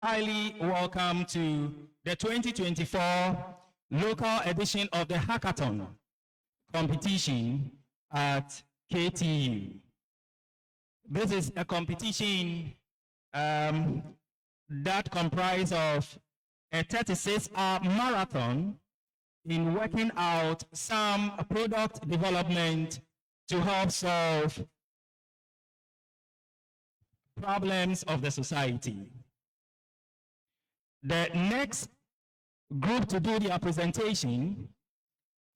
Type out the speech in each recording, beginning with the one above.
Highly welcome to the 2024 local edition of the Hackathon competition at KTU. This is a competition that comprises of a 36-hour marathon in working out some product development to help solve problems of the society. The next group to do their presentation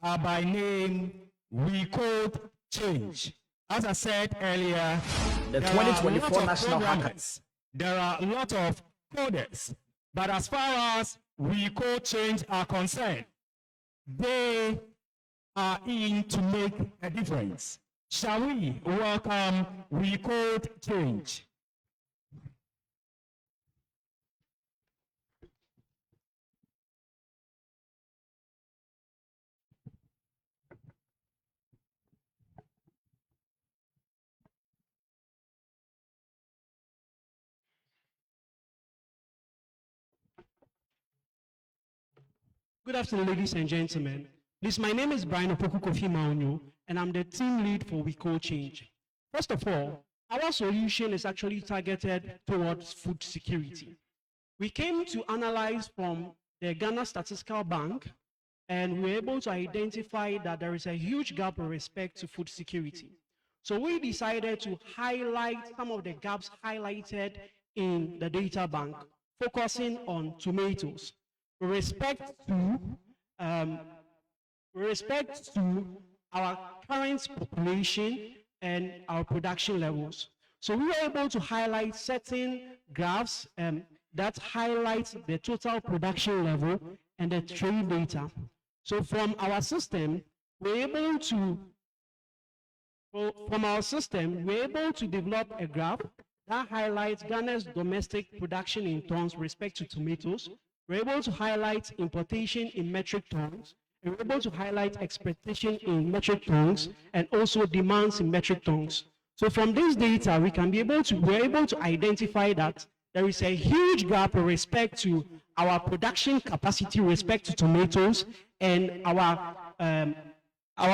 are by name We Code Change. As I said earlier, the 2024 National Hackathon. There are a lot of coders, but as far as We Code Change are concerned, they are in to make a difference. Shall we welcome We Code Change? Good afternoon, ladies and gentlemen. Please, my name is Brian Opoku Kofi Maunyo, and I'm the team lead for We Code Change. First of all, our solution is actually targeted towards food security. We came to analyze from the Ghana Statistical Bank, and we were able to identify that there is a huge gap with respect to food security. So we decided to highlight some of the gaps highlighted in the data bank, focusing on tomatoes. With respect to our current population and our production levels. So we were able to highlight certain graphs that highlight the total production level and the trade data. So from our system, we're able to develop a graph that highlights Ghana's domestic production in tons with respect to tomatoes. We're able to highlight importation in metric tons, and we're able to highlight expectation in metric tons, and also demands in metric tons. So from this data, we're able to identify that there is a huge gap with respect to our production capacity with respect to tomatoes, and our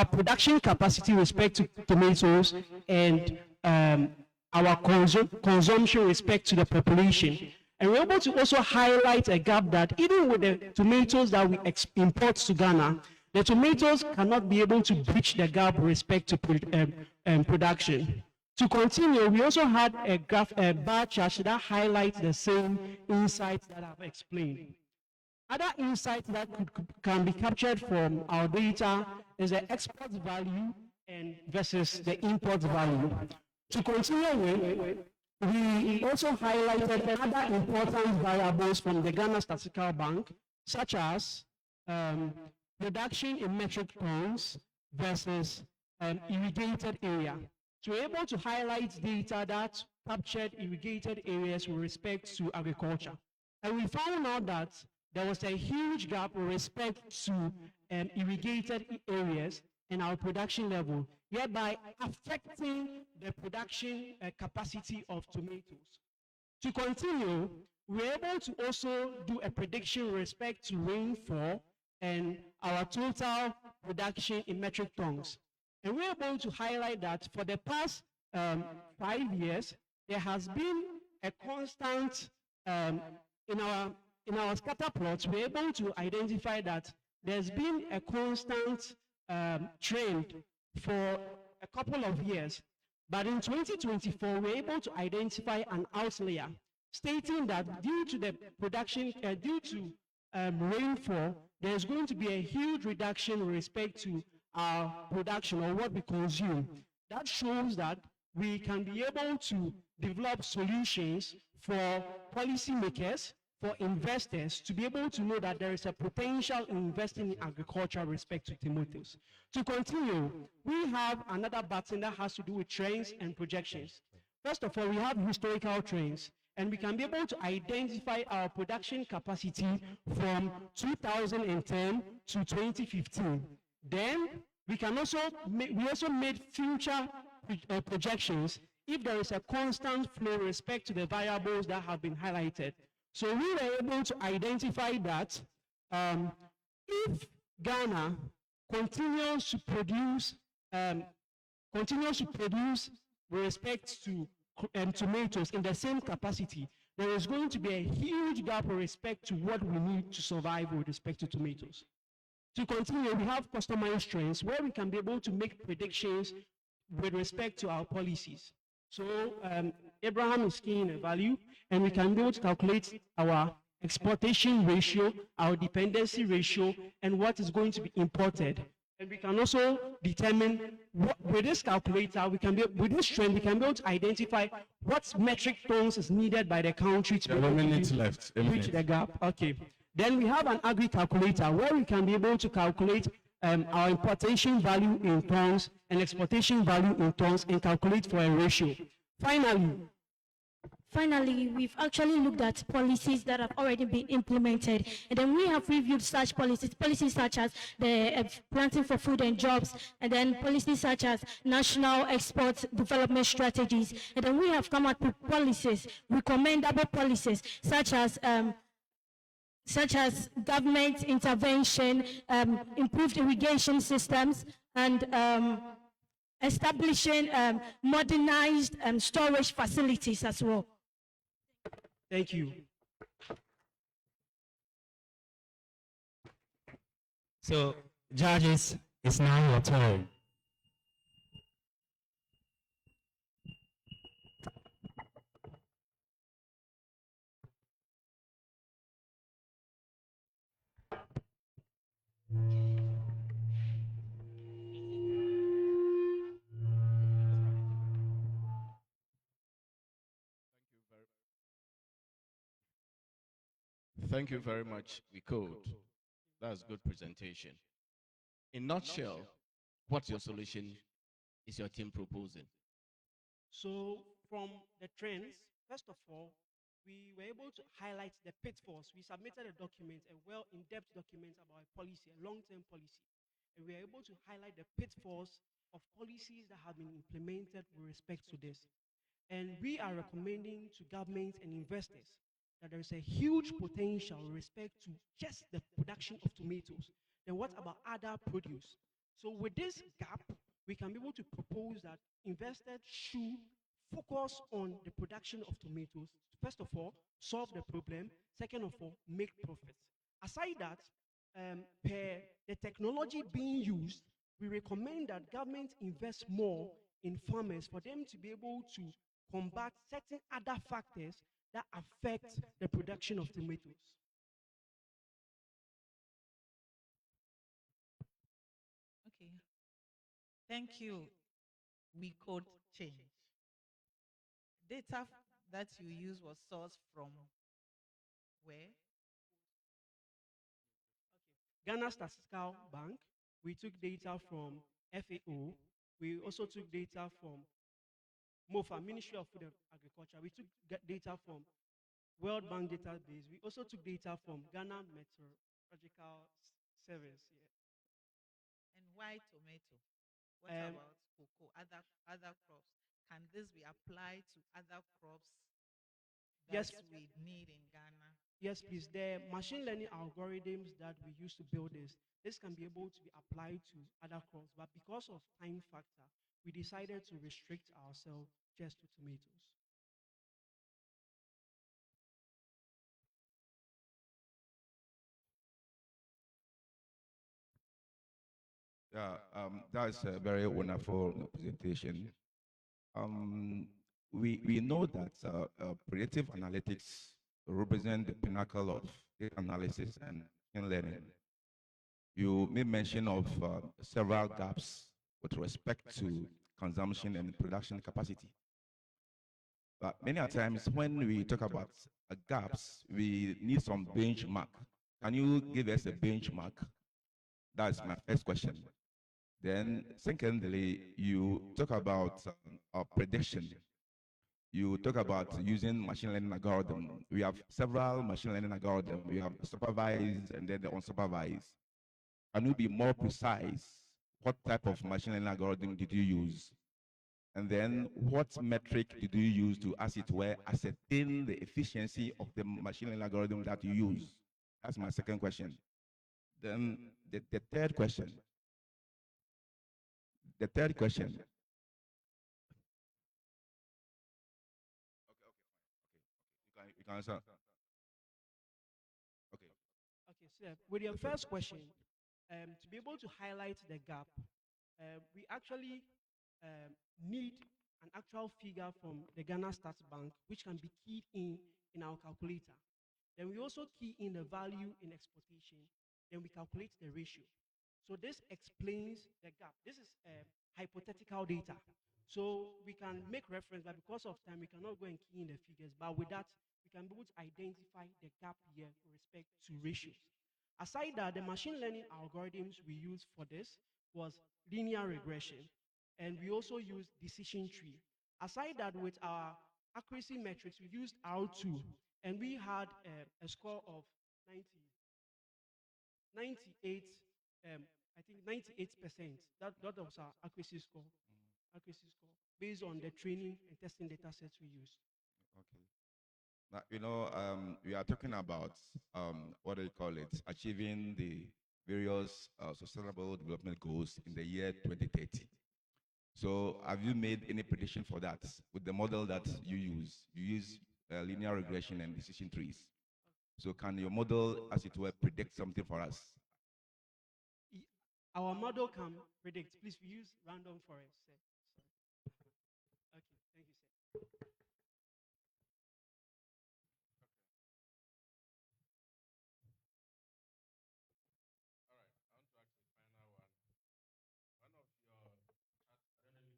production capacity with respect to tomatoes, and our consumption with respect to the population. And we're able to also highlight a gap that even with the tomatoes that we import to Ghana, the tomatoes cannot be able to bridge the gap with respect to production. To continue, we also had a bar chart that highlights the same insights that I've explained. Other insights that can be captured from our data is the export value versus the import value. To continue with, we also highlighted other important variables from the Ghana Statistical Bank, such as production in metric tons versus irrigated area. So we're able to highlight data that captured irrigated areas with respect to agriculture. And we found out that there was a huge gap with respect to irrigated areas in our production level, thereby affecting the production capacity of tomatoes. To continue, we're able to also do a prediction with respect to rainfall and our total production in metric tons. And we're able to highlight that for the past 5 years, there has been a constant, in our scatter plots, we're able to identify that there's been a constant trend for a couple of years. But in 2024, we're able to identify an outlier, stating that due to the production, due to rainfall, there's going to be a huge reduction with respect to our production or what we consume. That shows that we can be able to develop solutions for policymakers, for investors to be able to know that there is a potential in investing in agriculture with respect to tomatoes. To continue, we have another button that has to do with trends and projections. First of all, we have historical trends, and we can be able to identify our production capacity from 2010 to 2015. Then we also made future projections if there is a constant flow with respect to the variables that have been highlighted. So we were able to identify that if Ghana continues to produce with respect to tomatoes in the same capacity, there is going to be a huge gap with respect to what we need to survive with respect to tomatoes. To continue, we have customized trends where we can be able to make predictions with respect to our policies. So Abraham is keying a value, and we can be able to calculate our exportation ratio, our dependency ratio, and what is going to be imported. And we can also determine with this calculator, with this trend, we can be able to identify what metric tons is needed by the country to bridge the gap. Okay. Then we have an agri calculator where we can be able to calculate our importation value in tons and exportation value in tons and calculate for a ratio. Finally, we've actually looked at policies that have already been implemented, and then we have reviewed such policies such as the planting for food and jobs, and then policies such as national export development strategies, and then we have come up with policies, recommendable policies, such as government intervention, improved irrigation systems, and establishing modernized storage facilities as well. Thank you. So, judges, it's now your turn. Thank you very much, we code. That's good presentation. In nutshell, what's your solution is your team proposing? So from the trends, first of all, we were able to highlight the pitfalls. We submitted a document, a in-depth document about a policy, a long-term policy. And we were able to highlight the pitfalls of policies that have been implemented with respect to this. And we are recommending to governments and investors that there is a huge potential with respect to just the production of tomatoes. Then what about other produce? So with this gap, we can be able to propose that investors should focus on the production of tomatoes. First of all, solve the problem. Second of all, make profits. Aside that, per the technology being used, we recommend that government invest more in farmers for them to be able to combat certain other factors that affect the production of tomatoes. Okay. Thank you. We code change. Data that you use was sourced from where? Ghana Statistical Bank, we took data from FAO. We also took data from MOFA, Ministry of Food and Agriculture. We took data from World Bank database. We also took data from Ghana Meteorological Service. Yeah. And why tomato? What about cocoa, other crops? Can this be applied to other crops that Yes, we need in Ghana? yes, please. The machine learning algorithms that we use to build this can be able to be applied to other crops. But because of time factor, we decided to restrict ourselves just to tomatoes. Yeah, that's a very wonderful presentation. We know that predictive analytics represent the pinnacle of data analysis and machine learning. You made mention of several gaps with respect to consumption and production capacity. But many times when we talk about gaps, we need some benchmark. Can you give us a benchmark? That's my first question. Then secondly, you talk about prediction. You talk about using machine learning algorithm. We have several machine learning algorithms. We have supervised and then the unsupervised. Can you be more precise? What type of machine learning algorithm did you use? And then what metric did you use to, as it were, ascertain the efficiency of the machine learning algorithm that you use? That's my second question. Then the third question. The third question. Okay. You can answer. Okay. Okay, so with your first question, to be able to highlight the gap, we actually need an actual figure from the Ghana Stats Bank, which can be keyed in our calculator. Then we also key in the value in exportation. Then we calculate the ratio. So this explains the gap. This is hypothetical data. So we can make reference, but because of time, we cannot go and key in the figures. But with that, we can be able to identify the gap here with respect to ratios. Aside that, the machine learning algorithms we used for this was linear regression, and we also used decision tree. Aside that, with our accuracy metrics, we used R2, and we had a score of 90, 98, I think 98%. That was our accuracy score, based on the training and testing data sets we used. Okay. Now, we are talking about what do you call it? Achieving the various sustainable development goals in the year 2030. So, have you made any prediction for that with the model that you use? You use linear regression and decision trees. So, can your model, as it were, predict something for us? Our model can predict. Please, we use random forest. Okay, thank you, sir. All right, I want to ask a final one. One of your, I don't know if you can scroll down.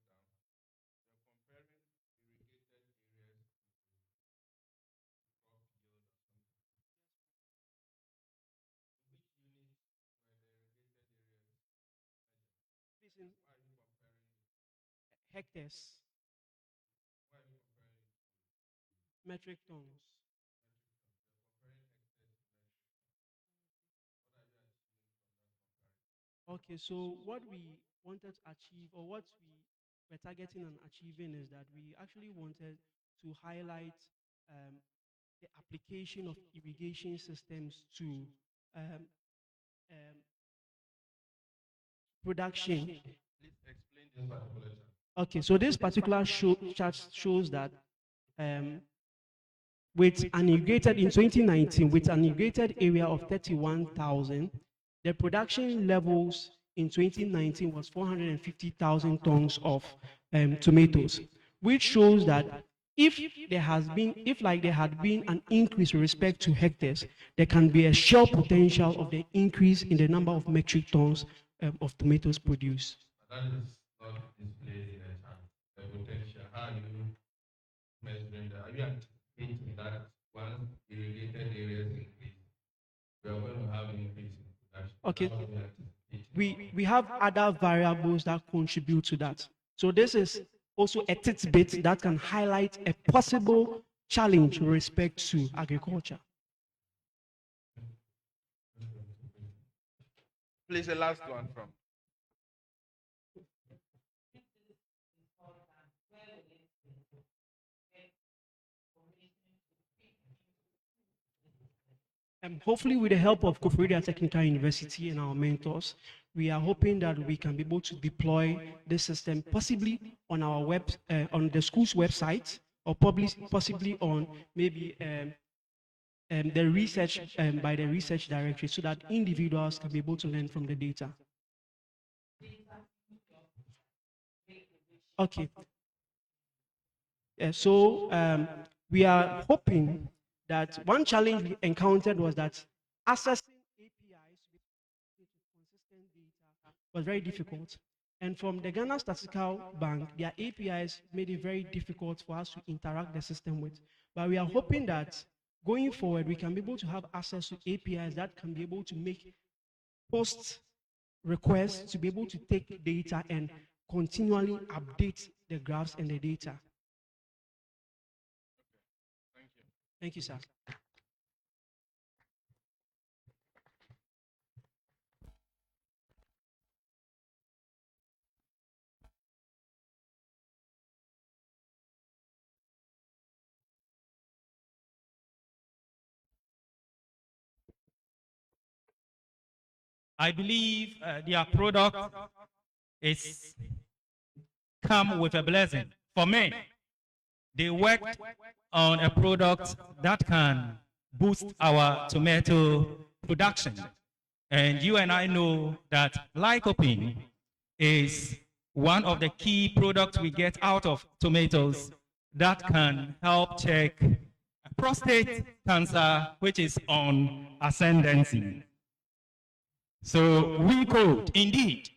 You're comparing irrigated areas to crop yield or something. Which unit were the irrigated areas measured? Please, in Why are you comparing it? hectares, Why are you comparing it to metric tons. metric tons? You're comparing hectares to metric tons. What are you achieving from that comparison? Okay, so what we wanted to achieve, or what we were targeting and achieving, is that we actually wanted to highlight um, the application of irrigation systems to um, um, production. Please explain this particular chart. Okay, so this particular chart shows that um, with an irrigated in 2019, with an irrigated area of 31,000, the production levels in 2019 was 450,000 tons of tomatoes, which shows that if there had been an increase with respect to hectares, there can be a sheer potential of the increase in the number of metric tons of tomatoes produced. But that is not displayed in the chart. The potential. How are you measuring that? Are you anticipating that once irrigated areas increase, we are going to have an increase in production? Okay, we have other variables that contribute to that. So this is also a tidbit that can highlight a possible challenge with respect to agriculture. Please, the last one from. Hopefully, with the help of Koforidua Technical University and our mentors, we are hoping that we can be able to deploy this system possibly on our on the school's website, or possibly on maybe the research by the research directory, so that individuals can be able to learn from the data. Okay. So we are hoping that one challenge we encountered was that accessing APIs with consistent data was very difficult. And from the Ghana Statistical Bank, their APIs made it very difficult for us to interact the system with. But we are hoping that going forward, we can be able to have access to APIs that can be able to make post requests to be able to take data and continually update the graphs and the data. Thank you. Thank you, sir. I believe their product is come with a blessing. For me, they worked on a product that can boost our tomato production. And you and I know that lycopene is one of the key products we get out of tomatoes that can help check prostate cancer, which is on ascendancy. So we could, indeed,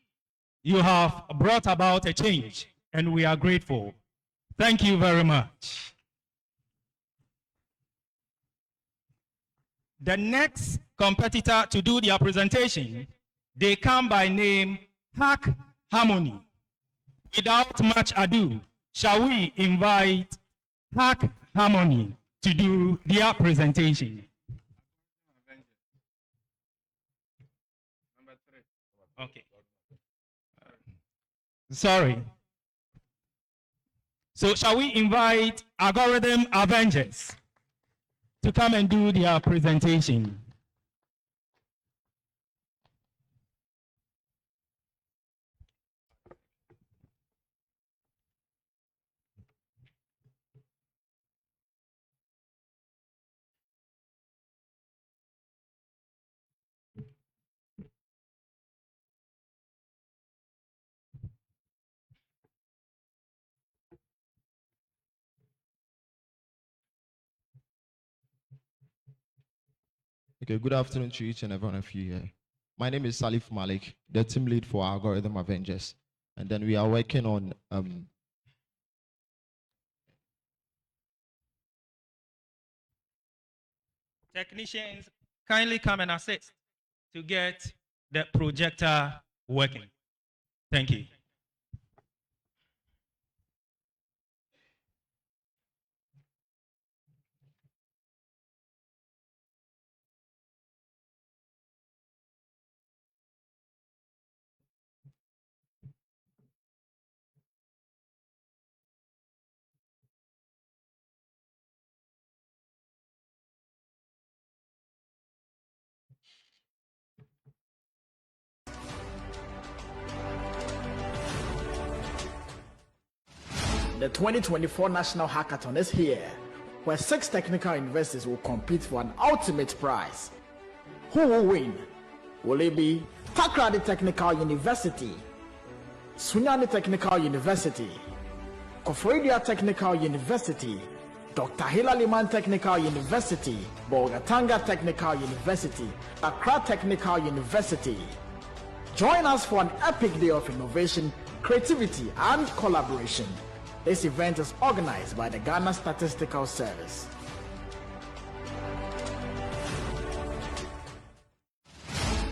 you have brought about a change, and we are grateful. Thank you very much. The next competitor to do their presentation, they come by name Hack Harmony. Without much ado, shall we invite Hack Harmony to do their presentation? Okay. Sorry. So shall we invite Algorithm Avengers to come and do their presentation? Okay, good afternoon to each and every one of you here. My name is Salif Malik, the team lead for Algorithm Avengers. And then we are working on Technicians, kindly come and assist to get the projector working. Thank you. The 2024 National Hackathon is here, where 6 technical universities will compete for an ultimate prize. Who will win? Will it be Koforidua Technical University, Sunyani Technical University, Koforidua Technical University, Dr. Hilaliman Technical University, Bolgatanga Technical University, Accra Technical University? Join us for an epic day of innovation, creativity, and collaboration. This event is organized by the Ghana Statistical Service.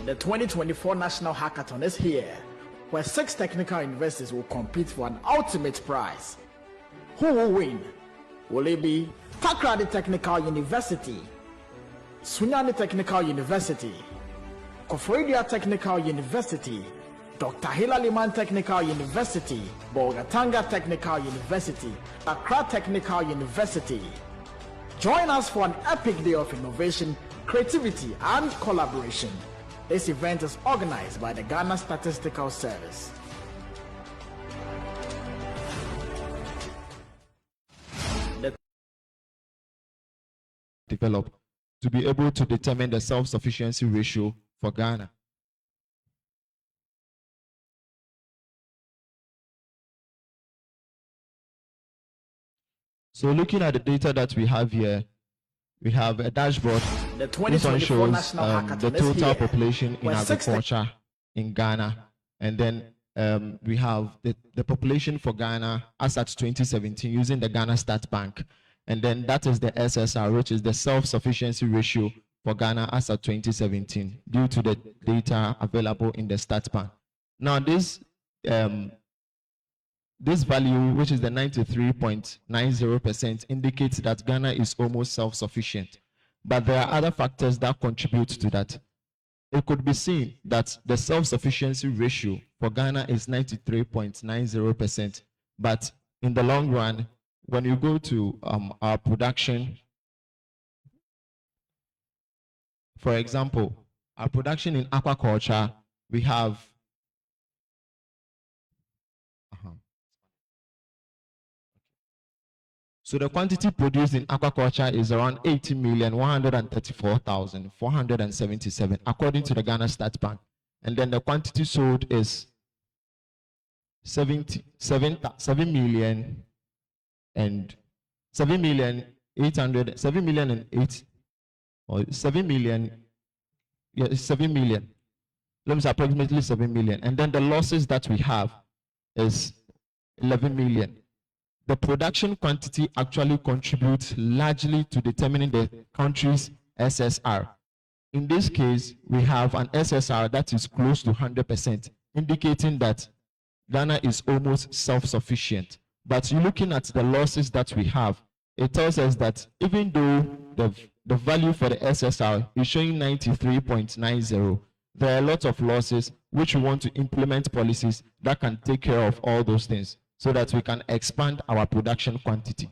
The 2024 National Hackathon is here, where 6 technical universities will compete for an ultimate prize. Who will win? Will it be Koforidua Technical University, Sunyani Technical University, Koforidua Technical University, Dr. Hilaliman Technical University, Bolgatanga Technical University, Accra Technical University? Join us for an epic day of innovation, creativity, and collaboration. This event is organized by the Ghana Statistical Service. Develop to be able to determine the self-sufficiency ratio for Ghana. So looking at the data that we have here, we have a dashboard. The This one 2024 shows National Hackathon the is total here, population in where 6 agriculture in Ghana. And then we have the population for Ghana as at 2017 using the Ghana Stat Bank. And then that is the SSR, which is the self-sufficiency ratio for Ghana as at 2017 due to the data available in the Stat Bank. Now this value, which is the 93.90%, indicates that Ghana is almost self-sufficient. But there are other factors that contribute to that. It could be seen that the self-sufficiency ratio for Ghana is 93.90%. But in the long run, when you go to our production, for example, our production in aquaculture we have so the quantity produced in aquaculture is around 80,134,477 according to the Ghana State Bank. And then the quantity sold is 7 million and 7 million 800 7 million and 8 or 7 million, yeah, it's 7 million. Let me say approximately 7 million. And then the losses that we have is 11 million. The production quantity actually contributes largely to determining the country's SSR. In this case, we have an SSR that is close to 100%, indicating that Ghana is almost self-sufficient. But you're looking at the losses that we have, it tells us that even though the value for the SSR is showing 93.90, there are a lot of losses which we want to implement policies that can take care of all those things so that we can expand our production quantity.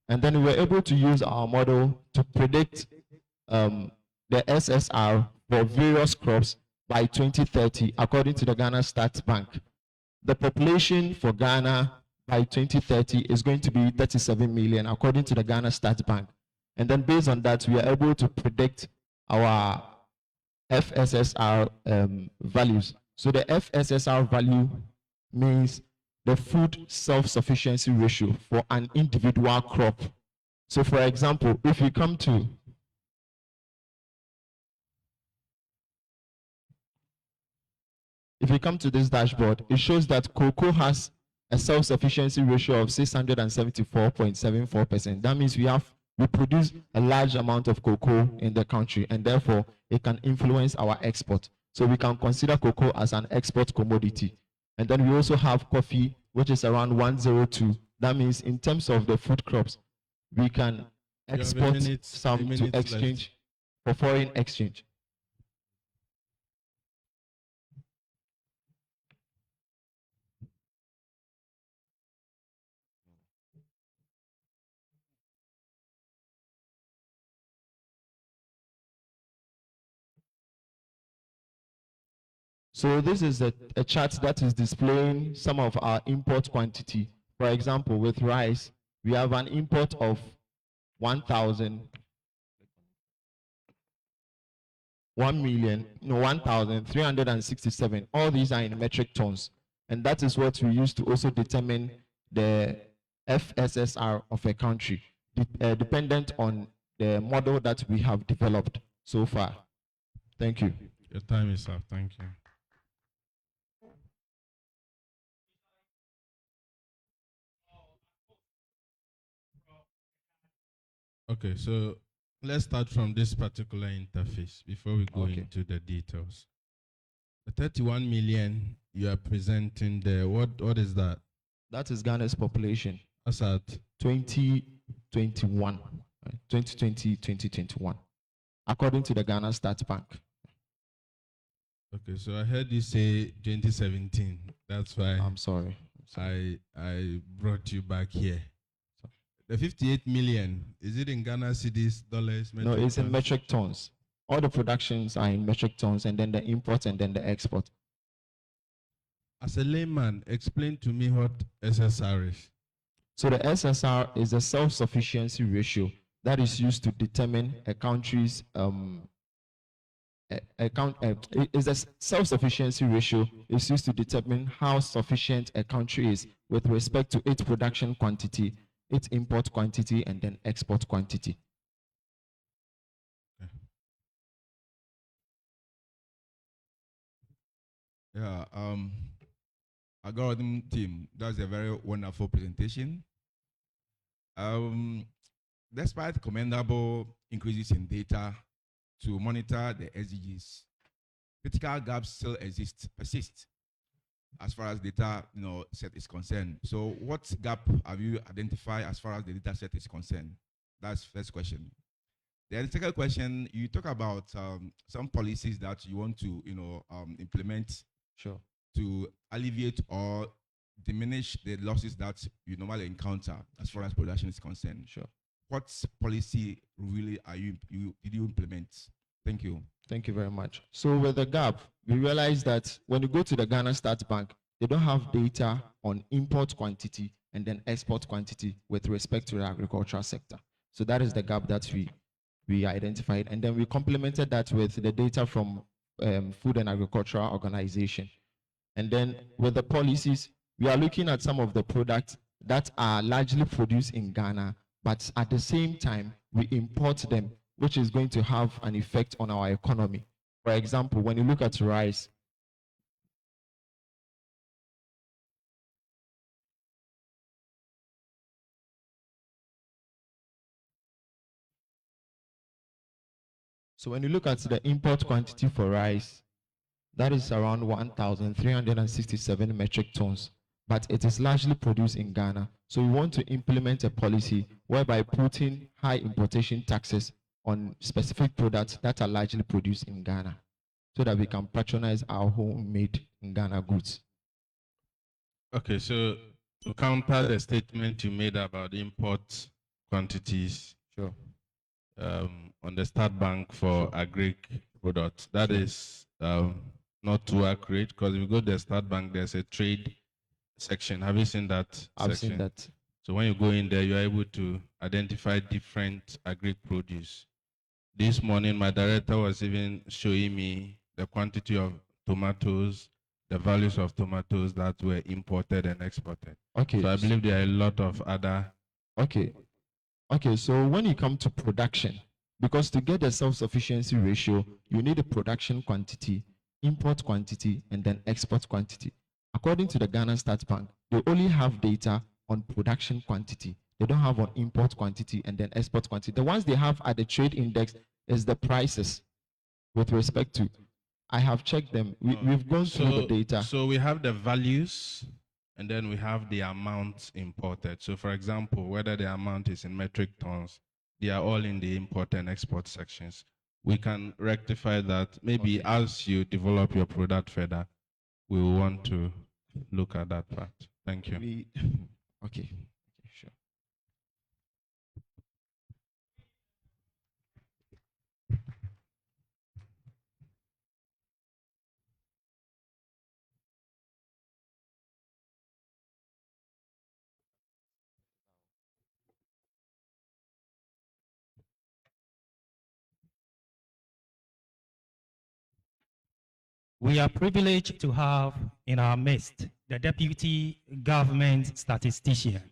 And then we were able to use our model to predict the SSR for various crops by 2030, according to the Ghana Stats Bank. The population for Ghana by 2030 is going to be 37 million, according to the Ghana Stats Bank. And then based on that, we are able to predict our FSSR values. So the FSSR value means the food self-sufficiency ratio for an individual crop. So for example, if you come to this dashboard, it shows that cocoa has a self-sufficiency ratio of 674.74%. That means we produce a large amount of cocoa in the country, and therefore it can influence our export. So we can consider cocoa as an export commodity. And then we also have coffee, which is around 102. That means in terms of the food crops, we can export some to exchange for foreign exchange. So this is a chart that is displaying some of our import quantity. For example, with rice, we have an import of 1,367. All these are in metric tons. And that is what we use to also determine the FSSR of a country, dependent on the model that we have developed so far. Thank you. Your time is up. Thank you. Okay, so let's start from this particular interface before we go into the details. The 31 million you are presenting there, what is that? That is Ghana's population. That's at 2021, 2020, 2021, according to the Ghana Stats Bank. Okay, so I heard you say 2017. That's why I'm sorry. I brought you back here. The 58 million, is it in Ghana cedis, dollars, metric No, it's tons? In metric tons. All the productions are in metric tons, and then the import and then the export. As a layman, explain to me what SSR is. So the SSR is the self-sufficiency ratio that is used to determine a country's is a self-sufficiency ratio is used to determine how sufficient a country is with respect to its production quantity, its import quantity, and then export quantity. Yeah, algorithm team, that's a very wonderful presentation. Despite commendable increases in data to monitor the SDGs, critical gaps still persist as far as data set is concerned. So what gap have you identified as far as the data set is concerned? That's the first question. Then the second question, you talk about some policies that you want to implement to alleviate or diminish the losses that you normally encounter as far as production is concerned. What policy really did you implement? Thank you. Thank you very much. So with the gap, we realize that when you go to the Ghana Stats Bank, they don't have data on import quantity and then export quantity with respect to the agricultural sector. So that is the gap that we identified. And then we complemented that with the data from Food and Agricultural Organization. And then with the policies, we are looking at some of the products that are largely produced in Ghana, but at the same time, we import them, which is going to have an effect on our economy. For example, when you look at rice, so when you look at the import quantity for rice, that is around 1,367 metric tons, but it is largely produced in Ghana. So we want to implement a policy whereby putting high importation taxes on specific products that are largely produced in Ghana so that we can patronize our homemade in Ghana goods. Okay, so to counter the statement you made about import quantities, Sure. On the Stat Bank for agri products, that is not too accurate, because if you go to the Stat Bank, there's a trade section. Have you seen that I've section? seen that. So when you go in there, you're able to identify different agri produce. This morning, my director was even showing me the quantity of tomatoes, the values of tomatoes that were imported and exported. Okay. So I believe there are a lot of other. Okay. Okay, so when you come to production, because to get the self-sufficiency ratio, you need a production quantity, import quantity, and then export quantity. According to the Ghana Stats Bank, they only have data on production quantity. They don't have on import quantity and then export quantity. The ones they have at the trade index is the prices with respect to. I have checked them. We've gone through the data. So we have the values, and then we have the amounts imported. So for example, whether the amount is in metric tons, they are all in the import and export sections. We can rectify that. Maybe as you develop your product further, we will want to look at that part. Thank you. Okay, sure. We are privileged to have in our midst the Deputy Government Statistician.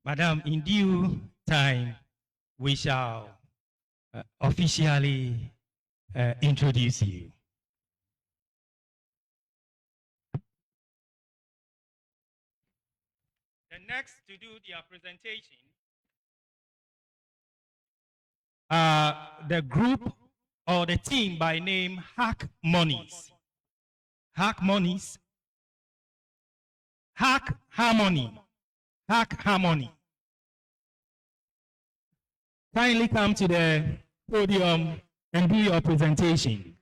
Madam, in due time, we shall officially introduce you. The next to do their presentation are the group or the team by name Hack Monies. Hack Monies. Hack Harmony. Hack Harmony. Kindly come to the podium and do your presentation.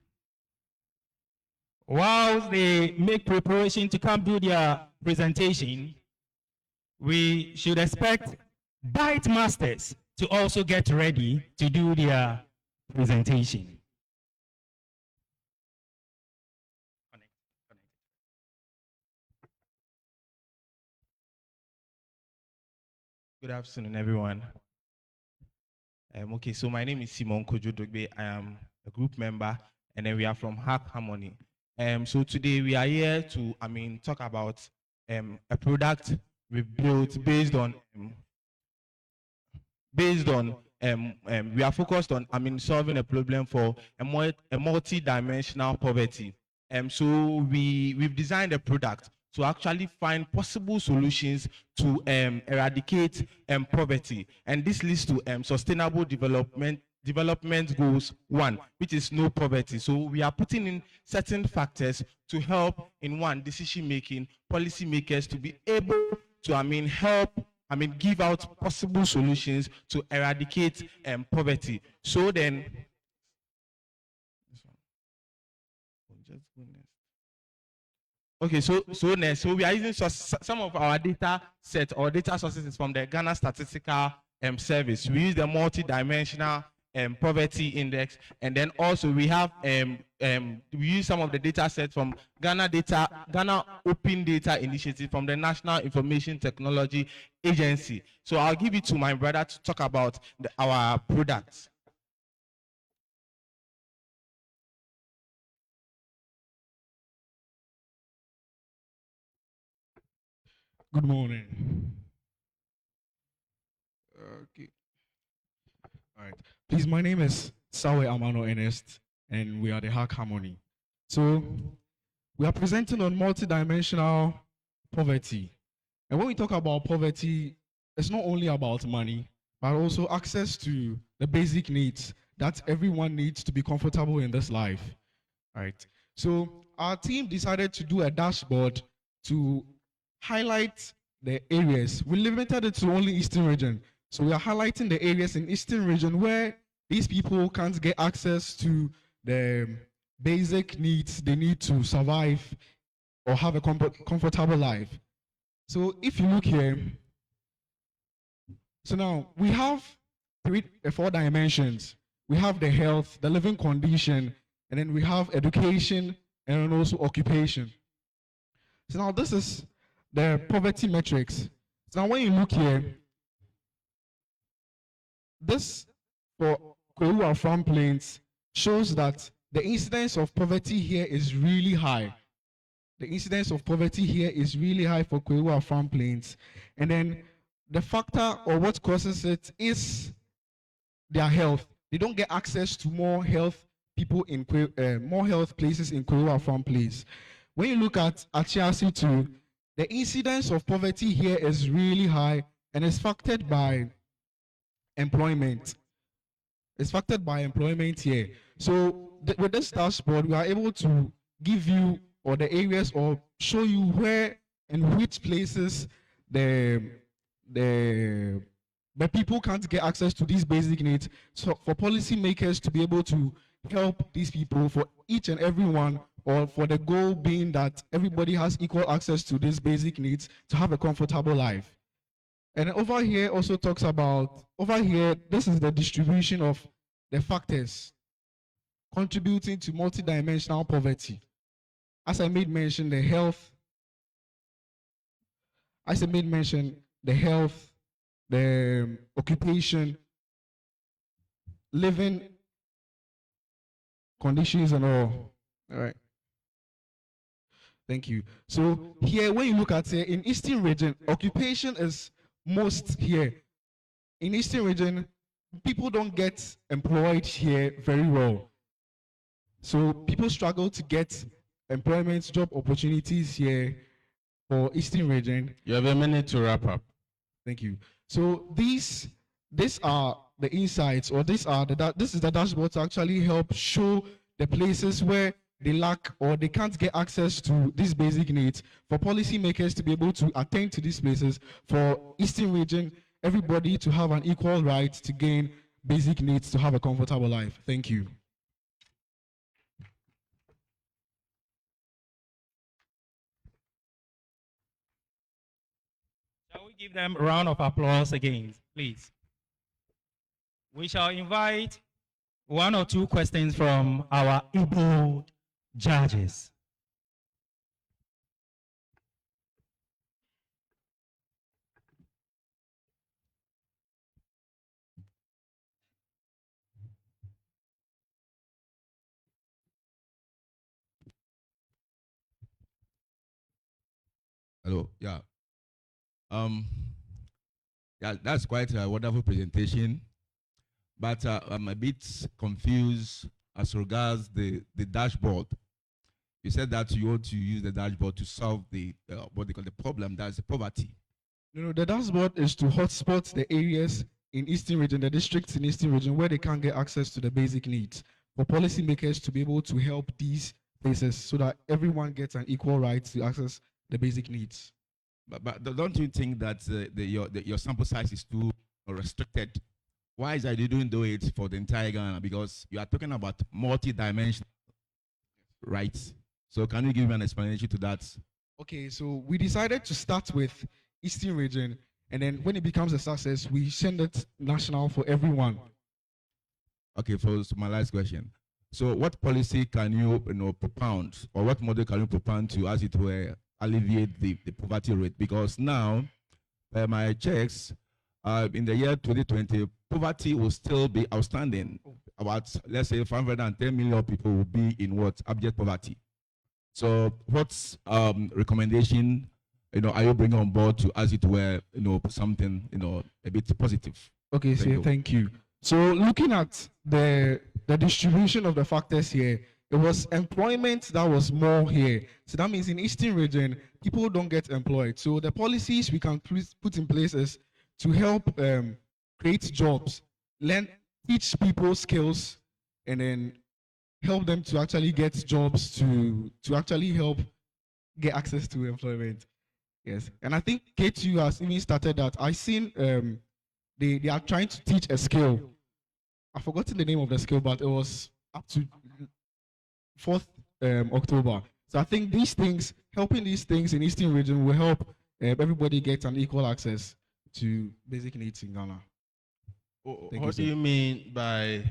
While they make preparation to come do their presentation, we should expect Bite Masters to also get ready to do their presentation. Good afternoon, everyone. Okay, so my name is Simon Kojodogbe. I am a group member, and then we are from Hack Harmony. So today we are here to, talk about a product we built based on we are focused on solving a problem for a multi-dimensional poverty. So we've designed a product to actually find possible solutions to eradicate poverty, and this leads to sustainable development goals 1, which is no poverty. So we are putting in certain factors to help in decision making, policy makers to be able to give out possible solutions to eradicate poverty. So then, okay, so we are using some of our data set or data sources from the Ghana Statistical Service. We use the multi-dimensional poverty index, and then also we have we use some of the data sets from Ghana Open Data Initiative from the National Information Technology Agency. So I'll give it to my brother to talk about our products. Good morning. Okay. All right. Please, my name is Sawe Amano Ernest, and we are the Hack Harmony. So, we are presenting on multidimensional poverty. And when we talk about poverty, it's not only about money, but also access to the basic needs that everyone needs to be comfortable in this life. All right. So, our team decided to do a dashboard to highlight the areas. We limited it to only Eastern region. So we are highlighting the areas in Eastern region where these people can't get access to the basic needs they need to survive or have a comfortable life. So if you look here, so now we have four dimensions. We have the health, the living condition, and then we have education and then also occupation. So now this is the poverty metrics. So now when you look here, this for Koforidua Farm Plains shows that the incidence of poverty here is really high. The incidence of poverty here is really high for Koforidua Farm Plains. And then the factor or what causes it is their health. They don't get access to more health people in more health places in Koforidua Farm Plains. When you look at Achiasi too, the incidence of poverty here is really high and is factored by employment. It's factored by employment here. So with this dashboard, we are able to give you or the areas or show you where and which places the people can't get access to these basic needs. So for policymakers to be able to help these people, for each and every one, or for the goal being that everybody has equal access to these basic needs to have a comfortable life. And over here also talks about, over here, this is the distribution of the factors contributing to multidimensional poverty. As I made mention, the health, the occupation, living conditions and all. All right. Thank you. So here, when you look at here, in Eastern region, occupation is most here. In Eastern region, people don't get employed here very well. So people struggle to get employment, job opportunities here for Eastern region. You have a minute to wrap up. Thank you. So these are the insights, or this is the dashboard to actually help show the places where they lack or they can't get access to these basic needs, for policymakers to be able to attend to these places, for Eastern region, everybody to have an equal right to gain basic needs to have a comfortable life. Thank you. Shall we give them a round of applause again, please? We shall invite one or two questions from our able judges. Hello. Yeah. Yeah, that's quite a wonderful presentation, but I'm a bit confused as regards the dashboard. You said that you want to use the dashboard to solve the what they call the problem, that's the poverty. No, the dashboard is to hotspot the areas in Eastern region, the districts in Eastern region where they can't get access to the basic needs, for policymakers to be able to help these places so that everyone gets an equal right to access the basic needs. But don't you think that your sample size is too restricted? Why is that you don't do it for the entire Ghana? Because you are talking about multi-dimensional, right? So can you give me an explanation to that? Okay, so we decided to start with Eastern region, and then when it becomes a success, we send it national for everyone. Okay, so my last question. So what policy can you, propound, or what model can you propound to, as it were, alleviate the poverty rate? Because now, by my checks, in the year 2020, poverty will still be outstanding. About, let's say, 510 million people will be in what? Abject poverty. So what's recommendation, are you bringing on board to, as it were, something, a bit positive? Okay, so thank you. So looking at the distribution of the factors here, it was employment that was more here. So that means in Eastern region, people don't get employed. So the policies we can put in place is to help create jobs, teach people skills, and then help them to actually get jobs to actually help get access to employment. Yes, and I think KTU has even started that. I seen they are trying to teach a skill. I've forgotten the name of the skill, but it was up to 4th October. So I think these things, helping these things in Eastern region will help everybody get an equal access to basic needs in Ghana. What do you mean by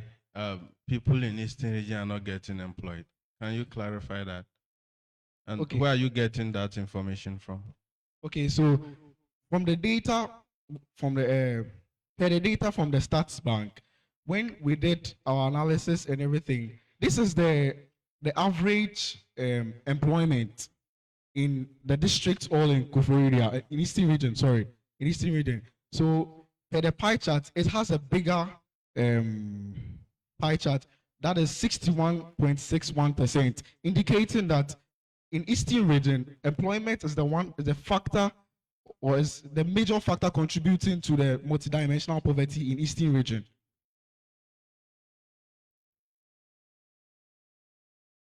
people in Eastern region are not getting employed? Can you clarify that? And where are you getting that information from? Okay, so from the data from the data from the Stats Bank, when we did our analysis and everything, this is the average employment in the districts all in Koforidua, in Eastern region, sorry, in Eastern region. So per the pie chart, it has a bigger pie chart that is 61.61%, indicating that in Eastern region, employment is the factor, or is the major factor contributing to the multidimensional poverty in Eastern region.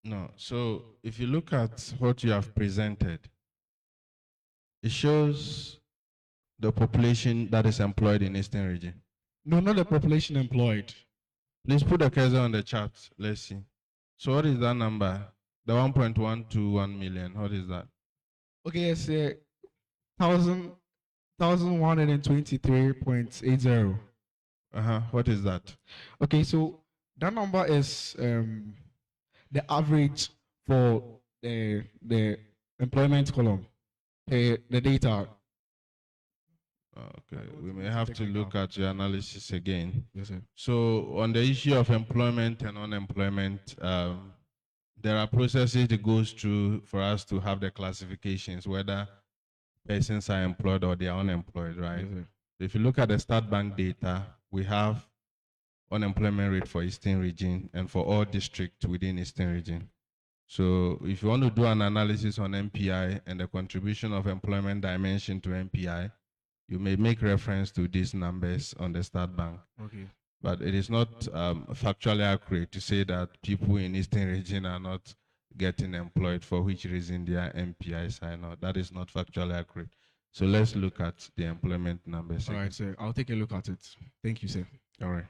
No. So if you look at what you have presented, it shows the population that is employed in Eastern region. No, not the population employed. Please put the cursor on the chart. Let's see. So what is that number? The 1.121 million. What is that? Okay, yes, 1,123.80. What is that? Okay, so that number is the average for the employment column, the data. Okay, we may have to look at your analysis again. Yes, sir. So on the issue of employment and unemployment, there are processes that goes through for us to have the classifications, whether persons are employed or they are unemployed, right? Yes, if you look at the Stat Bank data, we have unemployment rate for Eastern region and for all districts within Eastern region. So if you want to do an analysis on MPI and the contribution of employment dimension to MPI, you may make reference to these numbers on the Stat Bank. Okay. But it is not factually accurate to say that people in Eastern region are not getting employed, for which reason their MPIs are not. That is not factually accurate. So let's look at the employment numbers. All right, sir. I'll take a look at it. Thank you, sir. All right.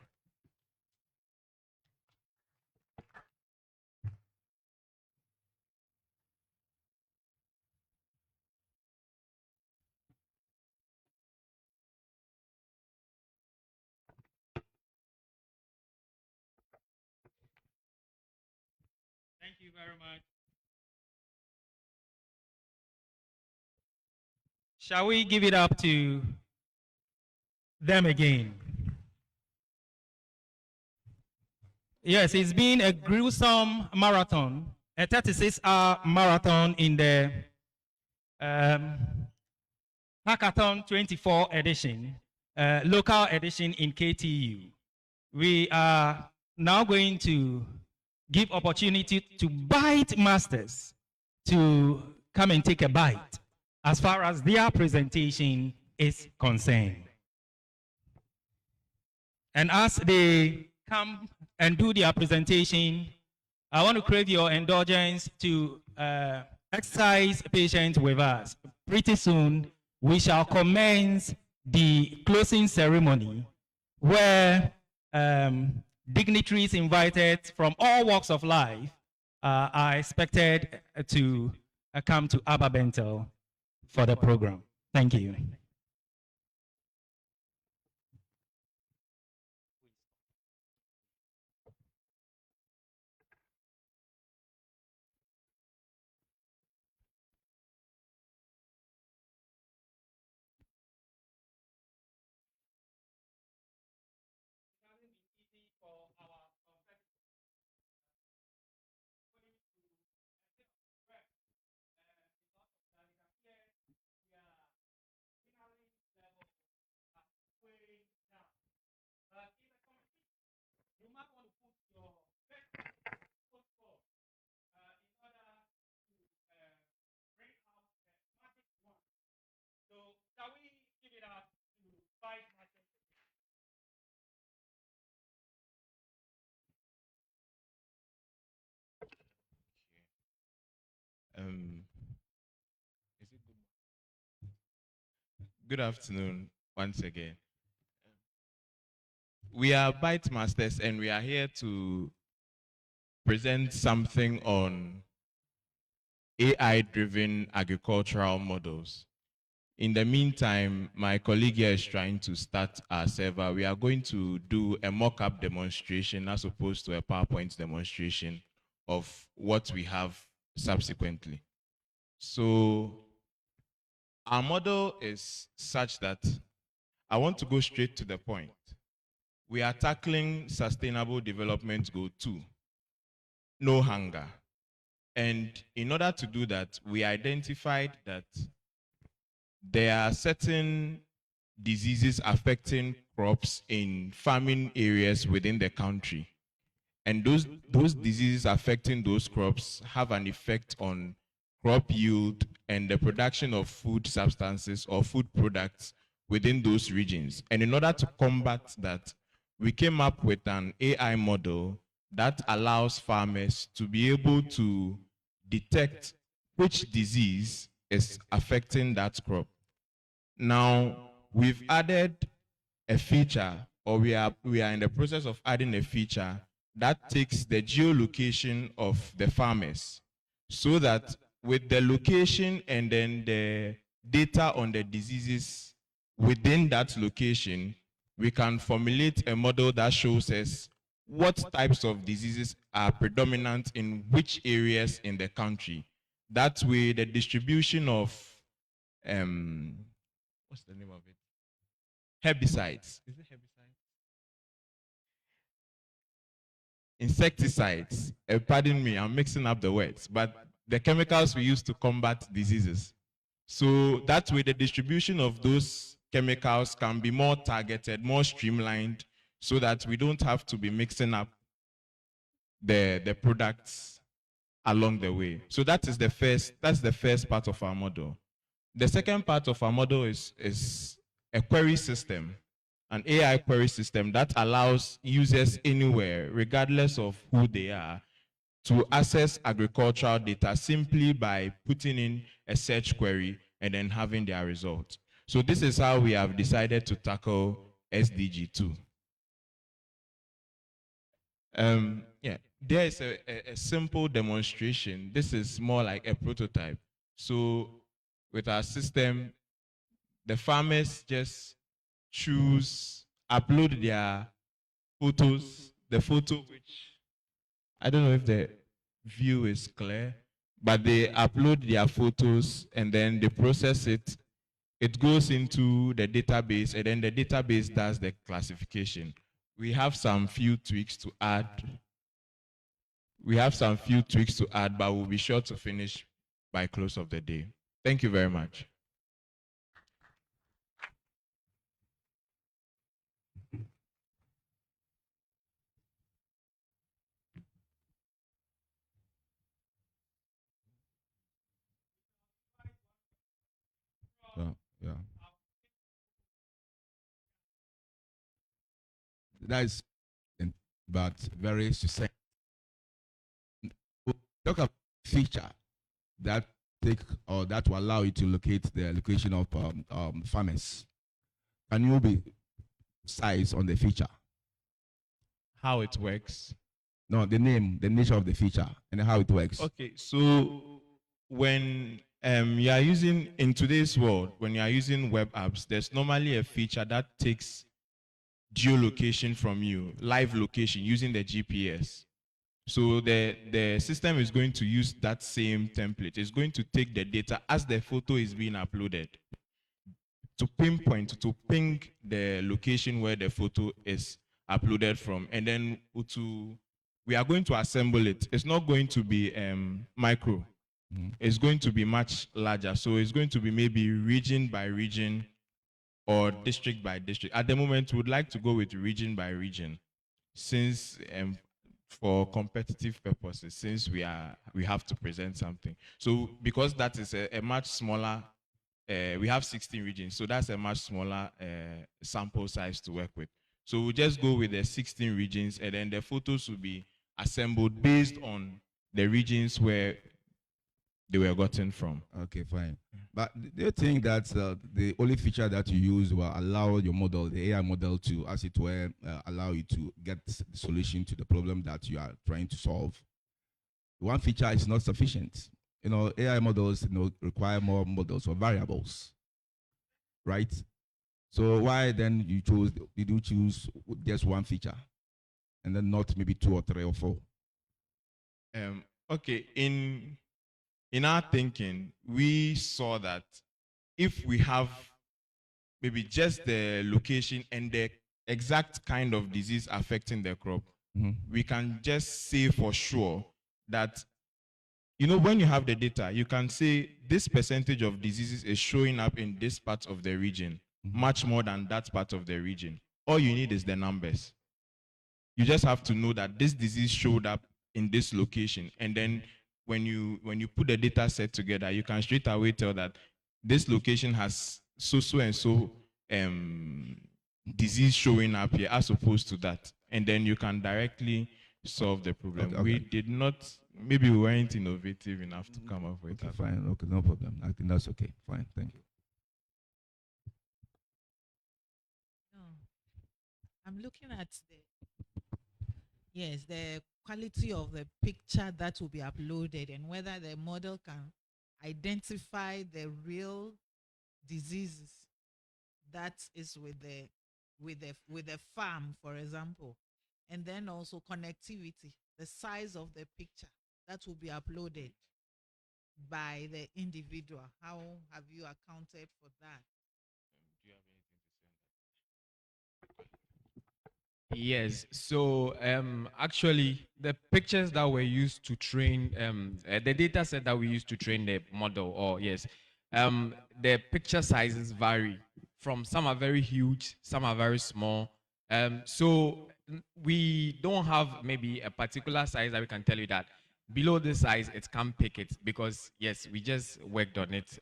Thank you very much. Shall we give it up to them again? Yes, it's been a gruesome marathon, a 36-hour marathon in the Hackathon 24 edition, local edition in KTU. We are now going to give opportunity to bite masters to come and take a bite as far as their presentation is concerned. And as they come and do their presentation, I want to crave your indulgence to exercise patience with us. Pretty soon, we shall commence the closing ceremony where dignitaries invited from all walks of life are expected to come to Abba Bentel for the program. Thank you. Good afternoon once again. We are Byte Masters and we are here to present something on AI-driven agricultural models. In the meantime, my colleague here is trying to start our server. We are going to do a mock-up demonstration as opposed to a PowerPoint demonstration of what we have subsequently. So our model is such that I want to go straight to the point. We are tackling Sustainable Development Goal 2, no hunger. And in order to do that, we identified that there are certain diseases affecting crops in farming areas within the country. And those diseases affecting those crops have an effect on crop yield and the production of food substances or food products within those regions. And in order to combat that, we came up with an AI model that allows farmers to be able to detect which disease is affecting that crop. Now, we've added a feature, or we are in the process of adding a feature that takes the geolocation of the farmers, so that with the location and then the data on the diseases within that location, we can formulate a model that shows us what types of diseases are predominant in which areas in the country. That way, the distribution of what's the name of it? Herbicides. Is it herbicides? Insecticides. Pardon me, I'm mixing up the words, but the chemicals we use to combat diseases. So that way, the distribution of those chemicals can be more targeted, more streamlined, so that we don't have to be mixing up the products along the way. So that's the first part of our model. The second part of our model is a query system, an AI query system that allows users anywhere, regardless of who they are, to access agricultural data simply by putting in a search query and then having their result. So this is how we have decided to tackle SDG 2. There is a simple demonstration. This is more like a prototype. So with our system, the farmers just upload their photos, the photo which, I don't know if the view is clear, but they upload their photos and then they process it. It goes into the database and then the database does the classification. We have some few tweaks to add. But we'll be sure to finish by close of the day. Thank you very much. Yeah. That is, but very succinct. We'll talk about feature that that will allow you to locate the location of farmers. Can you be precise on the feature? How it works? No, the nature of the feature, and how it works. Okay, so when you are using, in today's world, when you are using web apps, there's normally a feature that takes geolocation from you, live location, using the GPS. So the system is going to use that same template. It's going to take the data as the photo is being uploaded to pinpoint, to ping the location where the photo is uploaded from. And then we are going to assemble it. It's not going to be micro. It's going to be much larger. So it's going to be maybe region by region or district by district. At the moment, we would like to go with region by region, since for competitive purposes, since we have to present something. So because that is a much smaller, we have 16 regions, so that's a much smaller sample size to work with. So we'll just go with the 16 regions, and then the photos will be assembled based on the regions where they were gotten from. Okay, fine. But do you think that the only feature that you use will allow your model, the AI model, to, as it were, allow you to get the solution to the problem that you are trying to solve? One feature is not sufficient. You know, AI models, require more models or variables, right? So why then did you choose just one feature and then not maybe 2 or 3 or 4? Okay, in our thinking, we saw that if we have maybe just the location and the exact kind of disease affecting the crop, we can just say for sure that, when you have the data, you can say this percentage of diseases is showing up in this part of the region, much more than that part of the region. All you need is the numbers. You just have to know that this disease showed up in this location, and then when you put the data set together, you can straight away tell that this location has so and so disease showing up here as opposed to that, and then you can directly solve the problem. Okay. We did not, maybe we weren't innovative enough to come up with that. Fine. Okay, no problem. I think that's okay. Fine. Thank you. No. I'm looking at the quality of the picture that will be uploaded and whether the model can identify the real diseases that is with the farm, for example, and then also connectivity, the size of the picture that will be uploaded by the individual. How have you accounted for that? Do you have anything to say on that? Yes. So actually, the pictures that were used to train the data set that we used to train the model, or yes, the picture sizes vary. From some are very huge, some are very small. We don't have maybe a particular size that we can tell you that below this size it can't pick it, because yes, we just worked on it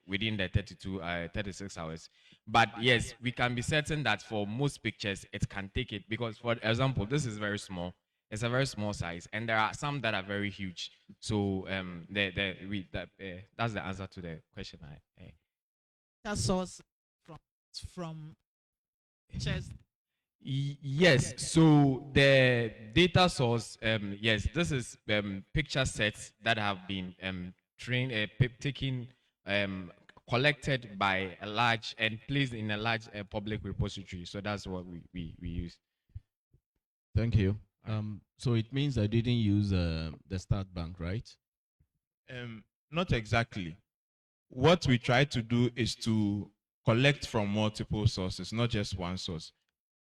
within the 36 hours. But yes, we can be certain that for most pictures it can take it, because for example, this is very small. It's a very small size, and there are some that are very huge. So that's the answer to the question. That source from just Yes, so the data source, yes, this is picture sets that have been trained, taken, collected by a large and placed in a large public repository. So that's what we use. Thank you. So it means I didn't use the start bank, right? Not exactly. What we try to do is to collect from multiple sources, not just one source.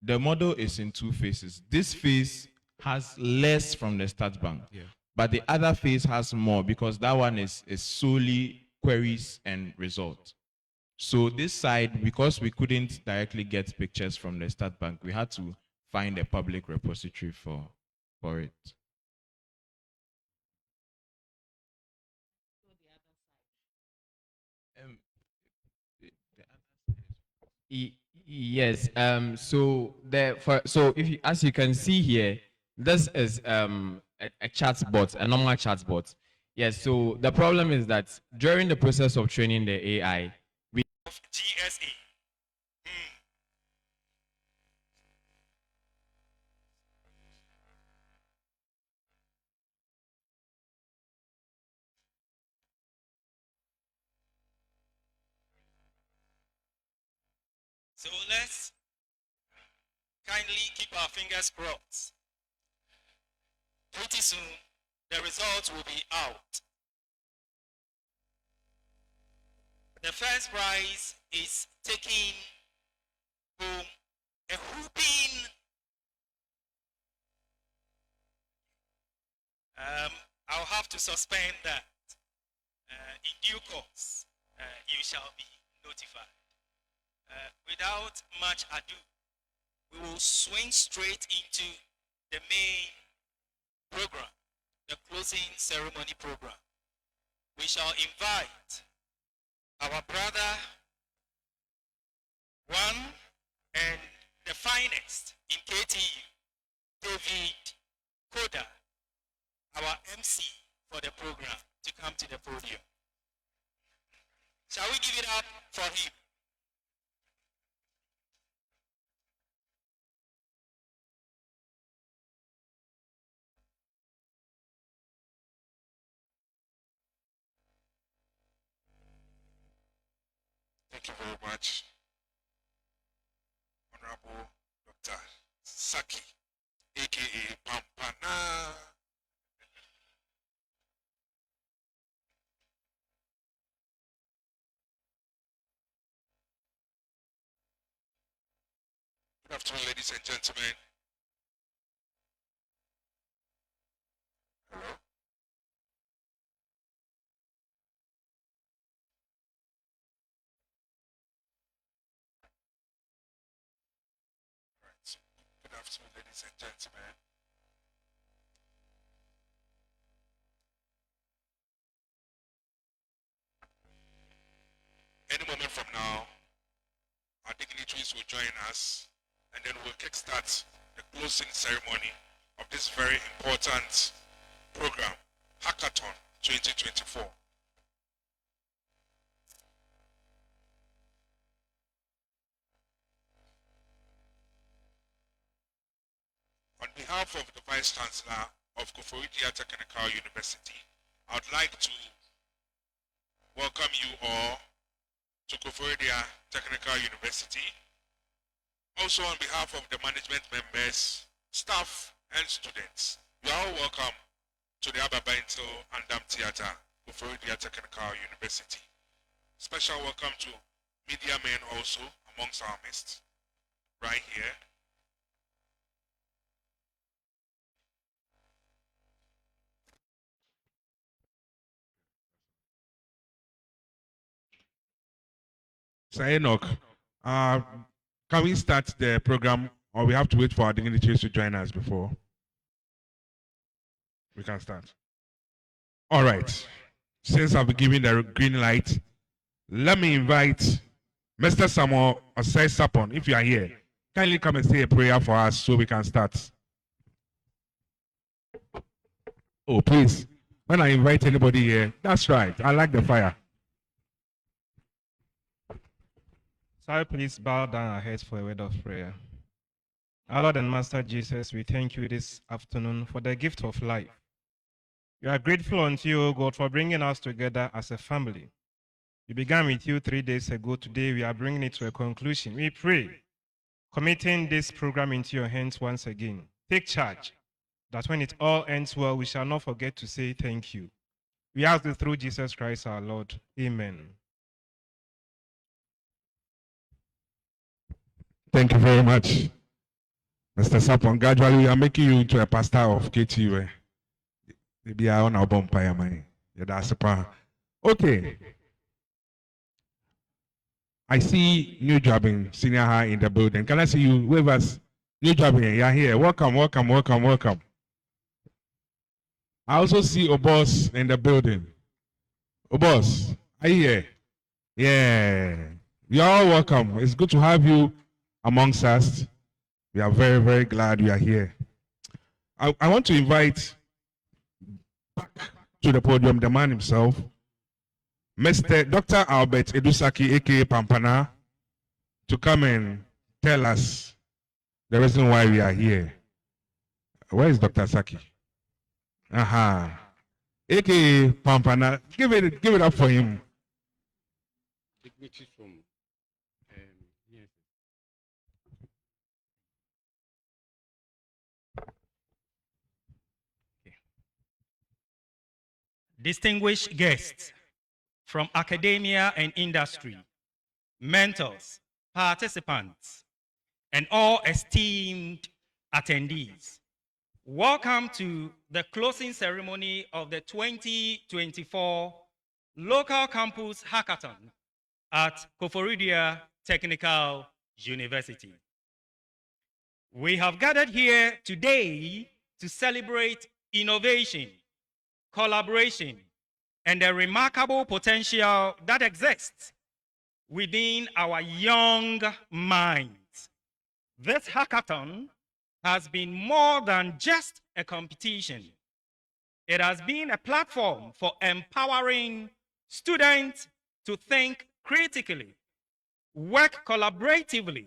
The model is in 2 phases. This phase has less from the start bank, but the other phase has more, because that one is solely queries and results. So this side, because we couldn't directly get pictures from the start bank, we had to find a public repository for it. Yes. So as you can see here, this is a chat bot, a normal chat bot. Yes. So the problem is that during the process of training the AI, we of GSA. So let's kindly keep our fingers crossed. Pretty soon, the results will be out. The first prize is taking home a whooping. I'll have to suspend that. In due course, you shall be notified. Without much ado, we will swing straight into the main program, the closing ceremony program. We shall invite our brother, one and the finest in KTU, David Koda, our MC for the program. to come to the podium. Shall we give it up for him? Thank you very much, Honorable Dr. Saki, aka Pampana. Good afternoon, ladies and gentlemen. Hello. Right. Good afternoon, ladies and gentlemen. Any moment from now, our dignitaries will join us, and then we'll kickstart the closing ceremony of this very important program, Hackathon 2024. On behalf of the Vice Chancellor of Koforidua Technical University, I would like to welcome you all to Koforidua Technical University. Also on behalf of the management members, staff, and students, you are all welcome to the Ababainto Andam Theatre, Koforidua Technical University. Special welcome to media men also amongst our midst, right here. Sir Enoch, can we start the program, or we have to wait for our dignitaries to join us before we can start? All right. Since I've been given the green light, let me invite Mr. Samuel Osei Sapon, if you are here. Kindly come and say a prayer for us so we can start. Oh, please. When I invite anybody here, that's right. I like the fire. So please bow down our heads for a word of prayer. Our Lord and Master Jesus, we thank you this afternoon for the gift of life. We are grateful unto you, O God, for bringing us together as a family. We began with you 3 days ago. Today we are bringing it to a conclusion. We pray, committing this program into your hands once again. Take charge, that when it all ends well, we shall not forget to say thank you. We ask this through Jesus Christ our Lord. Amen. Thank you very much, Mr. Sapon. Gradually, we are making you into a pastor of KTU. Maybe I on our bumpire, man. Yeah, that's a plan. Okay. I see new jobbing senior high in the building. Can I see you? Wave us. New jobbing. You're here. Welcome, welcome, welcome, welcome. I also see Obos in the building. Obos, are you here? Yeah. You're all welcome. It's good to have you amongst us. We are very, very glad you are here. I want to invite back to the podium the man himself, Mr. Dr. Albert Edusaki, aka Pampana, to come and tell us the reason why we are here. Where is Dr. Saki? Aha. Aka Pampana. Give it up for him. From yes. Distinguished guests from academia and industry, mentors, participants, and all esteemed attendees, welcome to the closing ceremony of the 2024 Local Campus Hackathon at Koforidua Technical University. We have gathered here today to celebrate innovation, collaboration, and the remarkable potential that exists within our young minds. This hackathon has been more than just a competition. It has been a platform for empowering students to think critically, work collaboratively,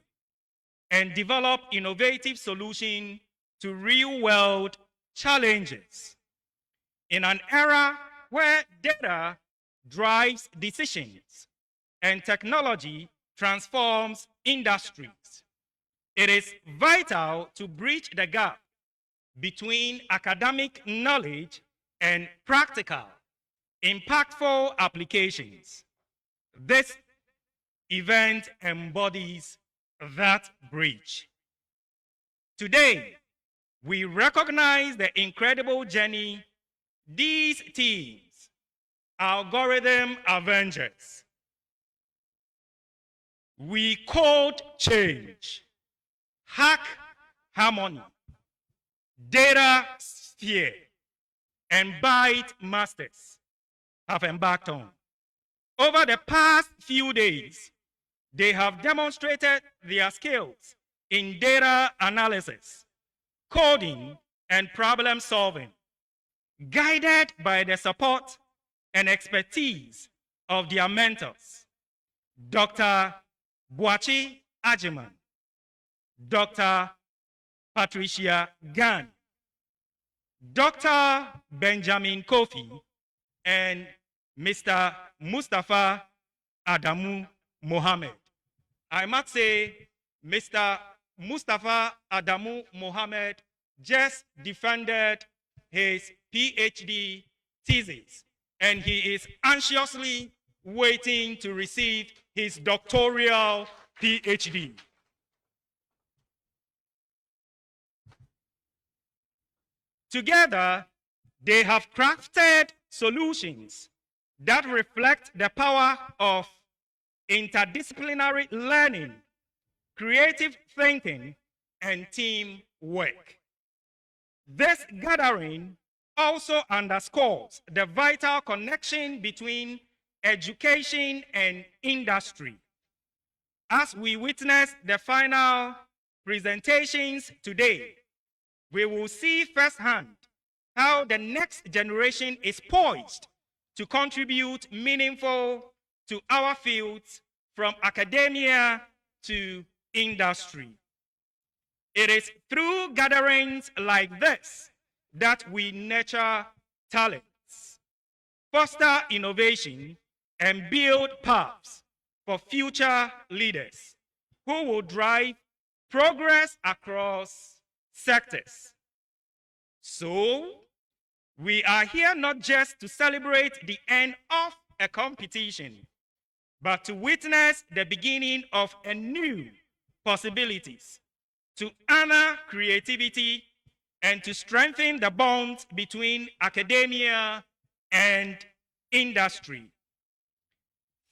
and develop innovative solutions to real-world challenges. In an era where data drives decisions and technology transforms industries, it is vital to bridge the gap between academic knowledge and practical, impactful applications. This event embodies that bridge. Today, we recognize the incredible journey these teams, algorithm avengers, we code change, hack harmony, data sphere, and byte masters have embarked on. Over the past few days, they have demonstrated their skills in data analysis, coding, and problem solving, guided by the support and expertise of their mentors, Dr. Boachi Ajiman, Dr. Patricia Gan, Dr. Benjamin Kofi, and Mr. Mustafa Adamu Mohammed. I must say, Mr. Mustafa Adamu Mohammed just defended his PhD thesis, and he is anxiously waiting to receive his doctoral PhD. Together, they have crafted solutions that reflect the power of interdisciplinary learning, creative thinking, and teamwork. This gathering also underscores the vital connection between education and industry. As we witness the final presentations today, we will see firsthand how the next generation is poised to contribute meaningful to our fields from academia to industry. It is through gatherings like this that we nurture talents, foster innovation, and build paths for future leaders who will drive progress across sectors. So, we are here not just to celebrate the end of a competition, but to witness the beginning of a new possibilities, to honor creativity, and to strengthen the bonds between academia and industry.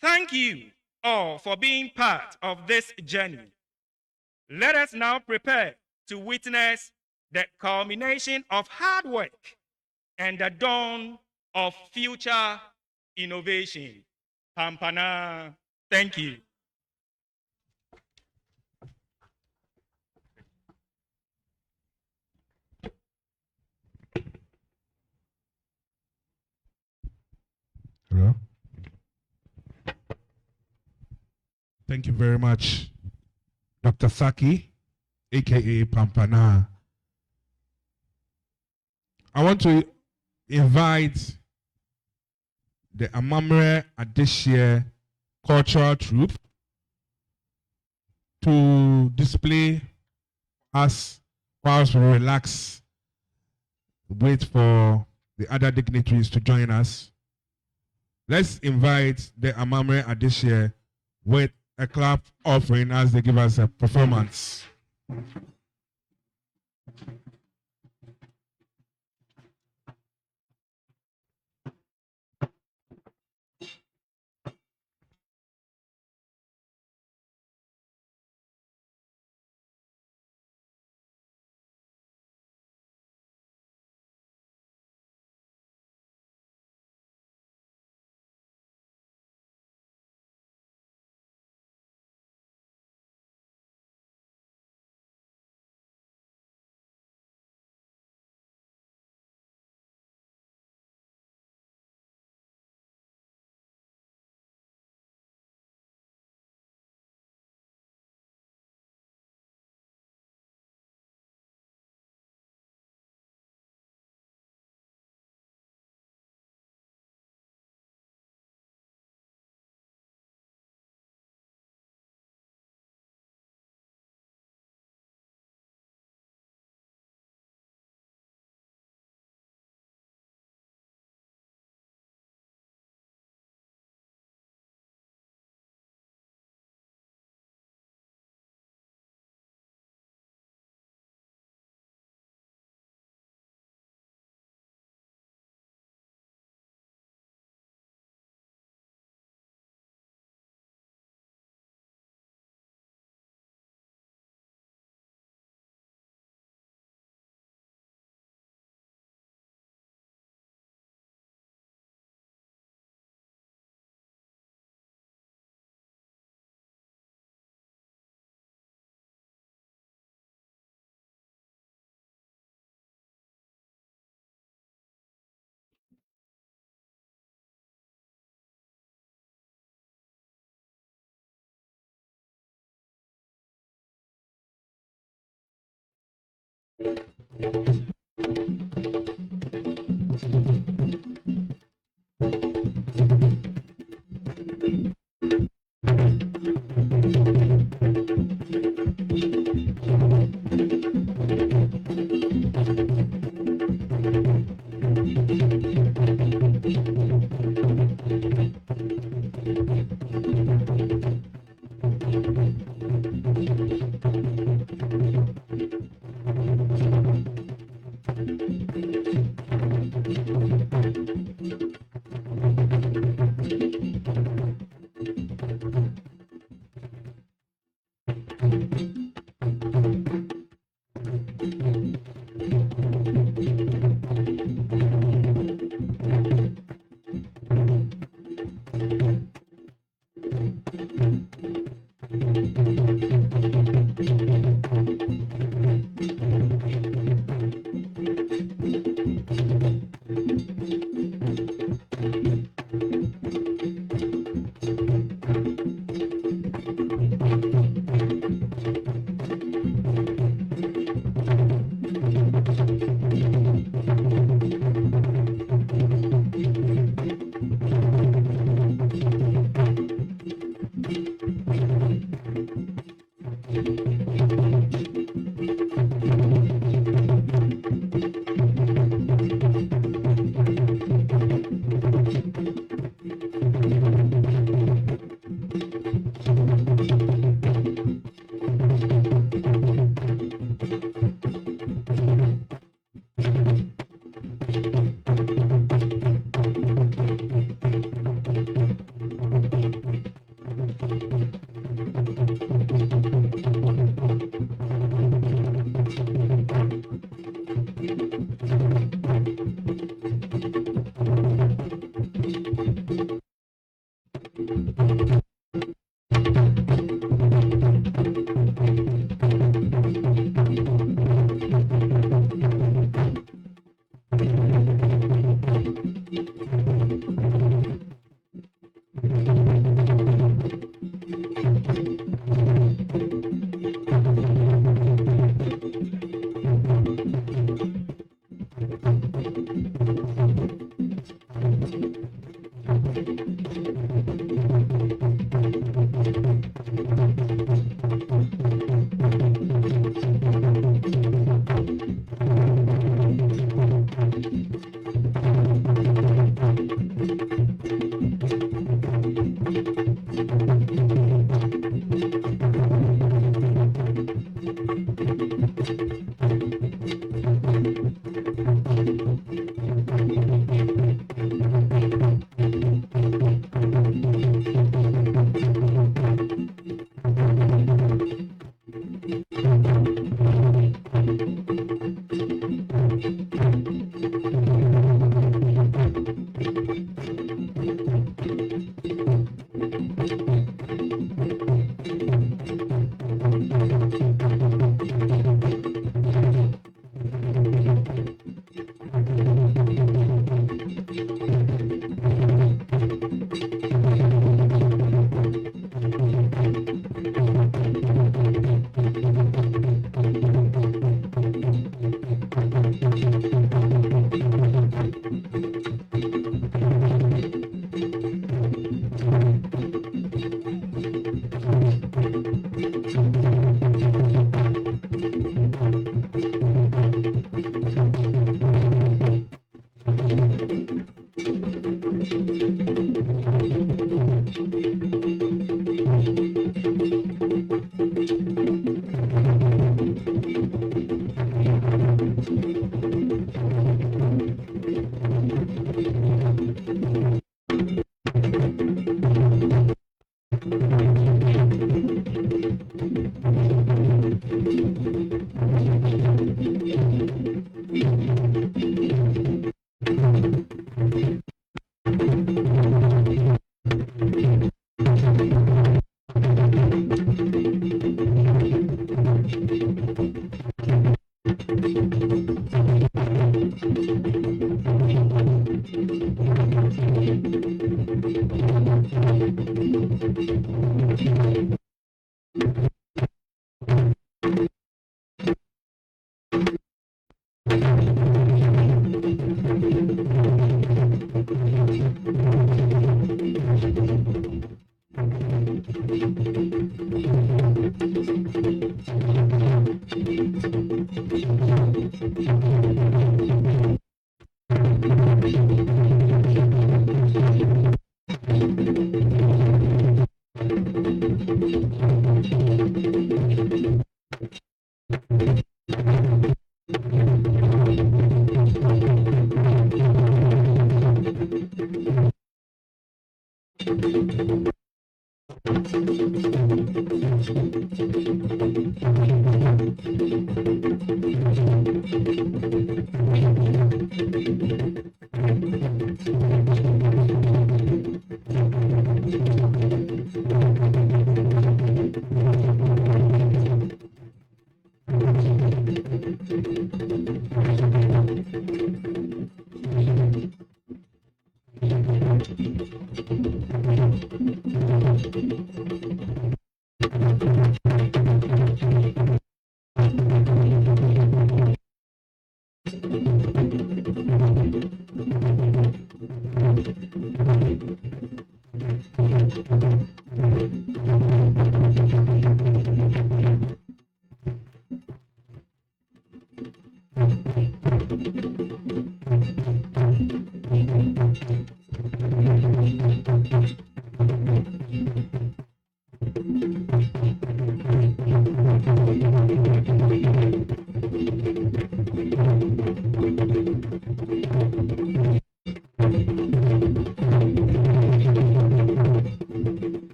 Thank you all for being part of this journey. Let us now prepare to witness the culmination of hard work and the dawn of future innovation. Pampana, thank you. Hello. Thank you very much, Dr. Saki, aka Pampana. I want to invite the Amamre Adeshie cultural troupe to display us whilst we relax, wait for the other dignitaries to join us. Let's invite the Amamre Adeshie with a clap offering as they give us a performance.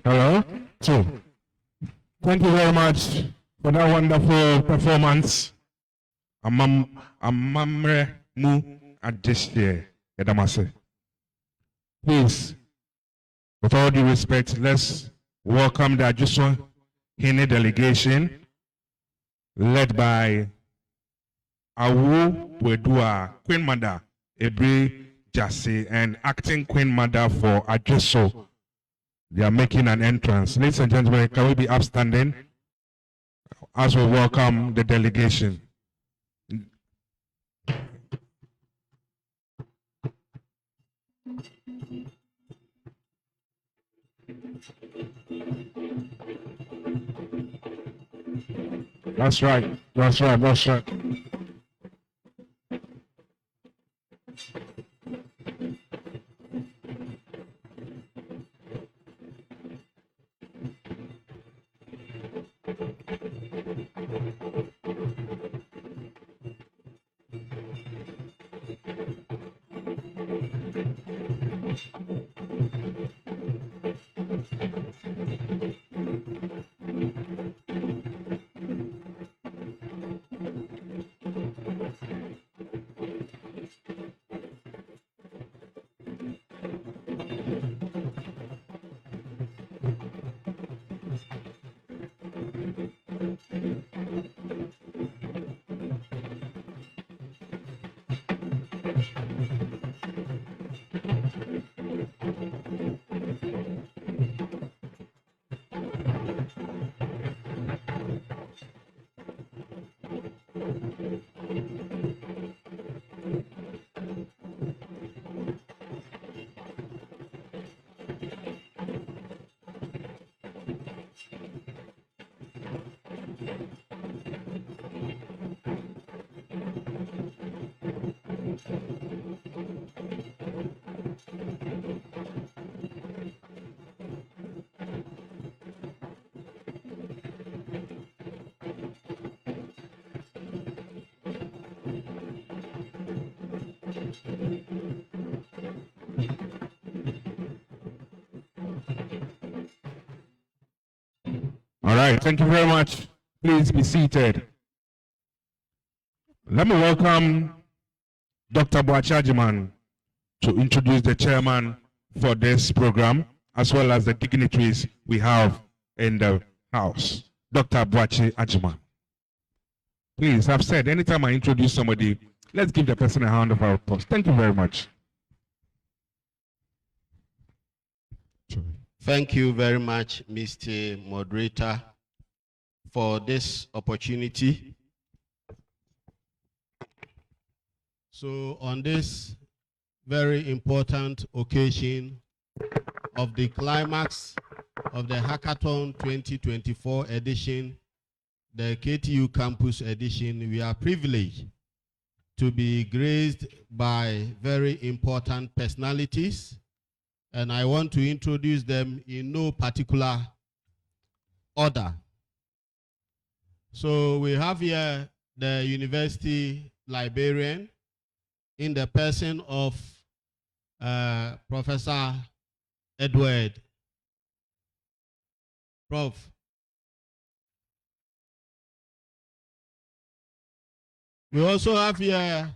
Hello? So, thank you very much for that wonderful performance. Amamre mu adeshe edamase. Please, with all due respect, let's welcome the Ajuso Hine delegation led by Awu Wedua, Queen Mother Ebri Jase, and acting Queen Mother for Ajuso. They are making an entrance. Ladies and gentlemen, can we be upstanding as we welcome the delegation? That's right. That's right. That's right. All right, thank you very much. Please be seated. Let me welcome Dr. Boachajiman to introduce the chairman for this program, as well as the dignitaries we have in the house. Dr. Boachi Ajiman. Please, I've said anytime I introduce somebody, let's give the person a round of applause. Thank you very much. Thank you very much, Mr. Moderator, for this opportunity. So on this very important occasion of the climax of the Hackathon 2024 edition, the KTU Campus edition, we are privileged to be graced by very important personalities, and I want to introduce them in no particular order. So we have here the university librarian in the person of Professor Edward. Prof. We also have here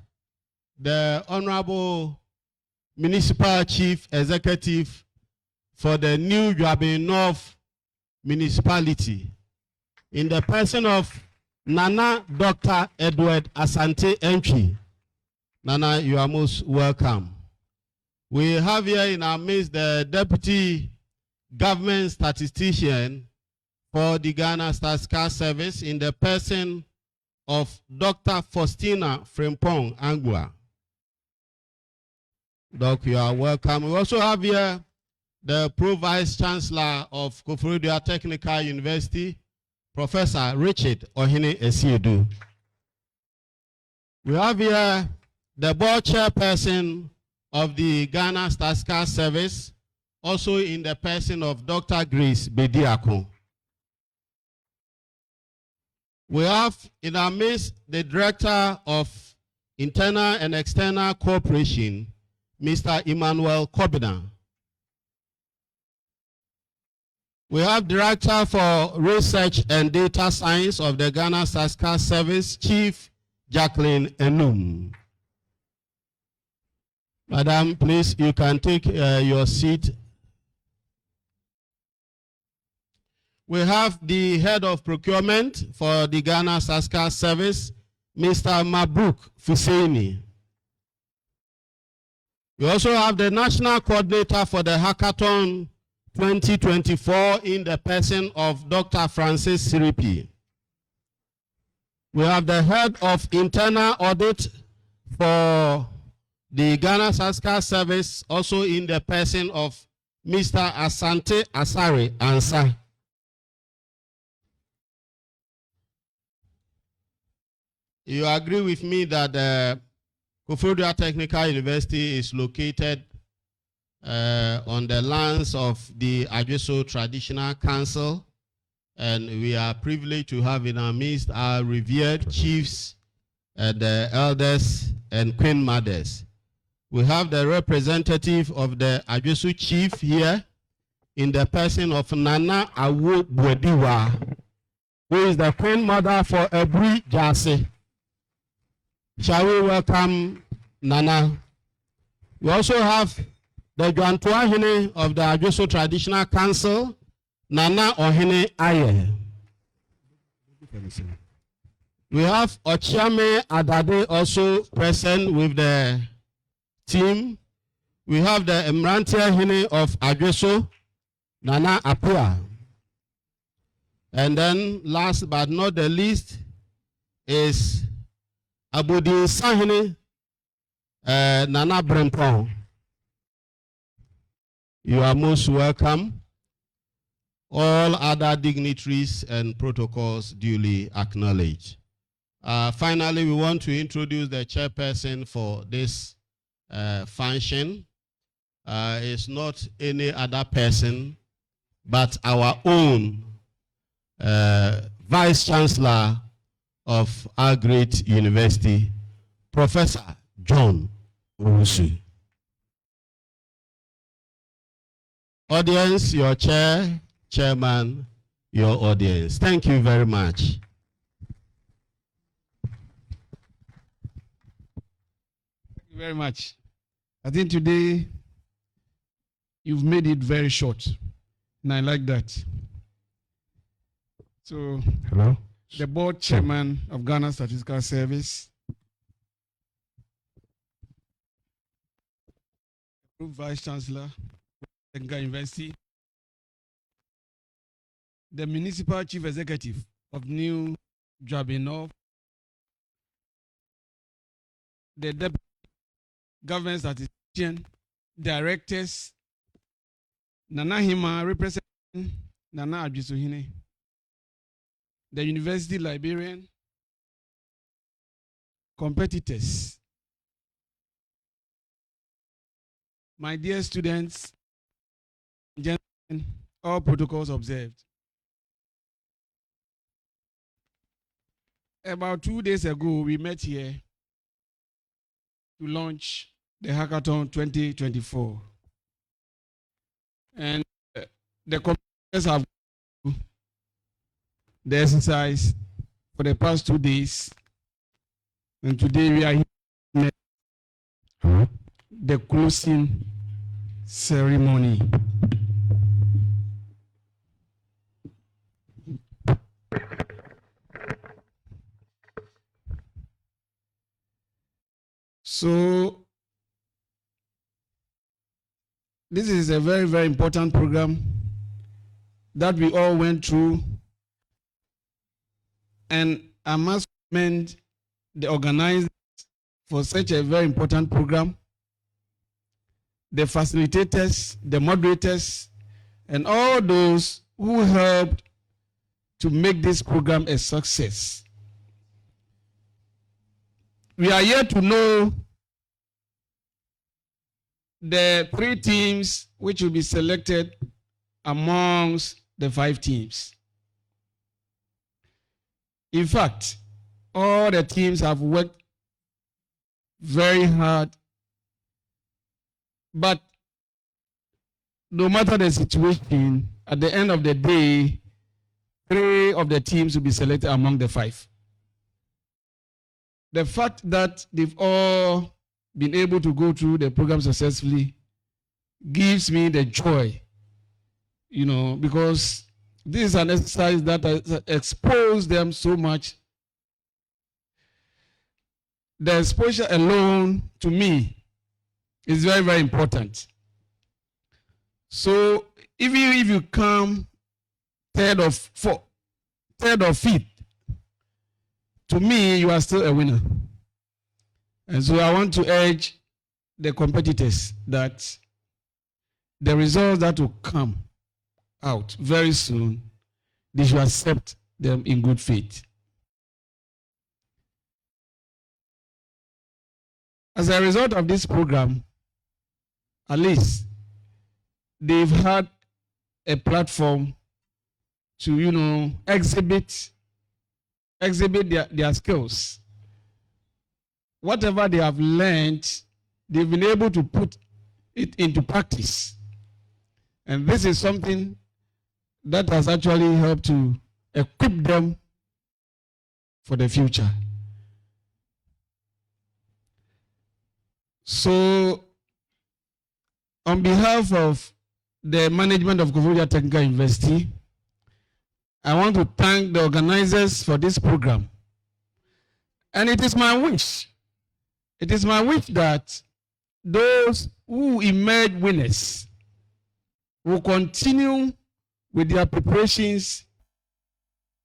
the Honorable Municipal Chief Executive for the new Yuabe North Municipality in the person of Nana Dr. Edward Asante Entry. Nana, you are most welcome. We have here in our midst the Deputy Government Statistician for the Ghana Statistical Service in the person of Dr. Faustina Frimpong Angua. Doc, you are welcome. We also have here the Pro-Vice Chancellor of Koforidua Technical University, Professor Richard Ohene Esiedu. We have here the board chairperson of the Ghana Statistical Service, also in the person of Dr. Grace Bediako. We have in our midst the Director of Internal and External Cooperation, Mr. Emmanuel Kobina. We have Director for Research and Data Science of the Ghana Statistical Service, Chief Jacqueline Enum. Madam, please, you can take your seat. We have the Head of Procurement for the Ghana Statistical Service, Mr. Mabuk Fuseini. We also have the National Coordinator for the Hackathon 2024 in the person of Dr. Francis Siripi. We have the Head of Internal Audit for the Ghana Statistical Service, also in the person of Mr. Asante Asare Ansa. You agree with me that the Koforidua Technical University is located on the lands of the Adweso Traditional Council, and we are privileged to have in our midst our revered chiefs, the elders and queen mothers. We have the representative of the Adweso chief here in the person of Nana Awo Bwediwa, who is the queen mother for Ebri Jase. Shall we welcome Nana? We also have the Gwantuahine of the Adweso Traditional Council, Nana Ohene Aye. We have Ochiame Adade also present with the team. We have the Emrantia Hine of Adweso, Nana Apua. And then last but not the least is Abudin Sahine Nana Brempong. You are most welcome. All other dignitaries and protocols duly acknowledged. Finally, we want to introduce the chairperson for this function. It's not any other person but our own Vice Chancellor of our great university, Professor John Owusu. Audience, your chair, chairman, your audience. Thank you very much. Thank you very much. I think today you've made it very short, and I like that. So, hello, the board chairman of Ghana Statistical Service, Group Vice Chancellor, Technical University, the Municipal Chief Executive of New Jabinov, the Deputy Government Statistician, Directors, Nana Hima representing Nana Abjisuhine, the University Librarian, competitors, my dear students, gentlemen, all protocols observed. About 2 days ago, we met here to launch the Hackathon 2024. And the competitors have the exercise for the past 2 days. And today we are here for the closing ceremony. So this is a very, very important program that we all went through. And I must commend the organizers for such a very important program, the facilitators, the moderators, and all those who helped to make this program a success. We are here to know the 3 teams which will be selected amongst the 5 teams. In fact, all the teams have worked very hard, but no matter the situation, at the end of the day, 3 of the teams will be selected among the 5. The fact that they've all been able to go through the program successfully gives me the joy, because this is an exercise that has exposed them so much. The exposure alone, to me, is very, very important. So if you come third or fifth, to me, you are still a winner. And so I want to urge the competitors that the results that will come out very soon, they should accept them in good faith. As a result of this program, at least they've had a platform to, exhibit their skills. Whatever they have learned, they've been able to put it into practice. And this is something that has actually helped to equip them for the future. So, on behalf of the management of Koforidua Technical University, I want to thank the organizers for this program. And it is my wish that those who emerge winners will continue with their preparations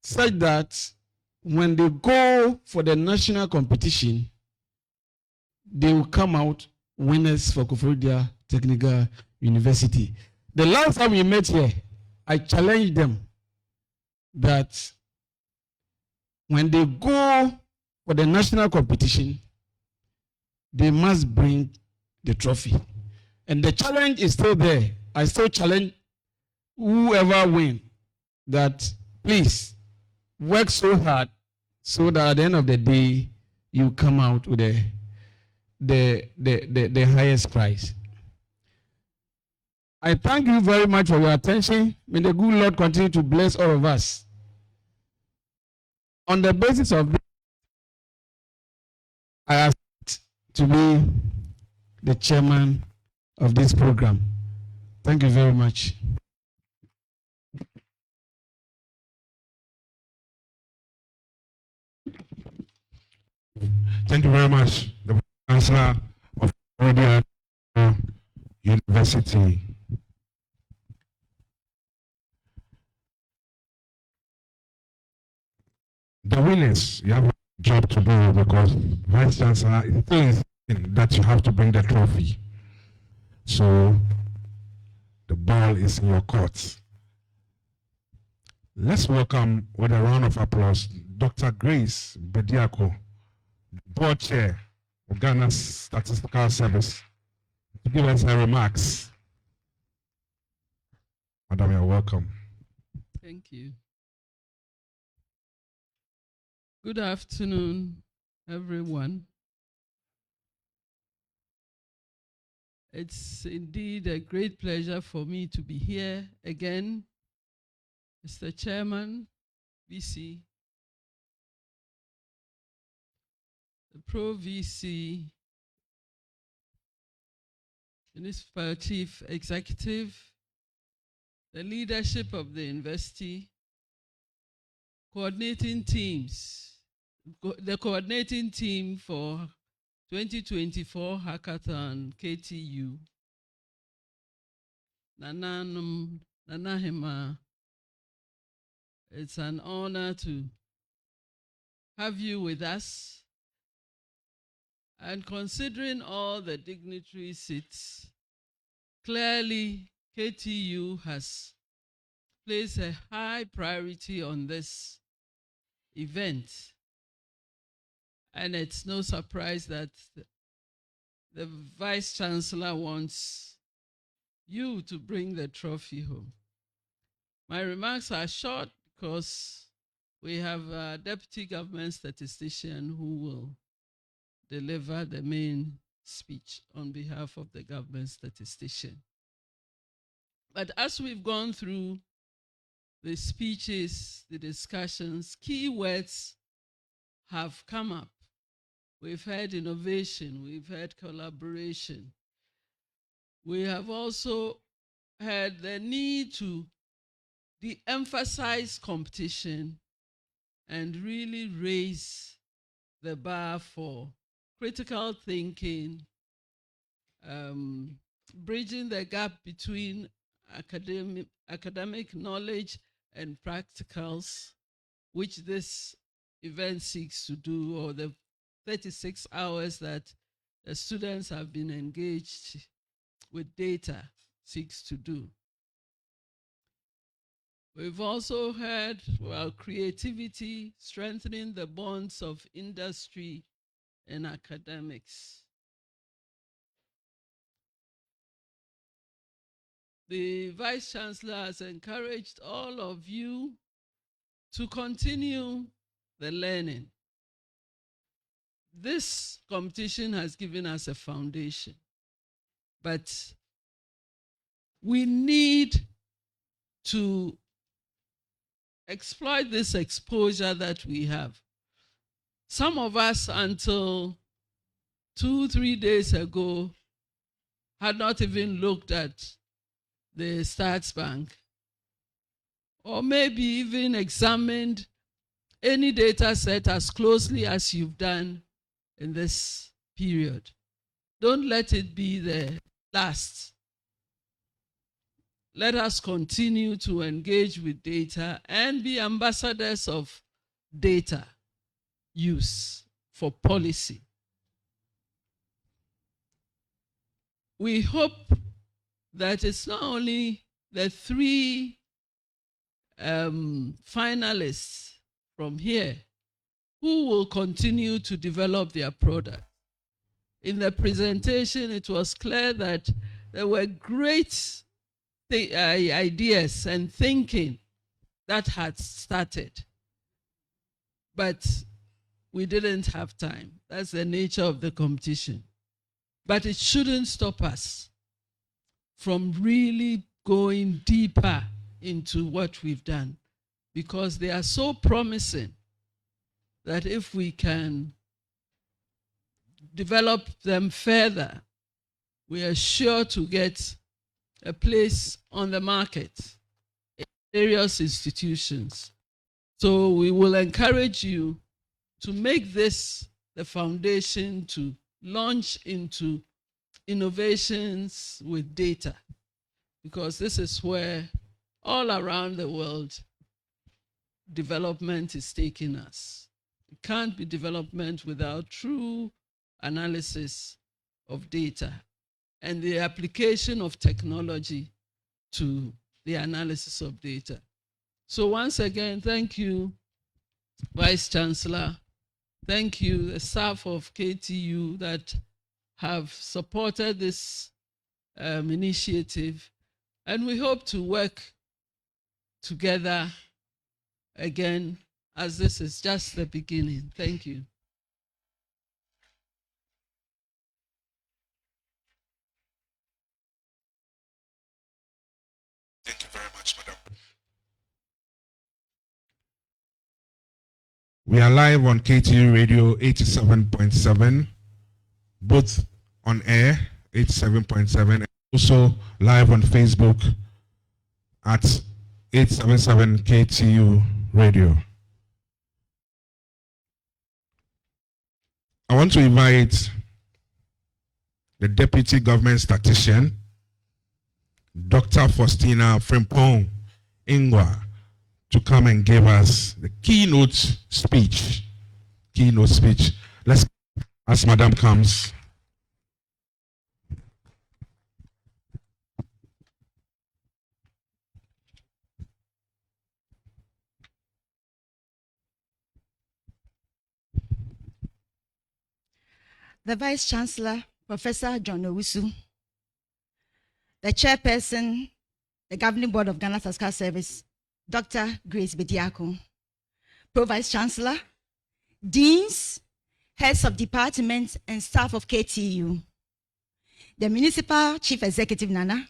such that when they go for the national competition, they will come out winners for Koforidua Technical University. The last time we met here, I challenged them that when they go for the national competition, they must bring the trophy. And the challenge is still there. I still challenge whoever wins that please work so hard so that at the end of the day, you come out with the highest prize. I thank you very much for your attention. May the good Lord continue to bless all of us. On the basis of this, I asked to be the chairman of this program. Thank you very much. Thank you very much, the Chancellor of Koforidua University. The winners, you have a job to do because Vice Chancellor is still insisting that you have to bring the trophy. So the ball is in your court. Let's welcome with a round of applause Dr. Grace Bediako, Board Chair of Ghana's Statistical Service, to give us her remarks. Madam, you're welcome. Thank you. Good afternoon, everyone. It's indeed a great pleasure for me to be here again, Mr. Chairman, VC, the Pro VC, Municipal Chief Executive, the leadership of the university, coordinating teams, the coordinating team for 2024 Hackathon, KTU, Nanahima. It's an honor to have you with us. And considering all the dignitary seats, clearly KTU has placed a high priority on this event. And it's no surprise that the Vice Chancellor wants you to bring the trophy home. My remarks are short because we have a Deputy Government Statistician who will deliver the main speech on behalf of the Government Statistician. But as we've gone through the speeches, the discussions, key words have come up. We've heard innovation, we've heard collaboration. We have also heard the need to de-emphasize competition and really raise the bar for critical thinking, bridging the gap between academic knowledge and practicals, which this event seeks to do, or the 36 hours that the students have been engaged with data seeks to do. We've also heard, well, creativity, strengthening the bonds of industry and academics. The Vice Chancellor has encouraged all of you to continue the learning. This competition has given us a foundation, but we need to exploit this exposure that we have. Some of us, until 2-3 days ago, had not even looked at the Stats Bank, or maybe even examined any data set as closely as you've done in this period. Don't let it be the last. Let us continue to engage with data and be ambassadors of data use for policy. We hope that it's not only the 3 finalists from here who will continue to develop their product. In the presentation, it was clear that there were great ideas and thinking that had started, but we didn't have time. That's the nature of the competition. But it shouldn't stop us from really going deeper into what we've done, because they are so promising that if we can develop them further, we are sure to get a place on the market in various institutions. So we will encourage you to make this the foundation to launch into innovations with data, because this is where all around the world development is taking us. It can't be development without true analysis of data and the application of technology to the analysis of data. So once again, thank you, Vice Chancellor. Thank you, the staff of KTU that have supported this initiative. And we hope to work together again, as this is just the beginning. Thank you. Thank you very much, madam. We are live on KTU Radio 87.7, both on air, 87.7, and also live on Facebook at 877 KTU Radio. I want to invite the Deputy Government Statistician, Dr. Faustina Frimpong Ingwa, to come and give us the keynote speech. Let's, as Madam comes. The Vice Chancellor, Professor John Owusu, the Chairperson, the Governing Board of Ghana Statistical Service, Dr. Grace Bediako, Pro-Vice Chancellor, Deans, Heads of Departments, and staff of KTU, the Municipal Chief Executive, Nana,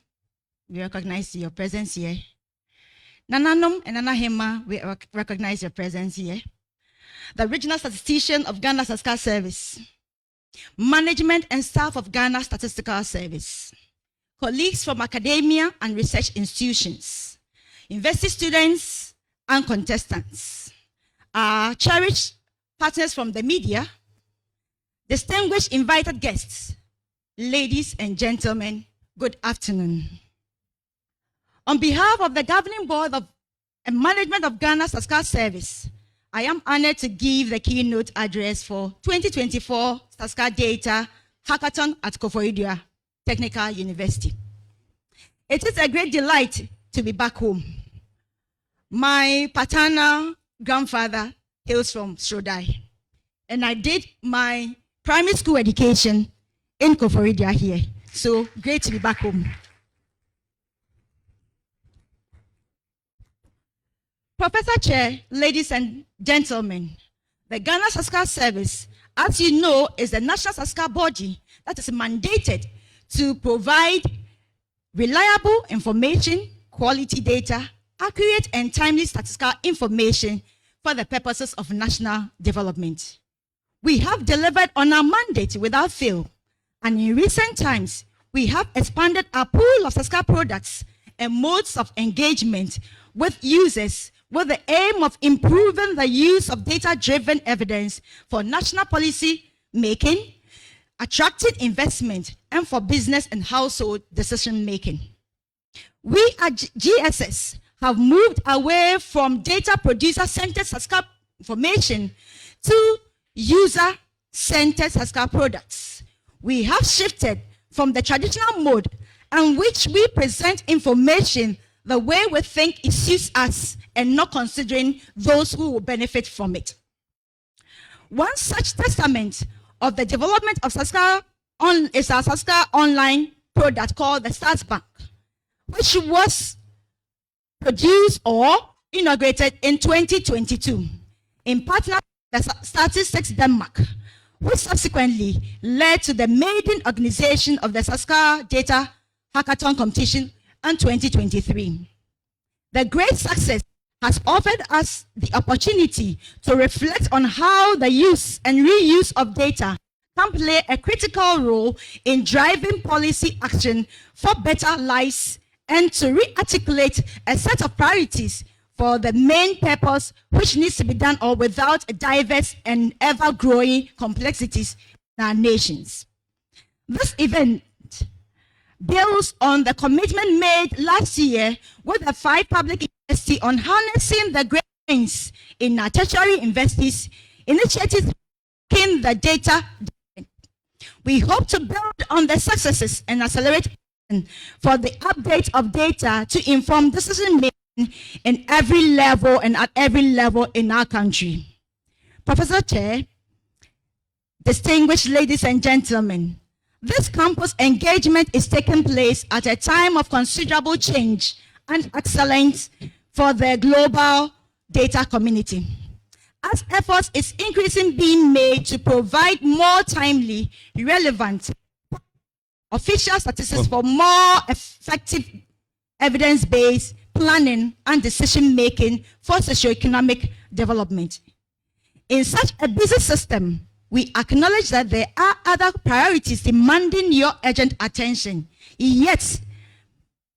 we recognize your presence here. Nananom and Nana Hema, we recognize your presence here. The Regional Statistician of Ghana Statistical Service, management and staff of Ghana Statistical Service, colleagues from academia and research institutions, university students and contestants, our cherished partners from the media, distinguished invited guests, ladies and gentlemen, good afternoon. On behalf of the Governing Board of and Management of Ghana Statistical Service, I am honored to give the keynote address for 2024 Statistical Data Hackathon at Koforidua Technical University. It is a great delight to be back home. My paternal grandfather hails from Srodai, and I did my primary school education in Koforidua here. So great to be back home. Professor Chair, ladies and gentlemen, the Ghana Statistical Service, as you know, is the national statistical body that is mandated to provide reliable information, quality data, accurate and timely statistical information for the purposes of national development. We have delivered on our mandate without fail, and in recent times, we have expanded our pool of statistical products and modes of engagement with users with the aim of improving the use of data-driven evidence for national policy making, attracting investment, and for business and household decision making. We at GSS have moved away from data producer-centered statistical information to user-centered statistical products. We have shifted from the traditional mode in which we present information the way we think it suits us and not considering those who will benefit from it. One such testament of the development of Statistical is our Statistical online product called the Stats Bank, which was produced or inaugurated in 2022 in partnership with Statistics Denmark, which subsequently led to the maiden organization of the Statistical Data Hackathon competition in 2023. The great success has offered us the opportunity to reflect on how the use and reuse of data can play a critical role in driving policy action for better lives and to re-articulate a set of priorities for the main purpose which needs to be done or without diverse and ever-growing complexities in our nations. This event builds on the commitment made last year with the 5 public universities on harnessing the great minds in our tertiary universities, initiatives in the data. We hope to build on the successes and accelerate for the update of data to inform decision making in every level and at every level in our country. Professor Chair, distinguished ladies and gentlemen, this campus engagement is taking place at a time of considerable change and excellence for the global data community. As efforts is increasingly being made to provide more timely, relevant, official statistics for more effective evidence-based planning and decision-making for socioeconomic development. In such a busy system, we acknowledge that there are other priorities demanding your urgent attention. Yet,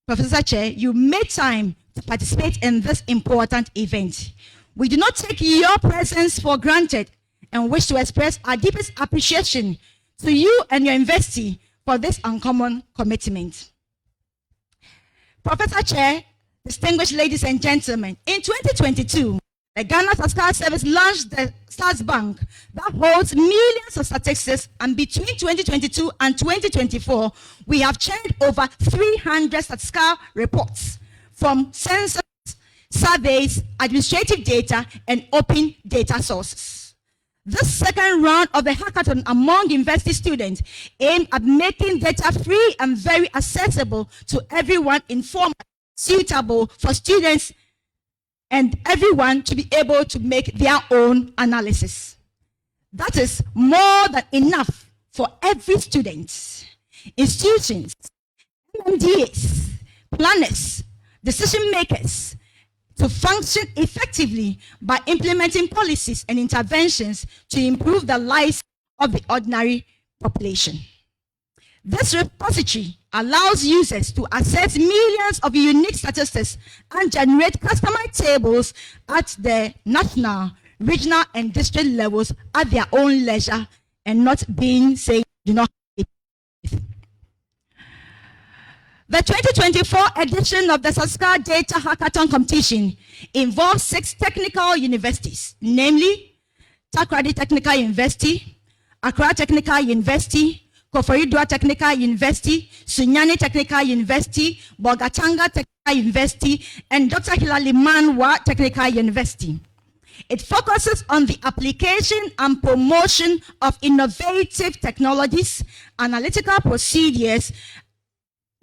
Professor Chair, you made time to participate in this important event. We do not take your presence for granted and wish to express our deepest appreciation to you and your university for this uncommon commitment. Professor Chair, distinguished ladies and gentlemen, in 2022, the Ghana Statistical Service launched the Stats Bank that holds millions of statistics, and between 2022 and 2024, we have churned over 300 statistical reports from census, surveys, administrative data, and open data sources. This second round of the hackathon among university students aimed at making data free and very accessible to everyone in form suitable for students and everyone to be able to make their own analysis. That is more than enough for every student, institutions, MMDAs, planners, decision makers to function effectively by implementing policies and interventions to improve the lives of the ordinary population. This repository allows users to access millions of unique statistics and generate customized tables at the national, regional, and district levels at their own leisure and not being said do not. The 2024 edition of the Statistical Data Hackathon competition involves 6 technical universities, namely Koforidua Technical University, Accra Technical University, Koforidua Technical University, Sunyani Technical University, Bogatanga Technical University, and Dr. Hilali Manwa Technical University. It focuses on the application and promotion of innovative technologies, analytical procedures,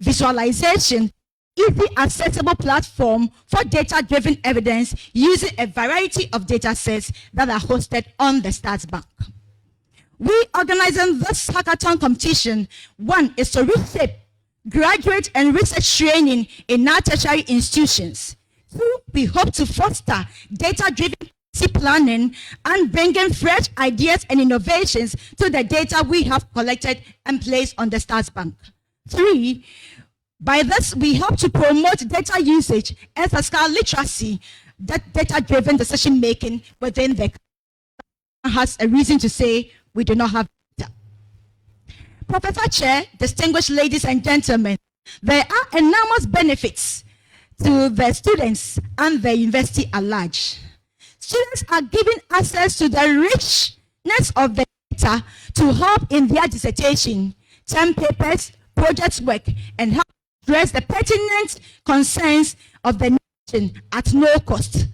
visualization, easy accessible platform for data-driven evidence using a variety of data sets that are hosted on the Stats Bank. We organizing this hackathon competition, one is to reshape graduate and research training in our tertiary institutions. 2, we hope to foster data-driven policy planning and bring in fresh ideas and innovations to the data we have collected and placed on the Stats Bank. 3, by this, we hope to promote data usage and statistical literacy, that data-driven decision-making within the has a reason to say we do not have data. Professor Chair, distinguished ladies and gentlemen, there are enormous benefits to the students and the university at large. Students are given access to the richness of the data to help in their dissertation, term papers, project work, and help address the pertinent concerns of the nation at no cost.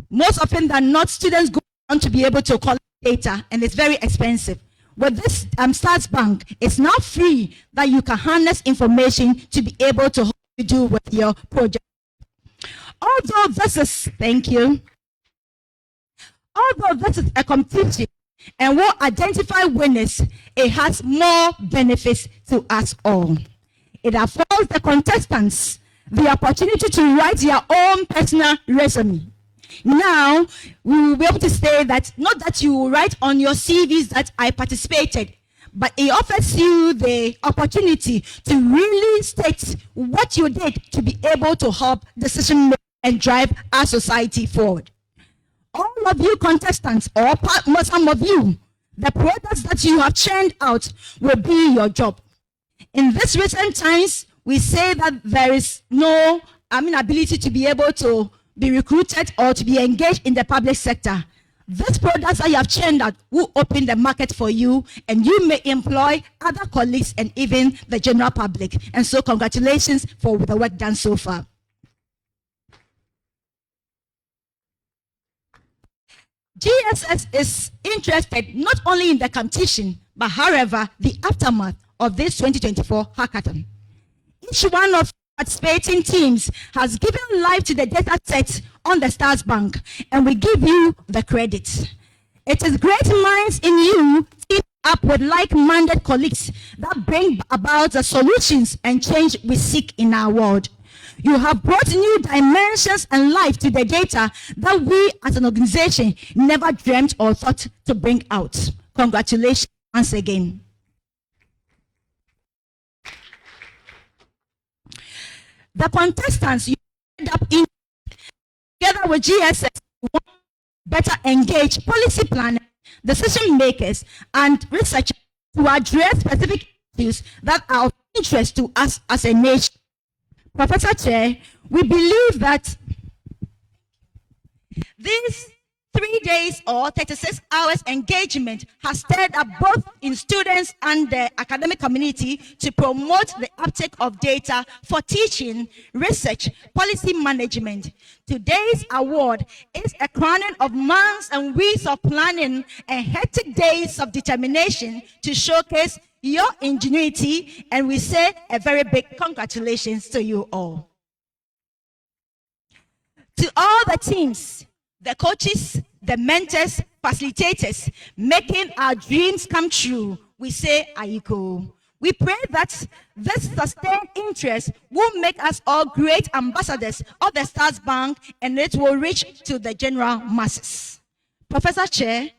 Most often than not, students go on to be able to collect data, and it's very expensive. With this Stats Bank, it's now free that you can harness information to be able to help you do with your project. Although this is, thank you. Although this is a competition and will identify winners, it has more benefits to us all. It affords allows the contestants the opportunity to write their own personal resume. Now, we will be able to say that not that you will write on your CVs that I participated, but it offers you the opportunity to really state what you did to be able to help decision make and drive our society forward. All of you contestants, or some of you, the products that you have churned out will be your job. In these recent times, we say that there is no ability to be able to be recruited or to be engaged in the public sector. These products that you have churned out will open the market for you, and you may employ other colleagues and even the general public. And so congratulations for the work done so far. GSS is interested not only in the competition, but however, the aftermath of this 2024 hackathon. Each one of participating teams has given life to the data set on the Stars Bank, and we give you the credit. It is great minds in you teaming up with like-minded colleagues that bring about the solutions and change we seek in our world. You have brought new dimensions and life to the data that we as an organization never dreamt or thought to bring out. Congratulations once again. The contestants you end up in together with GSS better engage policy planners, decision makers, and researchers to address specific issues that are of interest to us as a nation. Professor Chair, we believe that these 3 days or 36 hours engagement has stirred up both in students and the academic community to promote the uptake of data for teaching, research, policy management. Today's award is a crowning of months and weeks of planning and hectic days of determination to showcase your ingenuity, and we say a very big congratulations to you all. To all the teams, the coaches, the mentors, facilitators, making our dreams come true, we say Aiko. We pray that this sustained interest will make us all great ambassadors of the Stars Bank, and it will reach to the general masses. Professor Chair,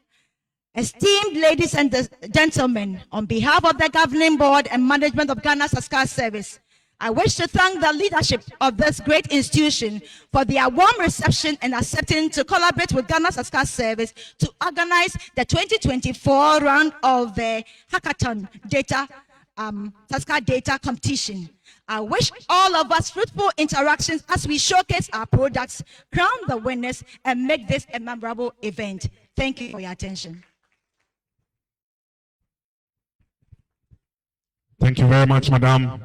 esteemed ladies and gentlemen, on behalf of the governing board and management of Ghana Saskar Service, I wish to thank the leadership of this great institution for their warm reception and accepting to collaborate with Ghana Saskar Service to organize the 2024 round of the Hackathon Data Saskar Data Competition. I wish all of us fruitful interactions as we showcase our products, crown the winners, and make this a memorable event. Thank you for your attention. Thank you very much, Madam.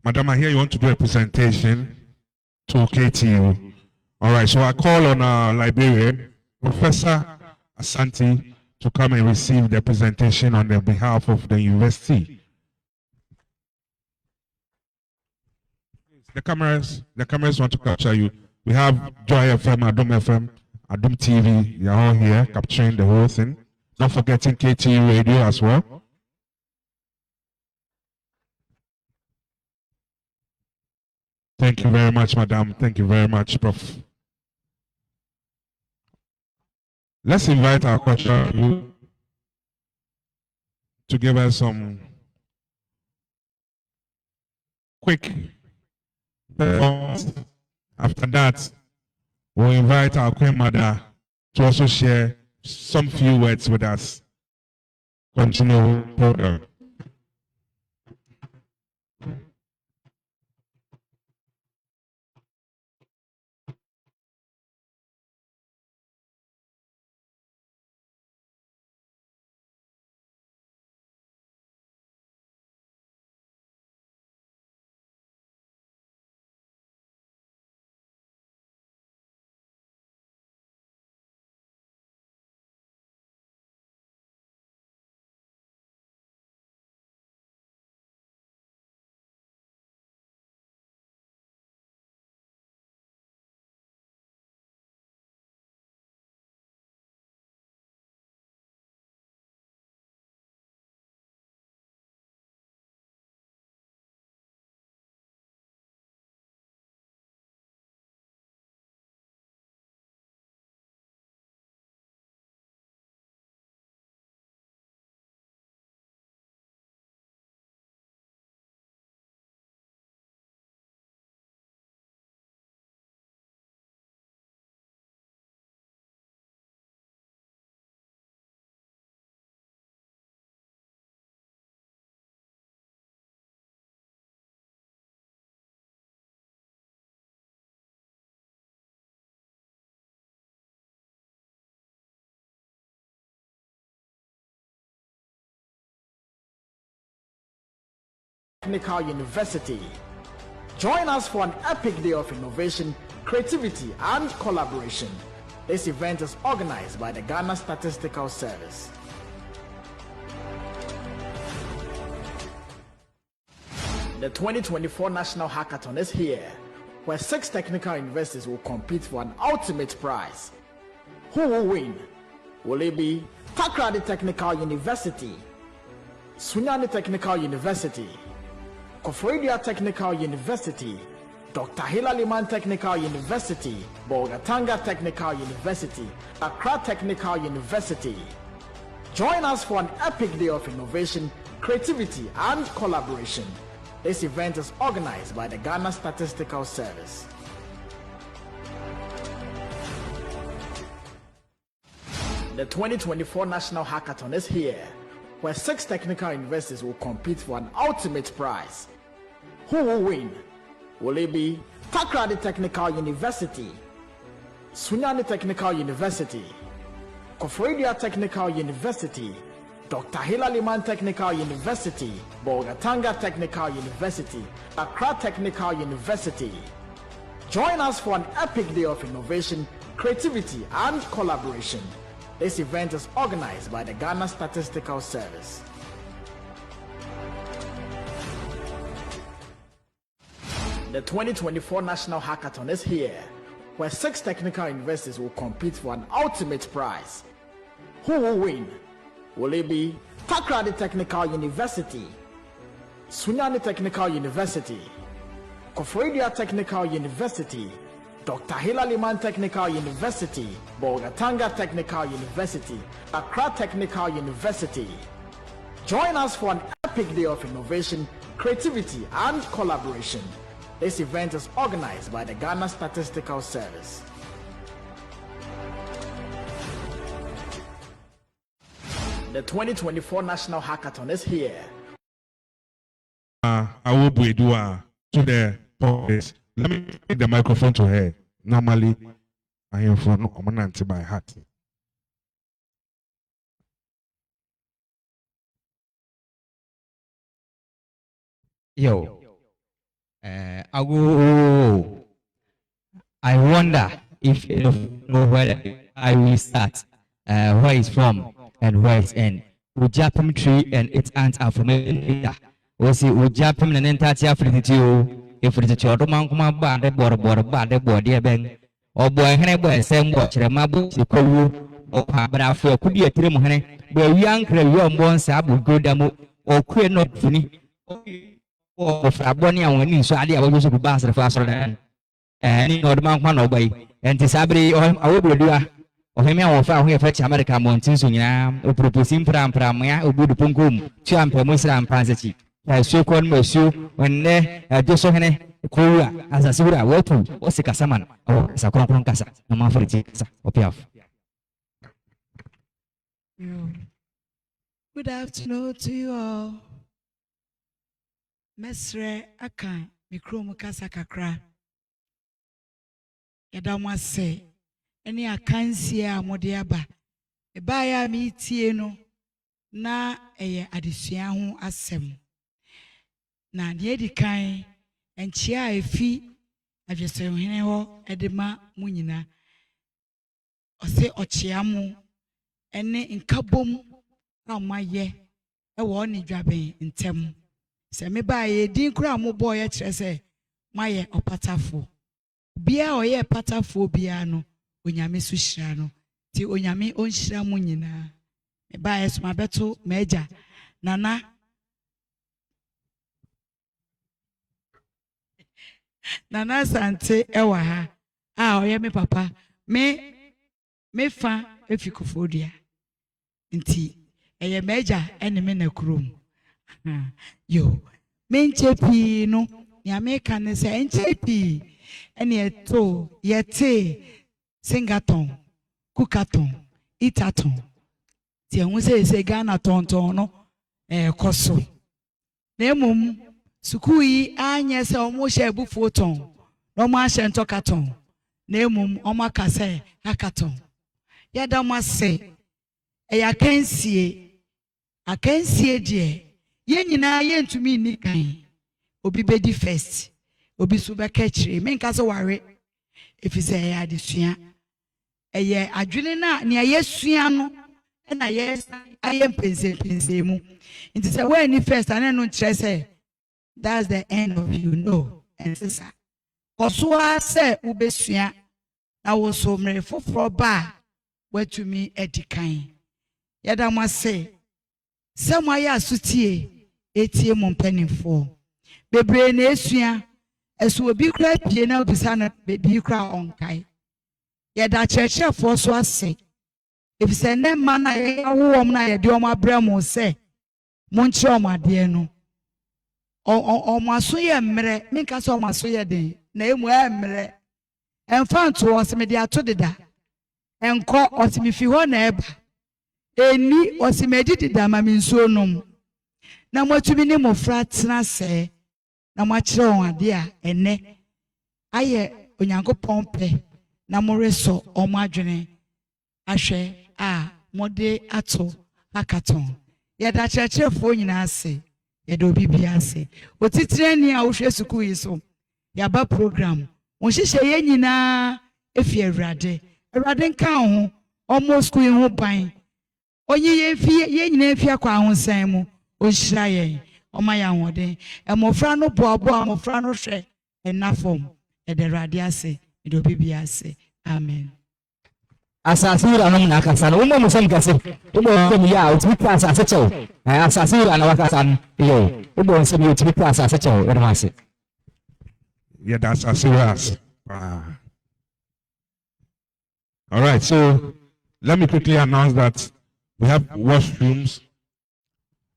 Madam, I hear you want to do a presentation to KTU. All right, so I call on our librarian, Professor Asante, to come and receive the presentation on the behalf of the university. The cameras want to capture you. We have Joy FM, Adum TV, they are all here capturing the whole thing. Not forgetting KTU radio as well. Thank you very much, Madam. Thank you very much, Prof. Let's invite our question to give us some quick performance. After that, we'll invite our Queen Mother to also share some few words with us. Continue program. Technical University. Join us for an epic day of innovation, creativity, and collaboration. This event is organized by the Ghana Statistical Service. The 2024 National Hackathon is here, where 6 technical universities will compete for an ultimate prize. Who will win? Will it be Koforidua Technical University, Sunyani Technical University, Koforidua Technical University, Dr. Hilaliman Technical University, Bolgatanga Technical University, Accra Technical University? Join us for an epic day of innovation, creativity, and collaboration. This event is organized by the Ghana Statistical Service. The 2024 National Hackathon is here, where 6 technical universities will compete for an ultimate prize. Who will win? Will it be Koforidua Technical University, Sunyani Technical University, Koforidua Technical University, Dr. Hilaliman Technical University, Bolgatanga Technical University, Accra Technical University? Join us for an epic day of innovation, creativity, and collaboration. This event is organized by the Ghana Statistical Service. The 2024 National Hackathon is here, where 6 technical universities will compete for an ultimate prize. Who will win? Will it be Koforidua Technical University, Sunyani Technical University, Koforidua Technical University, Dr. Hilaliman Technical University, Bolgatanga Technical University, Accra Technical University? Join us for an epic day of innovation, creativity, and collaboration. This event is organized by the Ghana Statistical Service. The 2024 National Hackathon is here. I will be to the podcast. Let me take the microphone to her. Normally, I am from Omananti by heart. Yo, I wonder if you know where I will start, where it's from, and where it's end. Ujapim tree and its ants are from India. We see Ujapim and Entatia Fritio. If it's a child, Mankuma bad, bad, body, bang, or boy, honey, boy, same watch, the mabu, the cool, or Pabrafo, could be a trim, honey, but young Crayon Bones, Abu Godamu, or queer not funny. Or Frabonia, when you saw the Abu Bastard faster than any other man obey, and Tisabri or I will do. Or him or found here fetch America Mountains, or proposing Pramia, or Budu Pungum, Champ, Muslim Pansachi. So called Monsieur, when they just so many Kura as a Sura, Wotu, or Sikasaman, or Sakron Casa, no more for the Opiaf. Good afternoon to you all. Mesre Aka, Mikromo Casa Kakra. Yadama say, any akansia Modiaba, a buyer me tieno, na a adisiahu asem. Na die di kan enchia efi adwese hene ho edema munyina ose ochia mu ene nkabom amaye e wo ni dwaben ntem se me ba ye din kura mo boy e kire se maye opatafo bia oye patafo bia no onyame su hira no ti onyame onhira munyina me ba ye so mabeto meja nana Nana Sante ewa ha. Oye me papa. Me fa efi Koforidua. Nti eye meja ene me na kurom. Yo. Me nchepi no. Ni America ne se nchepi. Ene eto yete singaton, kukaton, itaton. Ti ehun se Ghana tonton no koso. Na emum Sukui anya se omo she bufu ton no ma she ntokaton na emum omo kase hackathon yada ma se akansie die ye nyina ye ntumi ni kan obi bedi first obi so be catchy menka so worry if is a adesua eye adwene na ne ayesua no na yes aye pense mu nti say when ni first and no kire say that's the end of you know and sister kosoa say ubesua na wo so mre foforo ba watumi edikan yada mo say mo ya asutie etie mo mpanimfo bebre na esua esu obi kra pie na obisa na bebi kra onkai yada churchefo so ase if say ne man na wo na ye de o ma bra mo say mo nchi o ma de no o maso ye mre minka so maso ye den na emu emre enfanto o se me de ato deda enko o se me fi ho na eba eni o se me didida ma me nsuo nom na motumi ni mofra tena se na mo akire on ade a ene aye onyankopɔn pɛ na mo reso o mo adwene ahwɛ a mode ato hackathon yɛda kyerɛkyerɛfoɔ nyinaa ase yɛda obi bi ase otitire ni a wohwɛ sukuu yi so yaba program wo hyehyɛ yɛ nyinaa efi awurade nka ho ɔmo sukuu yi ho ban onye yɛ nyinaa fi akɔ ahosan mu ohyira yɛn ɔma yɛ ahoɔden mmɔfra no boaboa mmɔfra no hwɛ ɛna fam yɛda awurade ase yɛda obi bi ase amen. Asasira no na kasana umo musem kase umo nsem ya utimi ka asase chew asasira na wakasan yo umo nsem ya utimi ka asase chew ermase yeah, that's asasira. All right, so let me quickly announce that we have washrooms.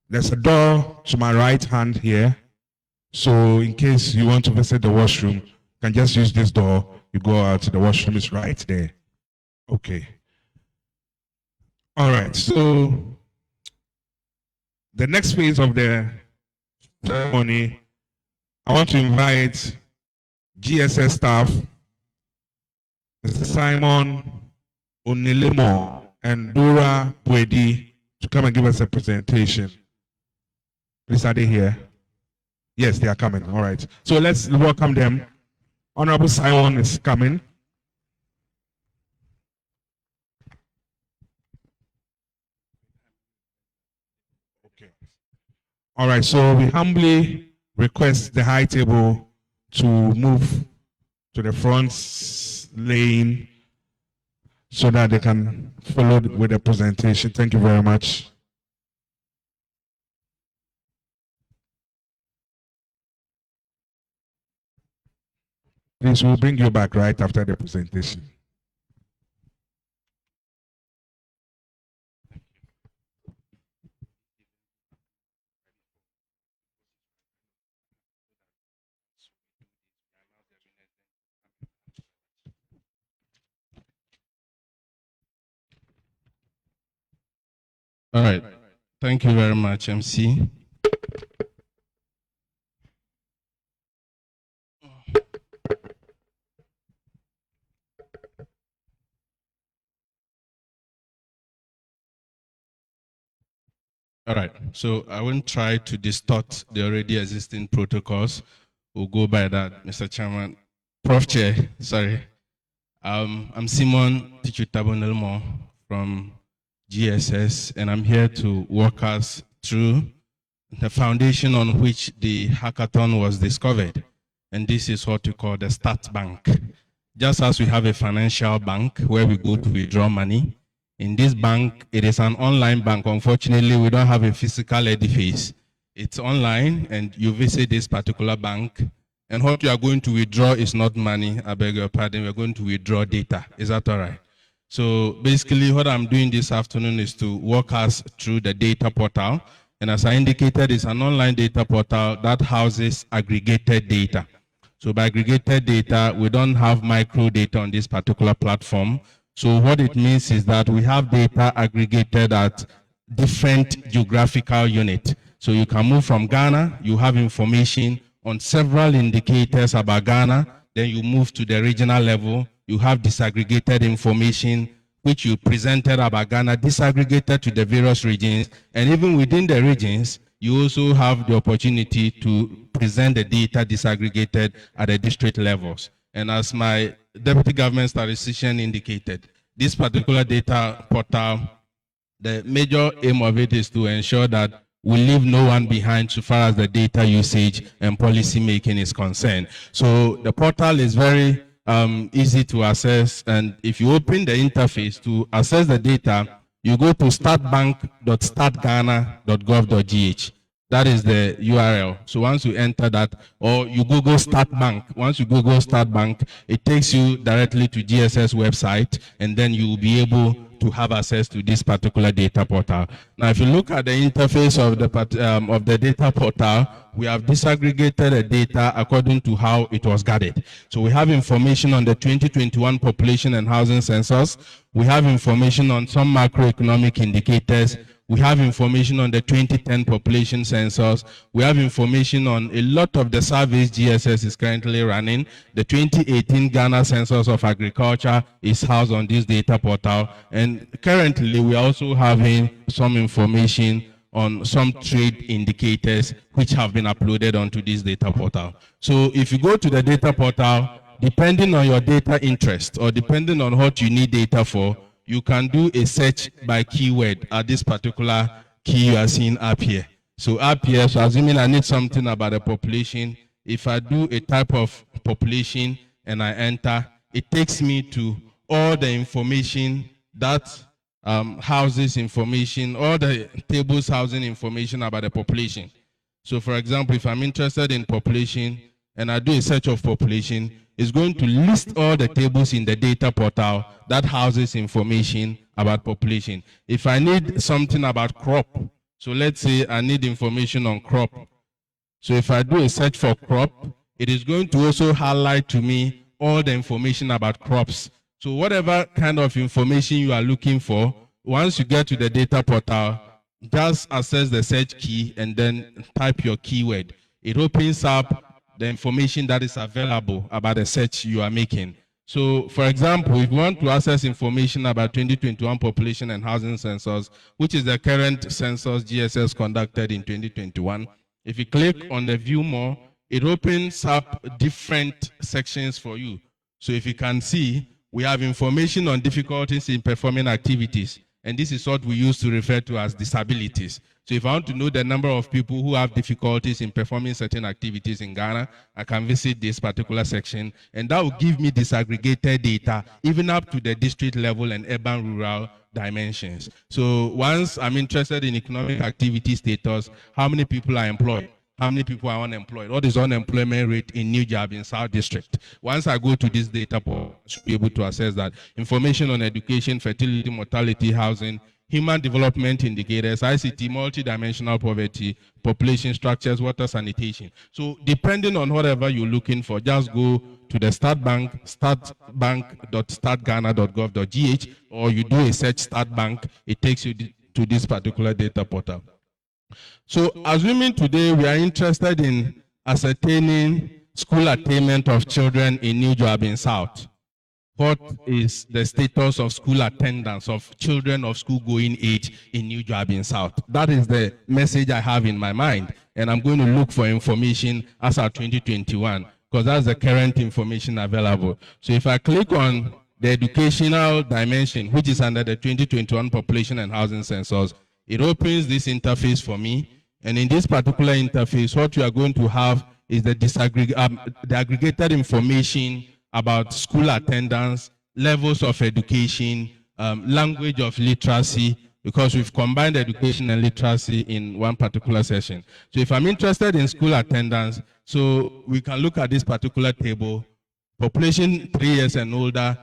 There's a door to my right hand here, so in case you want to visit the washroom, you can just use this door. You go out to the washroom, is right there. Okay. All right. So the next phase of the ceremony, I want to invite GSS staff, Mr. Simon Onilemo and Dora Bwedi, to come and give us a presentation. Please, are they here? Yes, they are coming. All right. So let's welcome them. Honorable Simon is coming. All right, so we humbly request the high table to move to the front lane so that they can follow with the presentation. Thank you very much. Please, we'll bring you back right after the presentation. All right. Thank you very much, MC. All right. So I won't try to distort the already existing protocols. We'll go by that, Mr. Chairman. Prof. Chair, sorry. I'm Simon Tichutabonelmo from GSS, and I'm here to walk us through the foundation on which the hackathon was discovered. And this is what we call the Start Bank. Just as we have a financial bank where we go to withdraw money, in this bank, it is an online bank. Unfortunately, we don't have a physical edifice. It's online, and you visit this particular bank, and what you are going to withdraw is not money. I beg your pardon, we're going to withdraw data. Is that all right? So basically, what I'm doing this afternoon is to walk us through the data portal. And as I indicated, it's an online data portal that houses aggregated data. So by aggregated data, we don't have micro data on this particular platform. So what it means is that we have data aggregated at different geographical units. So you can move from Ghana, you have information on several indicators about Ghana, then you move to the regional level, you have disaggregated information which you presented about Ghana, disaggregated to the various regions, and even within the regions, you also have the opportunity to present the data disaggregated at the district levels. And as my deputy government statistician indicated, this particular data portal, the major aim of it is to ensure that we leave no one behind so far as the data usage and policy making is concerned. So the portal is very easy to access, and if you open the interface to access the data, you go to startbank.startghana.gov.gh. That is the URL. So once you enter that, or you Google Start Bank, once you Google Start Bank, it takes you directly to GSS website, and then you will be able to have access to this particular data portal. Now, if you look at the interface of the data portal, we have disaggregated the data according to how it was gathered. So we have information on the 2021 population and housing census. We have information on some macroeconomic indicators. We have information on the 2010 population census. We have information on a lot of the surveys GSS is currently running. The 2018 Ghana Census of Agriculture is housed on this data portal. And currently, we are also having some information on some trade indicators which have been uploaded onto this data portal. So if you go to the data portal, depending on your data interest or depending on what you need data for, you can do a search by keyword at this particular key you are seeing up here. So up here, so assuming I need something about the population, if I do a type of population and I enter, it takes me to all the information that houses information, all the tables housing information about the population. So for example, if I'm interested in population and I do a search of population, it's going to list all the tables in the data portal that houses information about population. If I need something about crop, so let's say I need information on crop. So if I do a search for crop, it is going to also highlight to me all the information about crops. So whatever kind of information you are looking for, once you get to the data portal, just access the search key and then type your keyword. It opens up the information that is available about the search you are making. So, for example, if you want to access information about 2021 population and housing census, which is the current census GSS conducted in 2021, if you click on the view more, it opens up different sections for you. So if you can see, we have information on difficulties in performing activities, and this is what we used to refer to as disabilities. So if I want to know the number of people who have difficulties in performing certain activities in Ghana, I can visit this particular section, and that will give me disaggregated data, even up to the district level and urban-rural dimensions. So once I'm interested in economic activity status, how many people are employed? How many people are unemployed? What is unemployment rate in New Job in South District? Once I go to this data portal, I should be able to access that. Information on education, fertility, mortality, housing, human development indicators, ICT, multidimensional poverty, population structures, water sanitation. So depending on whatever you're looking for, just go to the startbank.startghana.gov.gh, or you do a search Start Bank, it takes you to this particular data portal. So assuming today we are interested in ascertaining school attainment of children in New Joabin South, what is the status of school attendance of children of school-going age in New Joabin South? That is the message I have in my mind, and I'm going to look for information as of 2021, because that's the current information available. So if I click on the educational dimension, which is under the 2021 population and housing census, it opens this interface for me, and in this particular interface, what you are going to have is the aggregated information about school attendance, levels of education, language of literacy, because we've combined education and literacy in one particular session. So if I'm interested in school attendance, so we can look at this particular table, population 3 years and older,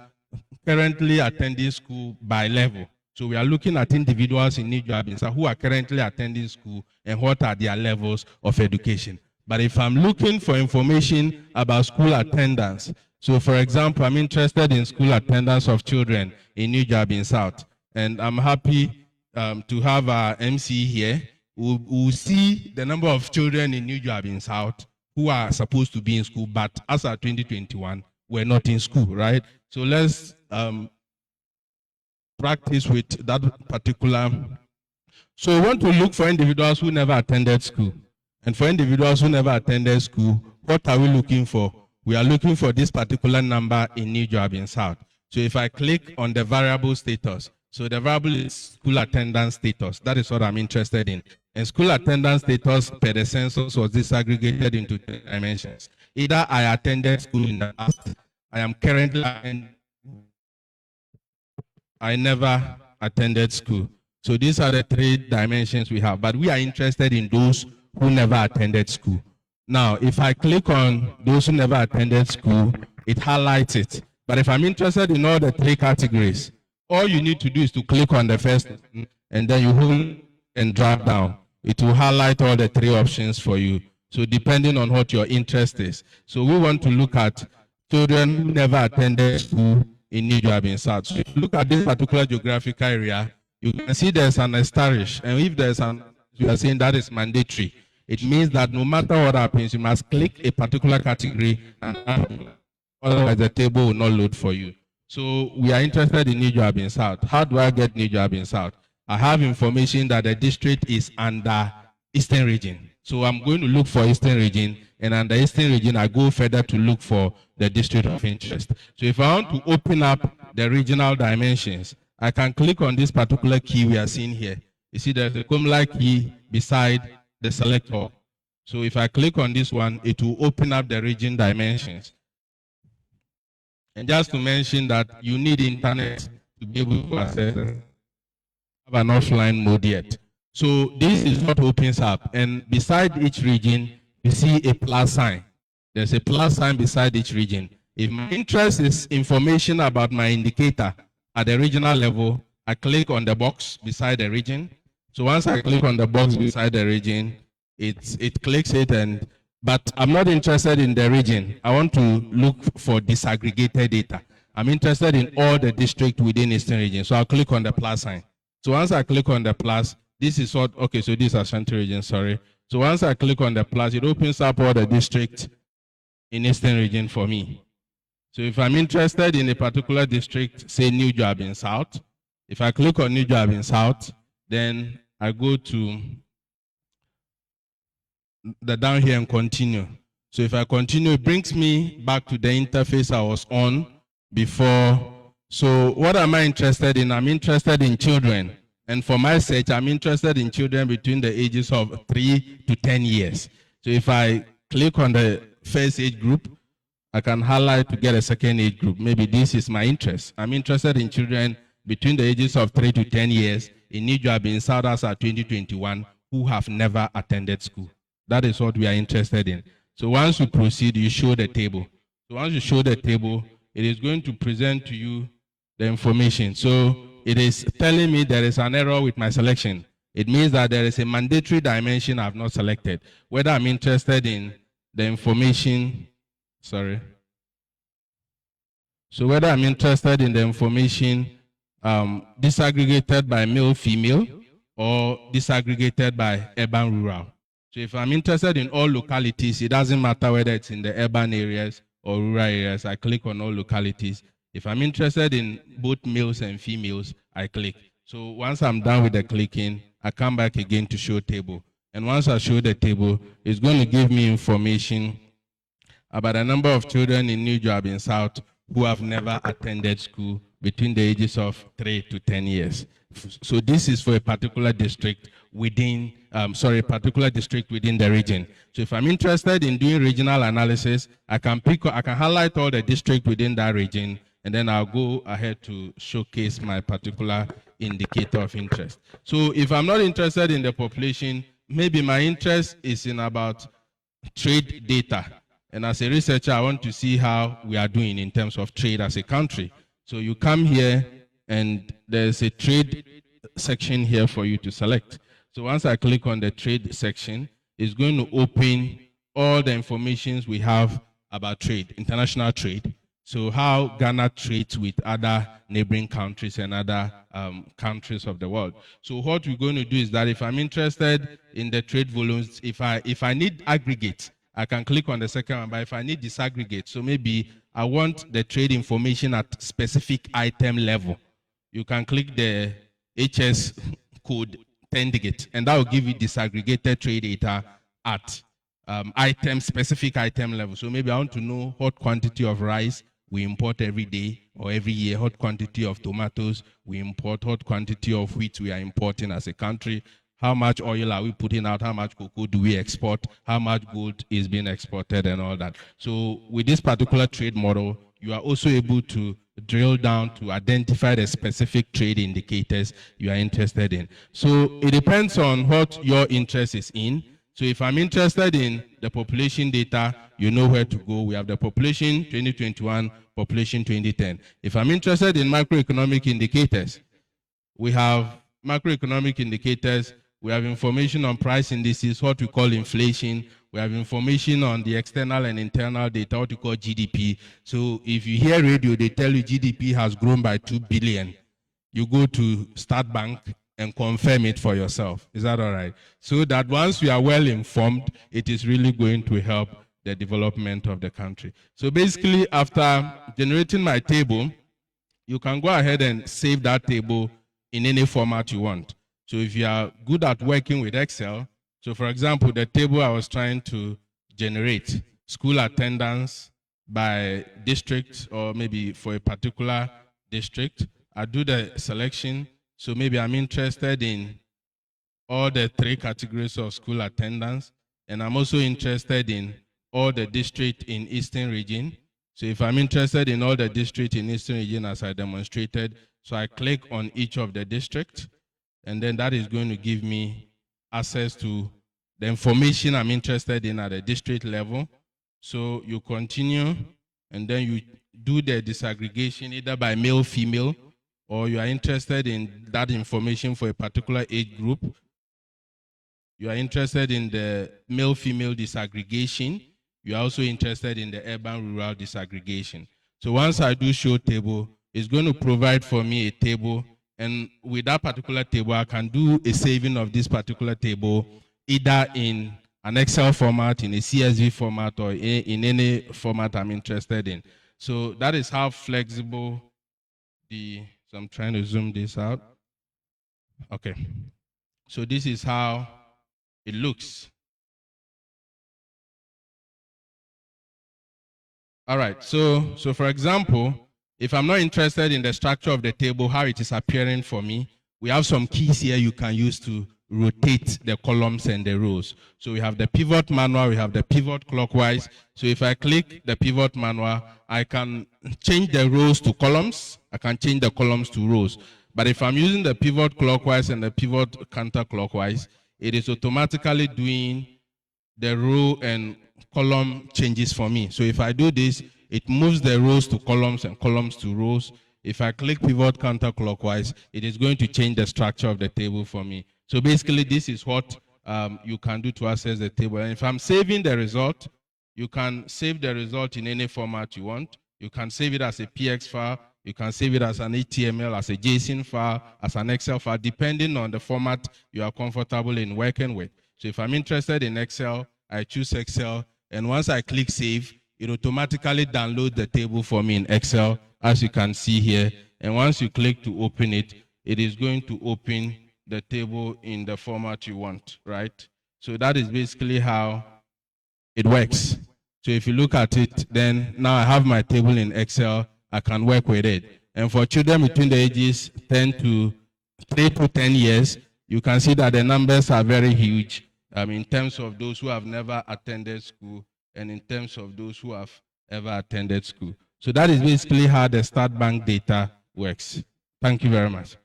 currently attending school by level. So we are looking at individuals in New Joabinsa who are currently attending school and what are their levels of education. But if I'm looking for information about school attendance, so for example, I'm interested in school attendance of children in New Joabin South, and I'm happy to have our MC here who see the number of children in New Joabin South who are supposed to be in school, but as of 2021, we're not in school, right? So let's practice with that particular So we want to look for individuals who never attended school. And for individuals who never attended school, what are we looking for? We are looking for this particular number in New Job in South. So if I click on the variable status, so the variable is school attendance status. That is what I'm interested in. And school attendance status per the census was disaggregated into 3 dimensions. Either I attended school in the past, I am currently, I never attended school. So these are the 3 dimensions we have. But we are interested in those who never attended school. Now, if I click on those who never attended school, it highlights it. But if I'm interested in all the 3 categories, all you need to do is to click on the first one, and then you hold and drag down. It will highlight all the 3 options for you. So depending on what your interest is. So we want to look at children who never attended school in New Job South. So if you look at this particular geographical area, you can see there's an asterisk. And if there's an, you are saying that is mandatory, it means that no matter what happens, you must click a particular category, and otherwise the table will not load for you. So we are interested in New Job South. How do I get New Job South? I have information that the district is under Eastern Region. So I'm going to look for Eastern Region, and under Eastern Region, I go further to look for the district of interest. So if I want to open up the regional dimensions, I can click on this particular key we are seeing here. You see there's a comma key beside the selector. So if I click on this one, it will open up the region dimensions. And just to mention that you need internet to be able to access it. Have an offline mode yet. So this is what opens up. And beside each region, you see a plus sign. There's a plus sign beside each region. If my interest is information about my indicator at the regional level, I click on the box beside the region. So once I click on the box beside the region, it clicks it, but I'm not interested in the region. I want to look for disaggregated data. I'm interested in all the districts within Eastern Region. So I'll click on the plus sign. So once I click on the plus, this is what, okay, so this is Ashanti Region, sorry. So once I click on the plus, it opens up all the districts in Eastern Region for me. So if I'm interested in a particular district, say New Job in South, if I click on New Job in South, then I go to the down here and continue. So if I continue, it brings me back to the interface I was on before. So what am I interested in? I'm interested in children. And for my search, I'm interested in children between the ages of 3 to 10 years. So if I click on the first age group, I can highlight to get a second age group. Maybe this is my interest. I'm interested in children between the ages of 3 to 10 years in New Job in South Africa 2021 who have never attended school. That is what we are interested in. So once you proceed, you show the table. So once you show the table, it is going to present to you the information. So it is telling me there is an error with my selection. It means that there is a mandatory dimension I have not selected. Whether I'm interested in the information, sorry. So whether I'm interested in the information disaggregated by male, female, or disaggregated by urban, rural. So if I'm interested in all localities, it doesn't matter whether it's in the urban areas or rural areas, I click on all localities. If I'm interested in both males and females, I click. So once I'm done with the clicking, I come back again to show table. And once I show the table, it's going to give me information about a number of children in New Job in South who have never attended school between the ages of 3 to 10 years. So this is for a particular district within, particular district within the region. So if I'm interested in doing regional analysis, I can highlight all the districts within that region, and then I'll go ahead to showcase my particular indicator of interest. So if I'm not interested in the population, maybe my interest is in about trade data. And as a researcher, I want to see how we are doing in terms of trade as a country. So you come here, and there's a trade section here for you to select. So once I click on the trade section, it's going to open all the information we have about trade, international trade. So how Ghana trades with other neighboring countries and other countries of the world. So what we're going to do is that if I'm interested in the trade volumes, if I need aggregate, I can click on the second one, but if I need disaggregate, so maybe I want the trade information at specific item level. You can click the HS code extending it, and that will give you disaggregated trade data at specific item level. So maybe I want to know what quantity of rice we import every day or every year, what quantity of tomatoes we import, what quantity of wheat we are importing as a country, how much oil are we putting out, how much cocoa do we export, how much gold is being exported, and all that. So with this particular trade model, you are also able to drill down to identify the specific trade indicators you are interested in. So it depends on what your interest is in. So if I'm interested in the population data, you know where to go. We have the population 2021, population 2010. If I'm interested in macroeconomic indicators, we have macroeconomic indicators. We have information on price indices, what we call inflation. We have information on the external and internal data, what we call GDP. So if you hear radio, they tell you GDP has grown by 2 billion. You go to Start Bank and confirm it for yourself. Is that all right? So that once we are well informed, it is really going to help the development of the country. So basically, after generating my table, you can go ahead and save that table in any format you want. So if you are good at working with Excel, so for example, the table I was trying to generate, school attendance by district or maybe for a particular district, I do the selection. So maybe I'm interested in all the 3 categories of school attendance, and I'm also interested in all the district in Eastern region. So if I'm interested in all the district in Eastern region as I demonstrated, so I click on each of the districts, and then that is going to give me access to the information I'm interested in at the district level. So you continue, and then you do the disaggregation either by male, female, or you are interested in that information for a particular age group. You are interested in the male-female disaggregation. You are also interested in the urban-rural disaggregation. So once I do show table, it's going to provide for me a table, and with that particular table, I can do a saving of this particular table either in an Excel format, in a CSV format, or in any format I'm interested in. So that is how flexible so I'm trying to zoom this out. Okay. So this is how it looks. All right. So for example, if I'm not interested in the structure of the table, how it is appearing for me, we have some keys here you can use to rotate the columns and the rows. So we have the pivot manual, we have the pivot clockwise. So if I click the pivot manual, I can change the rows to columns. I can change the columns to rows. But if I'm using the pivot clockwise and the pivot counterclockwise, it is automatically doing the row and column changes for me. So if I do this, it moves the rows to columns and columns to rows. If I click pivot counterclockwise, it is going to change the structure of the table for me. So basically, this is what you can do to access the table. And if I'm saving the result, you can save the result in any format you want. You can save it as a PX file. You can save it as an HTML, as a JSON file, as an Excel file, depending on the format you are comfortable in working with. So if I'm interested in Excel, I choose Excel. And once I click Save, it automatically downloads the table for me in Excel, as you can see here. And once you click to open it, it is going to open the table in the format you want, right? So that is basically how it works. So if you look at it, then now I have my table in Excel. I can work with it. And for children between the ages 3 to 10 years, you can see that the numbers are very huge in terms of those who have never attended school and in terms of those who have ever attended school. So that is basically how the Start Bank data works. Thank you very much.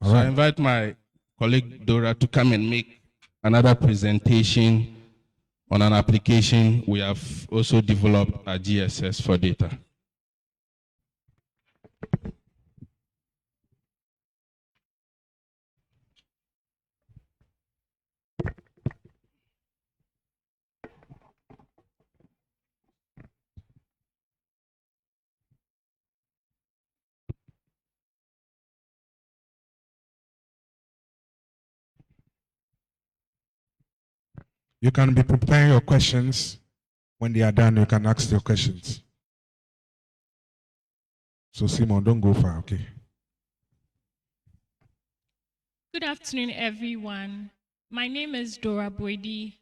So I invite my colleague Dora to come and make another presentation on an application we have also developed at GSS for data. You can be preparing your questions. When they are done, you can ask your questions. So Simon, don't go far, okay? Good afternoon, everyone. My name is Dora Boidi.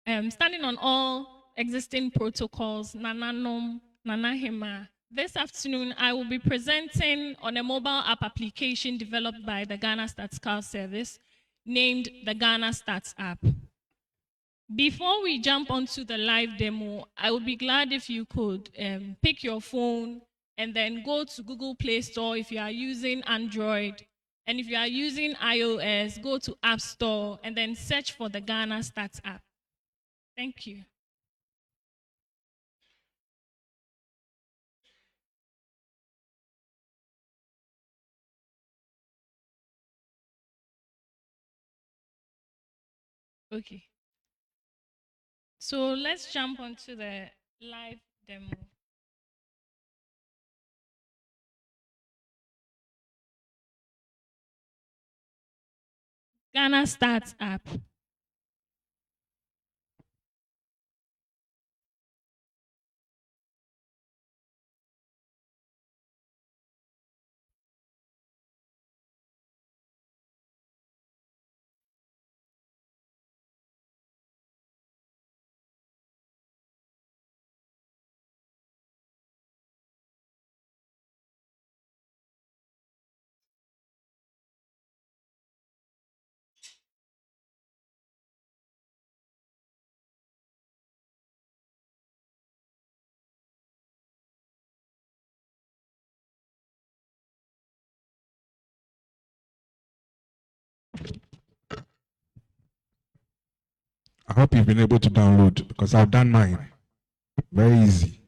Standing on all existing protocols, Nananom, Nanahema. This afternoon, I will be presenting on a mobile app application developed by the Ghana Statistical Service named the Ghana Stats app. Before we jump onto the live demo, I would be glad if you could pick your phone and then go to Google Play Store if you are using Android. And if you are using iOS, go to App Store and then search for the Ghana Stats app. Thank you. Okay. So let's jump onto the live demo. Ghana Stats app. I hope you've been able to download because I've done mine. Very easy.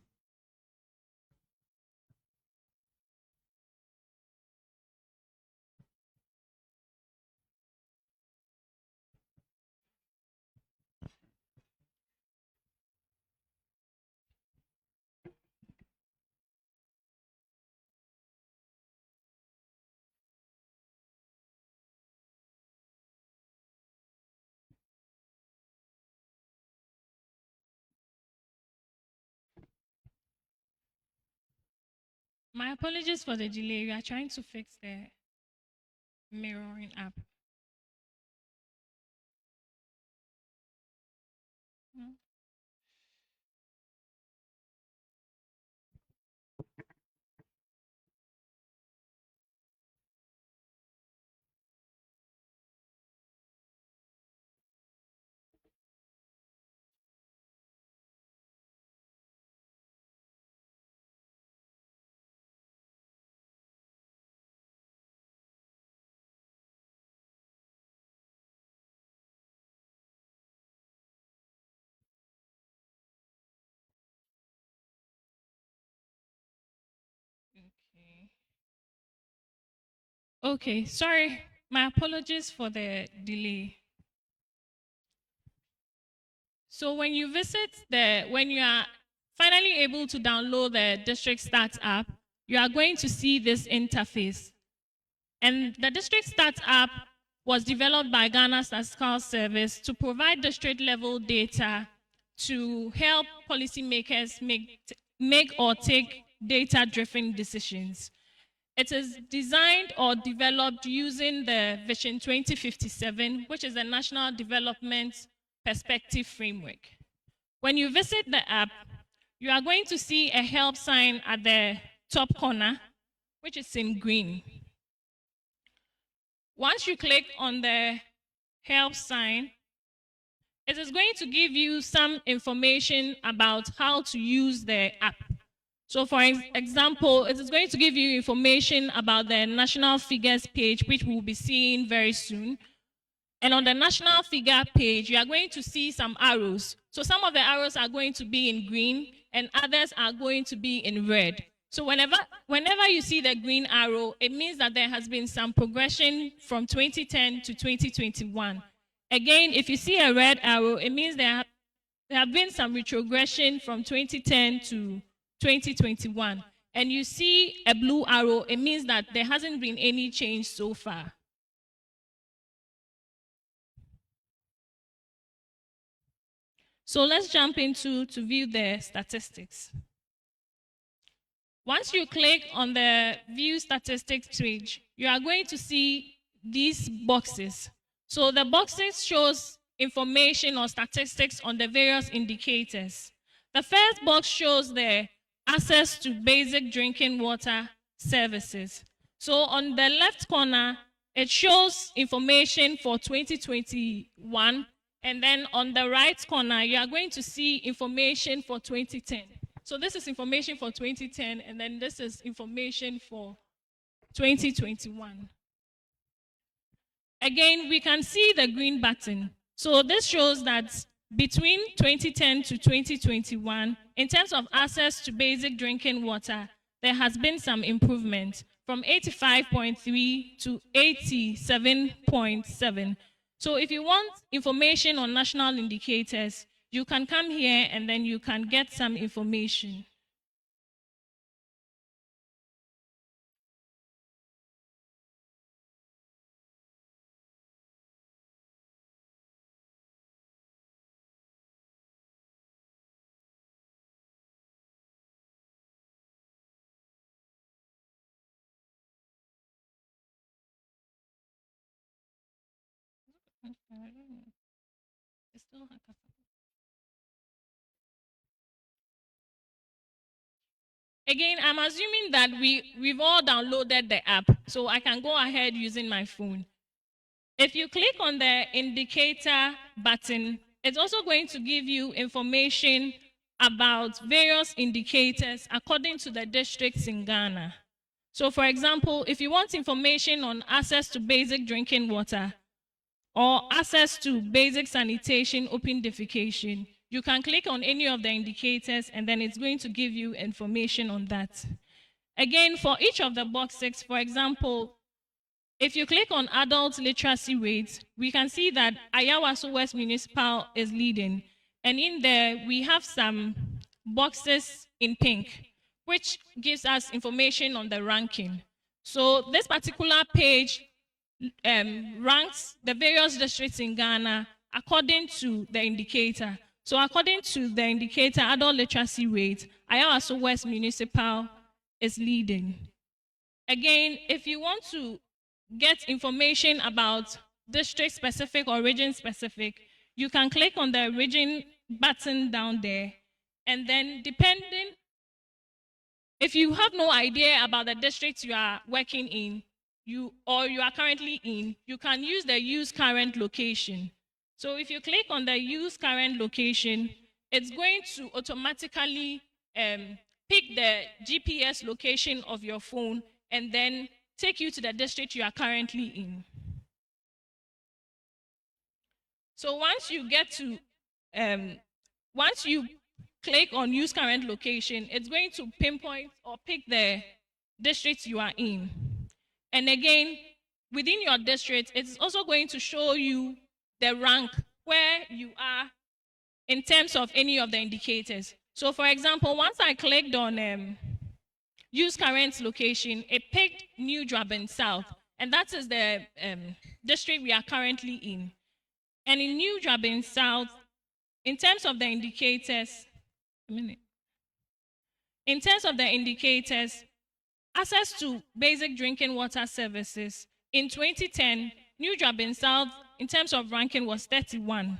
My apologies for the delay. We are trying to fix the mirroring app. Okay, sorry. My apologies for the delay. So when you when you are finally able to download the District Stats app, you are going to see this interface. And the District Stats app was developed by Ghana Statistical Service to provide district level data to help policymakers make or take data-driven decisions. It is designed or developed using the Vision 2057, which is the National Development Perspective Framework. When you visit the app, you are going to see a help sign at the top corner, which is in green. Once you click on the help sign, it is going to give you some information about how to use the app. So for example, it is going to give you information about the national figures page, which we'll be seeing very soon. And on the national figure page, you are going to see some arrows. So some of the arrows are going to be in green and others are going to be in red. So whenever you see the green arrow, it means that there has been some progression from 2010 to 2021. Again, if you see a red arrow, it means there have been some retrogression from 2010 to 2021. And you see a blue arrow, it means that there hasn't been any change so far. So let's jump into to view the statistics. Once you click on the View Statistics page, you are going to see these boxes. So the boxes shows information or statistics on the various indicators. The first box shows the access to basic drinking water services. So on the left corner, it shows information for 2021, and then on the right corner, you are going to see information for 2010. So this is information for 2010, and then this is information for 2021. Again, we can see the green button. So this shows that between 2010 to 2021, in terms of access to basic drinking water, there has been some improvement from 85.3 to 87.7. So if you want information on national indicators, you can come here and then you can get some information. It's still Hackathon. Again, I'm assuming that we've all downloaded the app, so I can go ahead using my phone. If you click on the indicator button, it's also going to give you information about various indicators according to the districts in Ghana. So for example, if you want information on access to basic drinking water or access to basic sanitation, open defecation, you can click on any of the indicators and then it's going to give you information on that. Again, for each of the boxes, for example, if you click on adult literacy rates, we can see that Ayawaso West Municipal is leading. And in there, we have some boxes in pink, which gives us information on the ranking. So this particular page ranks the various districts in Ghana according to the indicator. So according to the indicator, adult literacy rate, Ayawaso West Municipal is leading. Again, if you want to get information about district specific or region specific, you can click on the region button down there. And then depending, if you have no idea about the district you are working in, you are currently in, you can use the use current location. So if you click on the use current location, it's going to automatically pick the GPS location of your phone and then take you to the district you are currently in. So once you get to, once you click on use current location, it's going to pinpoint or pick the district you are in. And again, within your district, it's also going to show you the rank where you are in terms of any of the indicators. So for example, once I clicked on use current location, it picked New Draben South, and that is the district we are currently in. And in New Draben South, in terms of the indicators, in terms of the indicators, access to basic drinking water services, in 2010, New Draben South, in terms of ranking, was 31.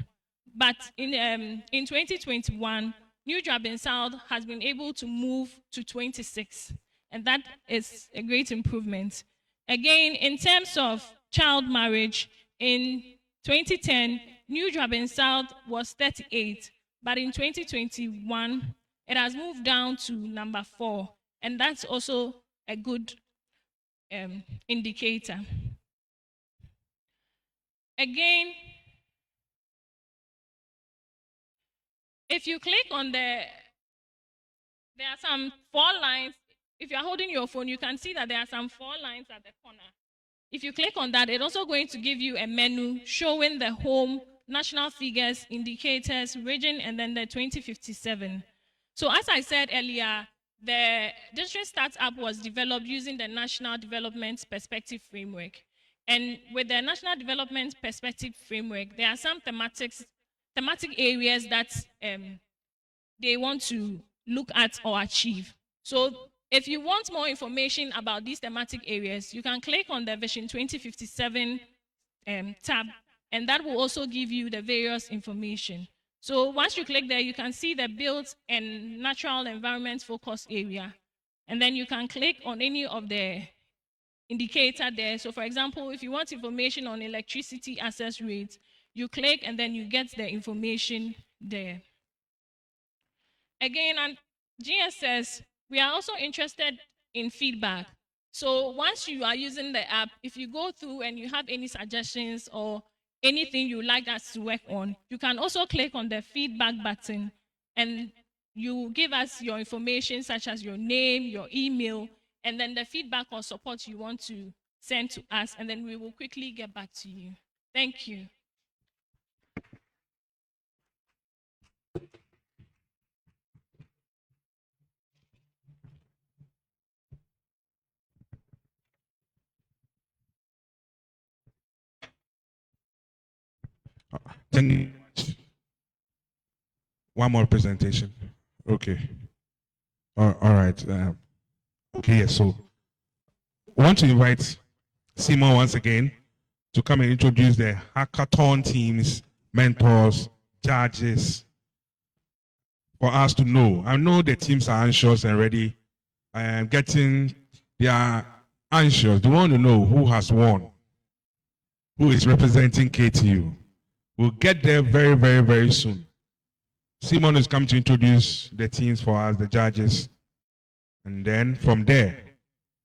But in 2021, New Draben South has been able to move to 26. And that is a great improvement. Again, in terms of child marriage, in 2010, New Draben South was 38. But in 2021, it has moved down to number 4. And that's also a good indicator. Again, if you click on there are some 4 lines. If you're holding your phone, you can see that there are some 4 lines at the corner. If you click on that, it's also going to give you a menu showing the home, national figures, indicators, region, and then the 2057. So as I said earlier, the district startup was developed using the National Development Perspective Framework. And with the National Development Perspective Framework, there are some thematic areas that they want to look at or achieve. So If you want more information about these thematic areas, you can click on the Vision 2057 tab, and that will also give you the various information. So once you click there, you can see the built and natural environment focus area. And then you can click on any of the indicator there. So for example, if you want information on electricity access rates, you click and then you get the information there. Again, on GSS, we are also interested in feedback. So once you are using the app, if you go through and you have any suggestions or anything you like us to work on, you can also click on the feedback button and you give us your information such as your name, your email, and then the feedback or support you want to send to us, and then we will quickly get back to you. Thank you. Thank you. One more presentation. Okay. All right. Okay, yes, so I want to invite Simon once again to come and introduce the hackathon teams, mentors, judges, for us to know. I know the teams are anxious and ready. They are anxious. They want to know who has won, who is representing KTU. We'll get there very, very, very soon. Simon is coming to introduce the teams for us, the judges. And then from there,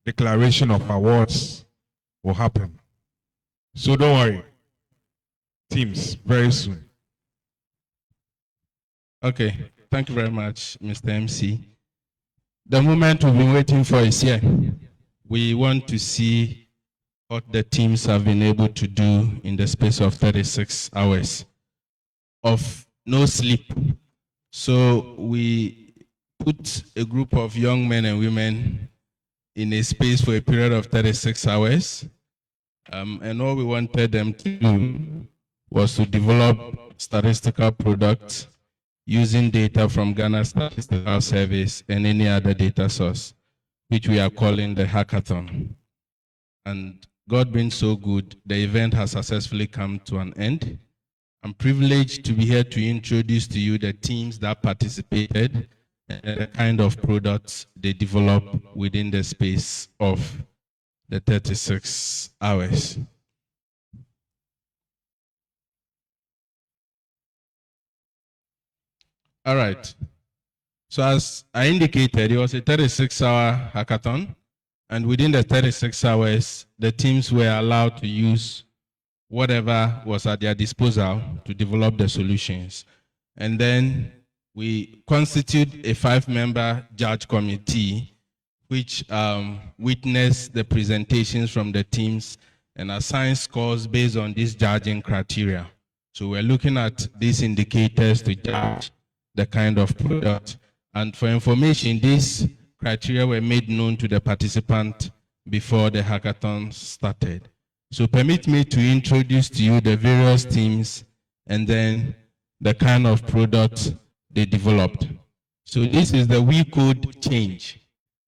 declaration of awards will happen. So don't worry. Teams, very soon. Okay, thank you very much, Mr. MC. The moment we've been waiting for is here. We want to see what the teams have been able to do in the space of 36 hours of no sleep. So we put a group of young men and women in a space for a period of 36 hours. And all we wanted them to do was to develop statistical products using data from Ghana Statistical Service and any other data source, which we are calling the hackathon. And God being so good, the event has successfully come to an end. I'm privileged to be here to introduce to you the teams that participated and the kind of products they developed within the space of the 36 hours. All right. So as I indicated, it was a 36-hour hackathon. And within the 36 hours, the teams were allowed to use whatever was at their disposal to develop the solutions. And then we constitute a 5-member judge committee, which witnessed the presentations from the teams and assigned scores based on these judging criteria. So we're looking at these indicators to judge the kind of product. And for information, these criteria were made known to the participant before the hackathon started. So permit me to introduce to you the various teams and then the kind of product they developed. So this is the We Code Change.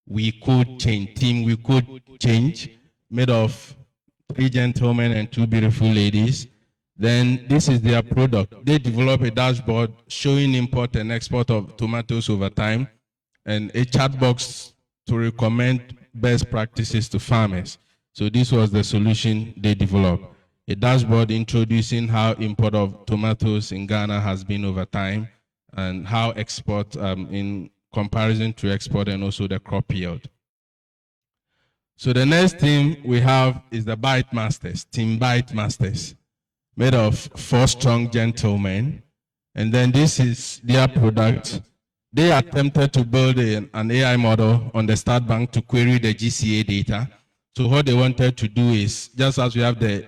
We Code Change, team We Code Change, made of 3 gentlemen and 2 beautiful ladies. Then this is their product. They develop a dashboard showing import and export of tomatoes over time and a chat box to recommend best practices to farmers. So this was the solution they developed. A dashboard introducing how import of tomatoes in Ghana has been over time and how export in comparison to export and also the crop yield. So the next team we have is the Bite Masters, Team Bite Masters, made of 4 strong gentlemen. And then this is their product. They attempted to build an AI model on the Start Bank to query the GCA data. So what they wanted to do is, just as we have the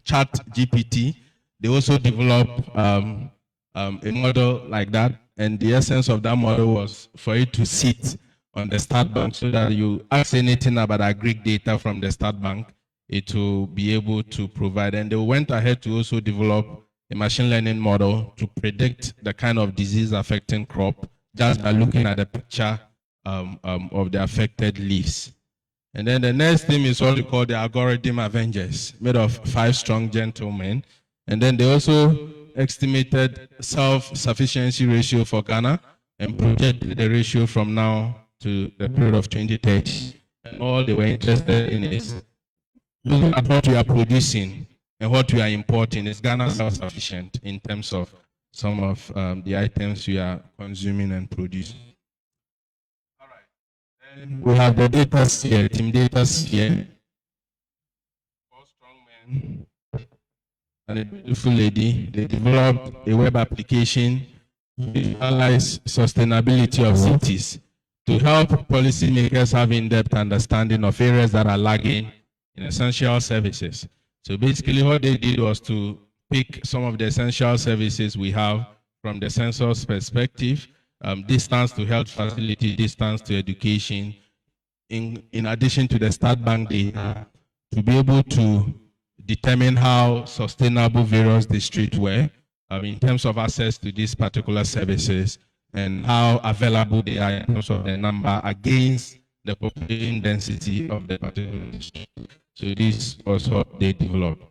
Chat GPT, they also developed a model like that. And the essence of that model was for it to sit on the Start Bank so that you ask anything about our Greek data from the Start Bank, it will be able to provide. And they went ahead to also develop a machine learning model to predict the kind of disease affecting crop just by looking at the picture of the affected leaves. And then the next team is what we call the Algorithm Avengers, made of 5 strong gentlemen. And then they also estimated self-sufficiency ratio for Ghana and projected the ratio from now to the period of 2030. And all they were interested in is looking at what we are producing and what we are importing. Is Ghana self-sufficient in terms of some of the items we are consuming and producing? We have the data sphere, team data sphere. 4 strong men and a beautiful lady. They developed a web application to analyze sustainability of cities to help policymakers have in-depth understanding of areas that are lagging in essential services. So basically what they did was to pick some of the essential services we have from the census perspective, distance to health facility, distance to education, in addition to the State Bank data, to be able to determine how sustainable various districts were in terms of access to these particular services and how available they are in terms of the number against the population density of the particular district. So this was what they developed.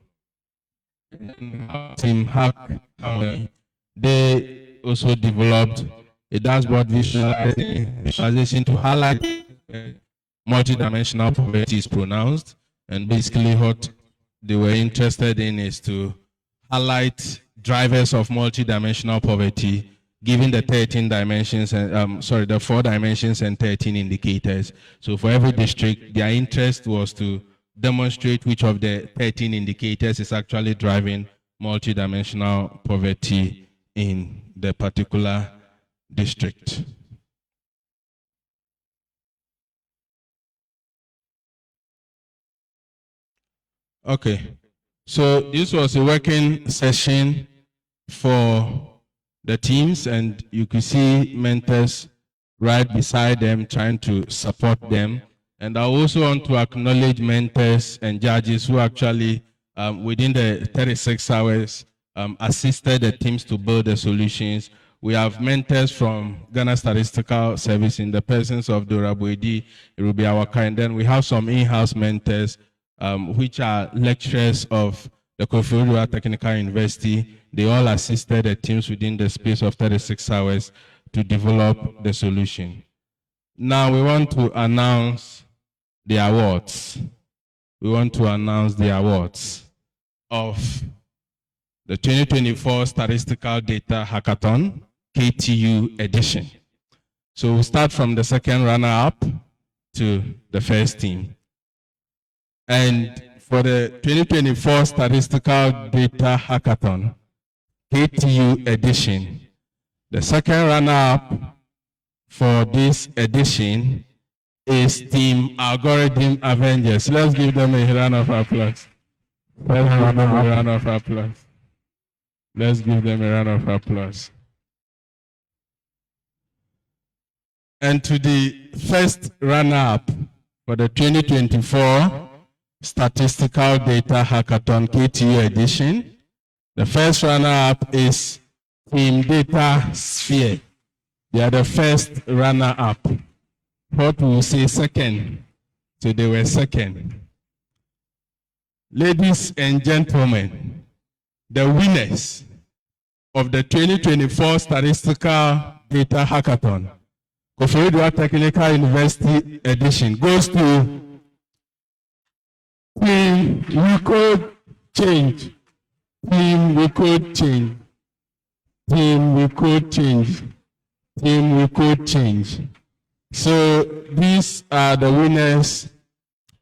Team Hack, they also developed a dashboard visualization to highlight multidimensional poverty is pronounced, and basically what they were interested in is to highlight drivers of multidimensional poverty given the 13 dimensions and the 4 dimensions and 13 indicators. So for every district, their interest was to demonstrate which of the 13 indicators is actually driving multidimensional poverty in the particular district. Okay, so this was a working session for the teams, and you could see mentors right beside them trying to support them. And I also want to acknowledge mentors and judges who actually, within the 36 hours, assisted the teams to build the solutions. We have mentors from Ghana Statistical Service in the presence of Dora Boedi, Ruby Awaka, and then we have some in-house mentors, which are lecturers of the Koforidua Technical University. They all assisted the teams within the space of 36 hours to develop the solution. Now we want to announce the awards. We want to announce the awards of the 2024 Statistical Data Hackathon, KTU edition. So we'll start from the second runner-up to the first team. And for the 2024 Statistical Data Hackathon, KTU edition, the second runner-up for this edition is Team Algorithm Avengers. Let's give them a round of applause. Let's give them a round of applause. Let's give them a round of applause. And to the first runner-up for the 2024 Statistical Data Hackathon KTU edition, the first runner-up is Team Data Sphere. They are the first runner-up. What will say second? So they were second. Ladies and gentlemen, the winners of the 2024 Statistical Data Hackathon, Koforidua Technical University edition, goes to Team We Could Change. Team We Could Change. Team We Could Change. Team We Could Change. So these are the winners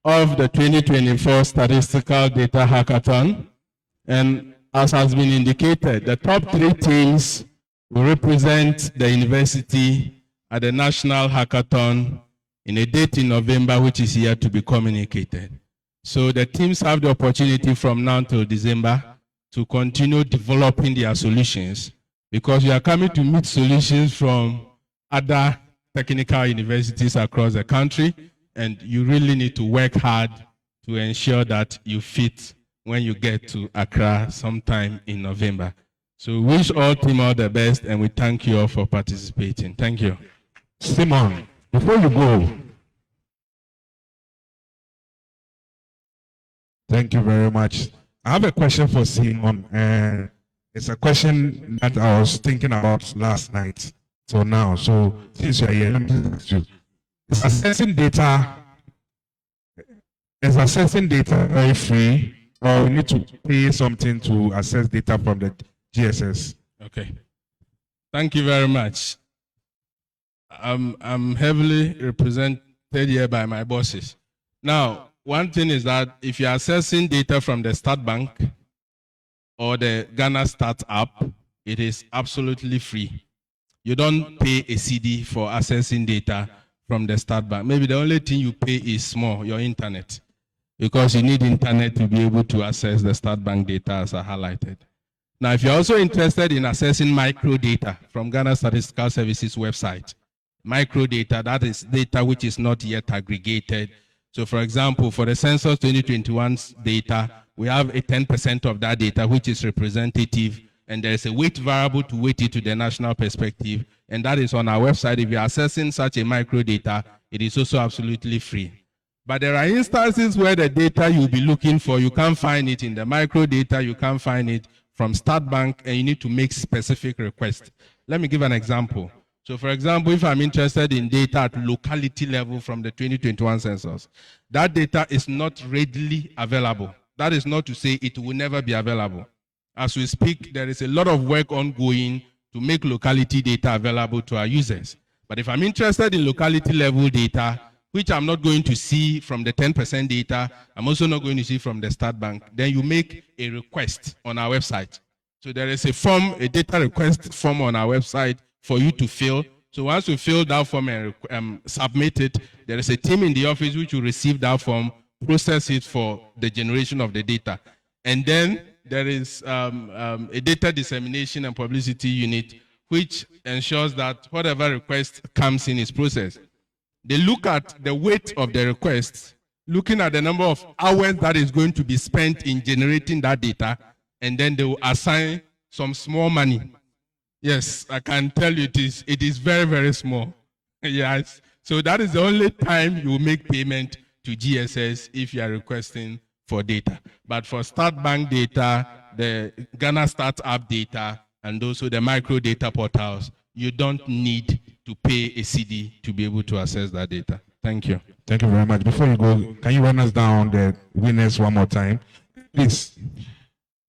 of the 2024 Statistical Data Hackathon. And as has been indicated, the top 3 teams will represent the university at the National Hackathon in a date in November, which is yet to be communicated. So the teams have the opportunity from now till December to continue developing their solutions, because we are coming to meet solutions from other technical universities across the country, and you really need to work hard to ensure that you fit when you get to Accra sometime in November. So we wish all team all the best, and we thank you all for participating. Thank you. Simon, Before you go, thank you very much. I have a question for Simon, and it's a question that I was thinking about last night till now. So since you're here, let me ask you. Is accessing data very free, or we need to pay something to access data from the GSS? Okay. Thank you very much. I'm heavily represented here by my bosses. Now, one thing is that if you're accessing data from the Start Bank or the Ghana Start app, it is absolutely free. You don't pay a CD for accessing data from the Start Bank. Maybe the only thing you pay is small, your internet, because you need internet to be able to access the Start Bank data as I highlighted. Now, if you're also interested in accessing microdata from Ghana Statistical Services website, microdata, that is data which is not yet aggregated. So for example, for the census 2021's data, we have a 10% of that data which is representative, and there is a weight variable to weight it to the national perspective, and that is on our website. If you're accessing such a microdata, it is also absolutely free. But there are instances where the data you'll be looking for, you can't find it in the microdata, you can't find it from Start Bank, and you need to make specific requests. Let me give an example. So for example, if I'm interested in data at locality level from the 2021 census, that data is not readily available. That is not to say it will never be available. As we speak, there is a lot of work ongoing to make locality data available to our users. But if I'm interested in locality level data, which I'm not going to see from the 10% data, I'm also not going to see from the Start Bank, then you make a request on our website. So there is a form, a data request form on our website for you to fill. So once you fill that form and submit it, there is a team in the office which will receive that form, process it for the generation of the data. And then there is a data dissemination and publicity unit which ensures that whatever request comes in is processed. They look at the weight of the request, looking at the number of hours that is going to be spent in generating that data, and then they will assign some small money. Yes, I can tell you it is very, very small. Yes. So that is the only time you will make payment to GSS if you are requesting for data. But for Start Bank data, the Ghana Start app data, and also the micro data portals, you don't need to pay a CD to be able to access that data. Thank you. Thank you very much. Before you go, can you run us down the winners one more time? Please,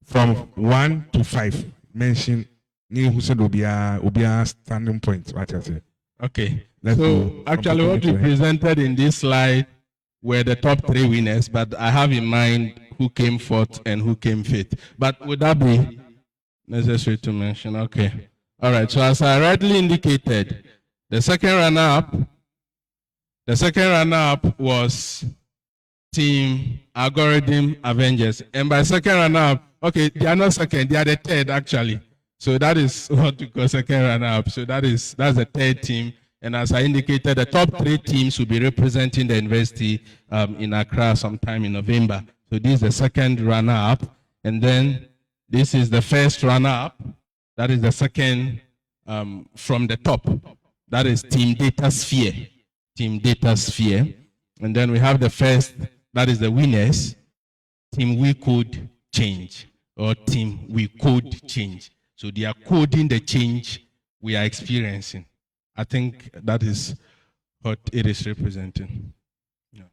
from 1 to 5, mention who said Obia standing point. What I say. Okay. So actually what we presented in this slide were the top 3 winners, but I have in mind who came fourth and who came fifth. But would that be necessary to mention? Okay. All right. So as I rightly indicated, the second runner-up was Team Algorithm Avengers. And by second runner-up, okay, they are not second, they are the third actually. So that is what we call second runner-up. So that's the third team. And as I indicated, the top 3 teams will be representing the university in Accra sometime in November. So this is the second runner-up. And then this is the first runner-up. That is the second from the top. That is Team Data Sphere. Team Data Sphere. And then we have the first, that is the winners. Team We Code Change, or Team We Code Change. So they are coding the change we are experiencing. I think that is what it is representing. Yeah.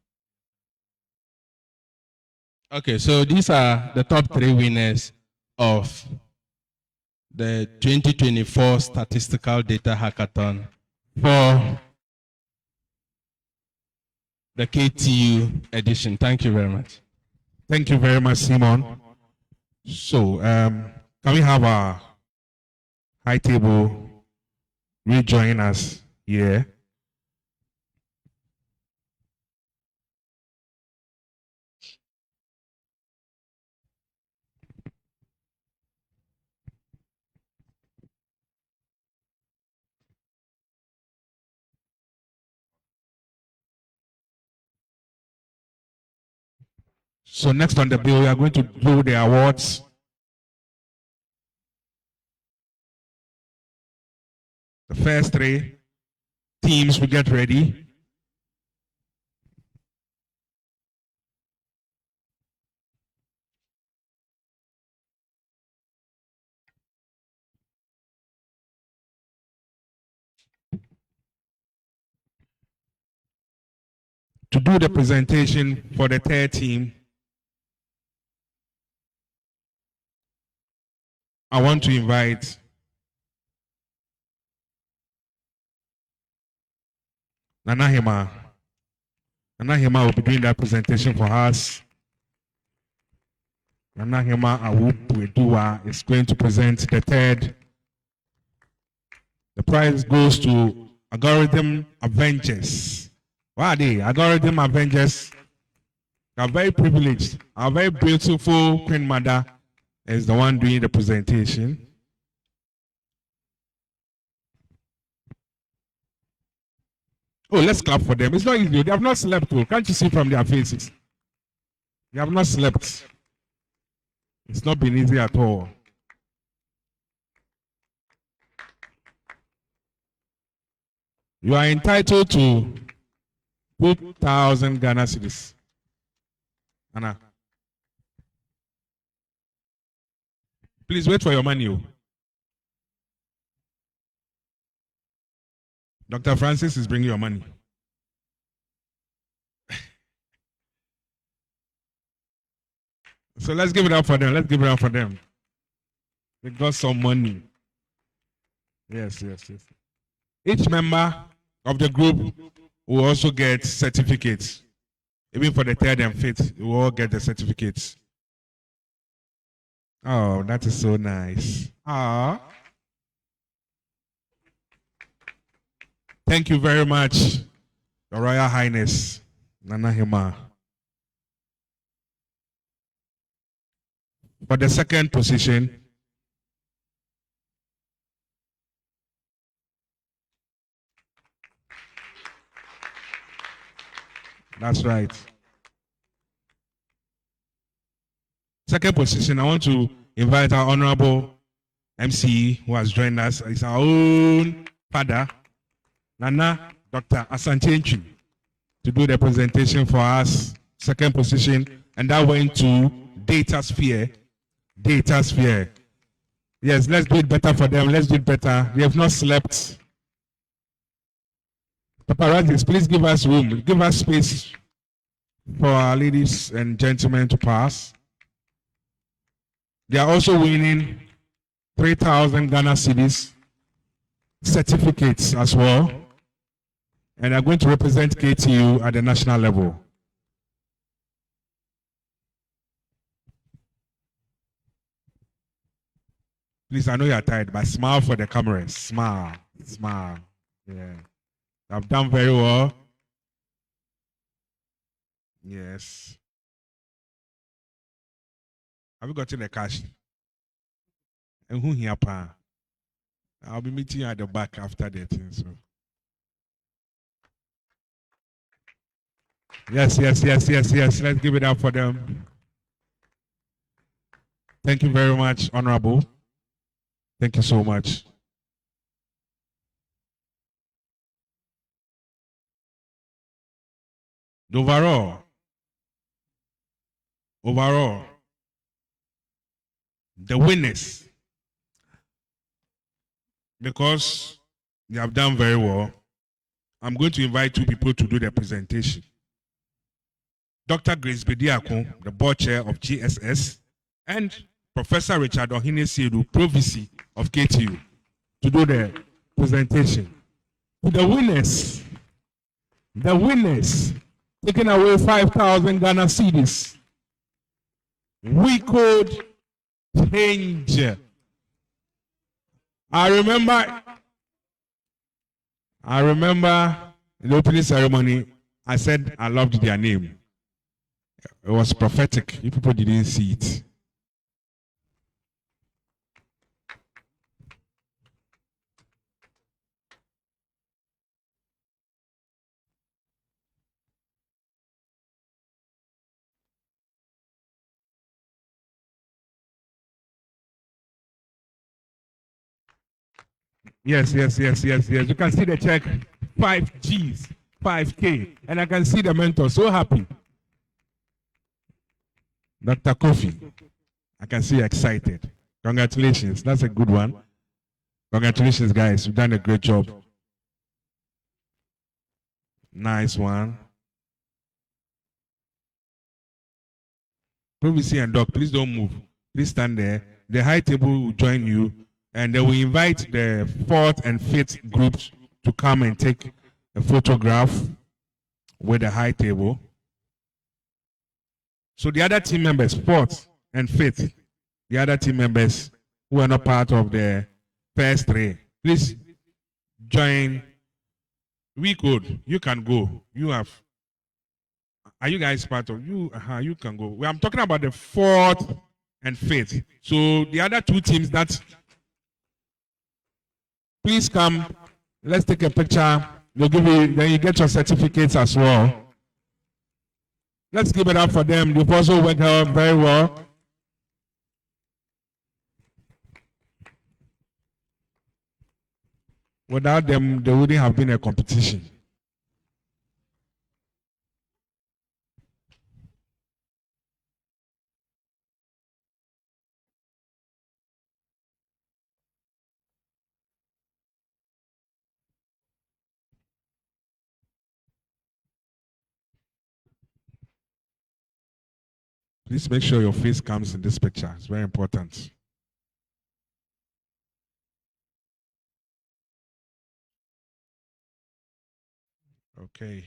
Okay, so these are the top 3 winners of the 2024 Statistical Data Hackathon for the KTU edition. Thank you very much. Thank you very much, Simon. So, can we have our high table rejoin us here? So next on the bill, we are going to do the awards. The first 3 teams will get ready. To do the presentation for the third team, I want to invite Nana Hema. Nana Hema will be doing that presentation for us. Nana Hema Awupuedua is going to present the third. The prize goes to Algorithm Avengers. What are they? Algorithm Avengers. They are very privileged. Our very beautiful Queen Mother is the one doing the presentation. Oh, let's clap for them. It's not easy. They have not slept. Oh. Can't you see from their faces? They have not slept. It's not been easy at all. You are entitled to 2,000 Ghana cedis. Anna. Please wait for your money. Oh. Dr. Francis is bringing your money. So let's give it up for them. Let's give it up for them. They got some money. Yes. Each member of the group will also get certificates. Even for the third and fifth, we will all get the certificates. Oh, that is so nice. Ah. Thank you very much, Your Royal Highness, Nana Hema. For the second position, that's right. Second position, I want to invite our honorable MC who has joined us. It's our own father, Nana Dr. Asante, to do the presentation for us. Second position, and that went to Data Sphere. Data Sphere. Yes, let's do it better for them. Let's do it better. They have not slept. Paparazzis, please give us room. Give us space for our ladies and gentlemen to pass. They are also winning 3,000 Ghana cedis certificates as well. And are going to represent KTU at the national level. Please, I know you are tired, but smile for the cameras. Smile. Smile. Yeah. I've done very well. Yes. Have you gotten the cash? And who here, pa? I'll be meeting you at the back after that. So. Yes. Let's give it up for them. Thank you very much, Honorable. Thank you so much. Overall, the winners, because they have done very well, I'm going to invite two people to do the presentation. Dr. Grace Bediako, the board chair of GSS, and Professor Richard Ohinesiedu, Provisy of KTU, to do the presentation. To the winners, taking away 5,000 Ghana cedis. We could change. I remember in the opening ceremony, I said I loved their name. It was prophetic. You people didn't see it. Yes. You can see the check 5Gs, 5K. And I can see the mentor so happy. Dr. Kofi, I can see you excited. Congratulations. That's a good one. Congratulations, guys. You've done a great job. Nice one. Province and Doc, please don't move. Please stand there. The high table will join you, and they will invite the fourth and fifth groups to come and take a photograph with the high table. So the other team members, fourth and fifth, the other team members who are not part of the first three, please join. We could. You can go. You have. Are you guys part of you? You can go. Well, I'm talking about the fourth and fifth. So the other two teams that please come. Let's take a picture. They'll give you, then you get your certificates as well. Let's give it up for them. They've also worked out very well. Without them, there wouldn't have been a competition. Please make sure your face comes in this picture. It's very important. Okay.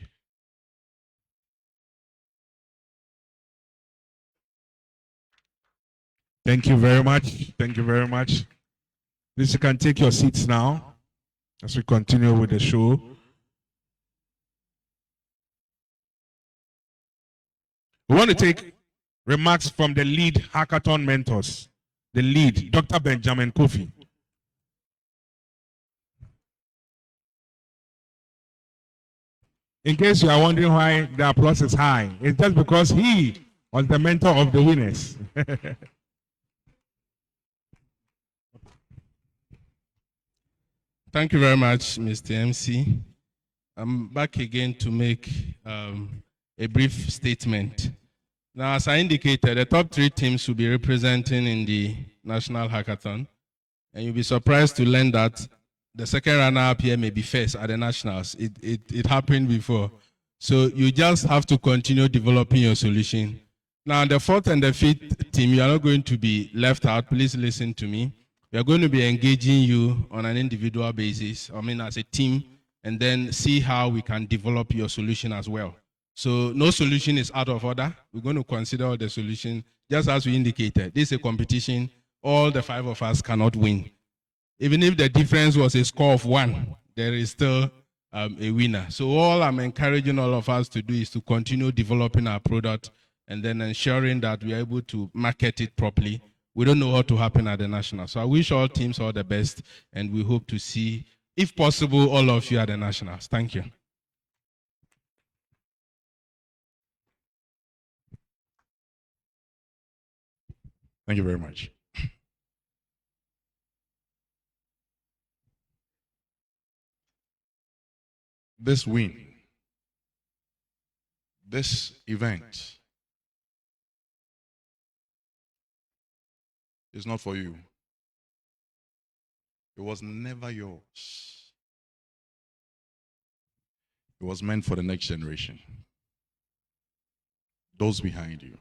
Thank you very much. Thank you very much. Please, you can take your seats now as we continue with the show. We want to take remarks from the lead hackathon mentors, the lead, Dr. Benjamin Kofi. In case you are wondering why the applause is high, it's just because he was the mentor of the winners. Thank you very much, Mr. MC. I'm back again to make a brief statement. Now, as I indicated, the top three teams will be representing in the National Hackathon. And you'll be surprised to learn that the second runner-up here may be first at the Nationals. It happened before. So you just have to continue developing your solution. Now, the fourth and the fifth team, you are not going to be left out. Please listen to me. We are going to be engaging you on an individual basis, as a team, and then see how we can develop your solution as well. So no solution is out of order. We're going to consider all the solutions, just as we indicated. This is a competition. All the five of us cannot win. Even if the difference was a score of 1, there is still a winner. So all I'm encouraging all of us to do is to continue developing our product and then ensuring that we are able to market it properly. We don't know what to happen at the National. So I wish all teams all the best, and we hope to see, if possible, all of you at the Nationals. Thank you. Thank you very much. This win, this event is not for you. It was never yours. It was meant for the next generation. Those behind you.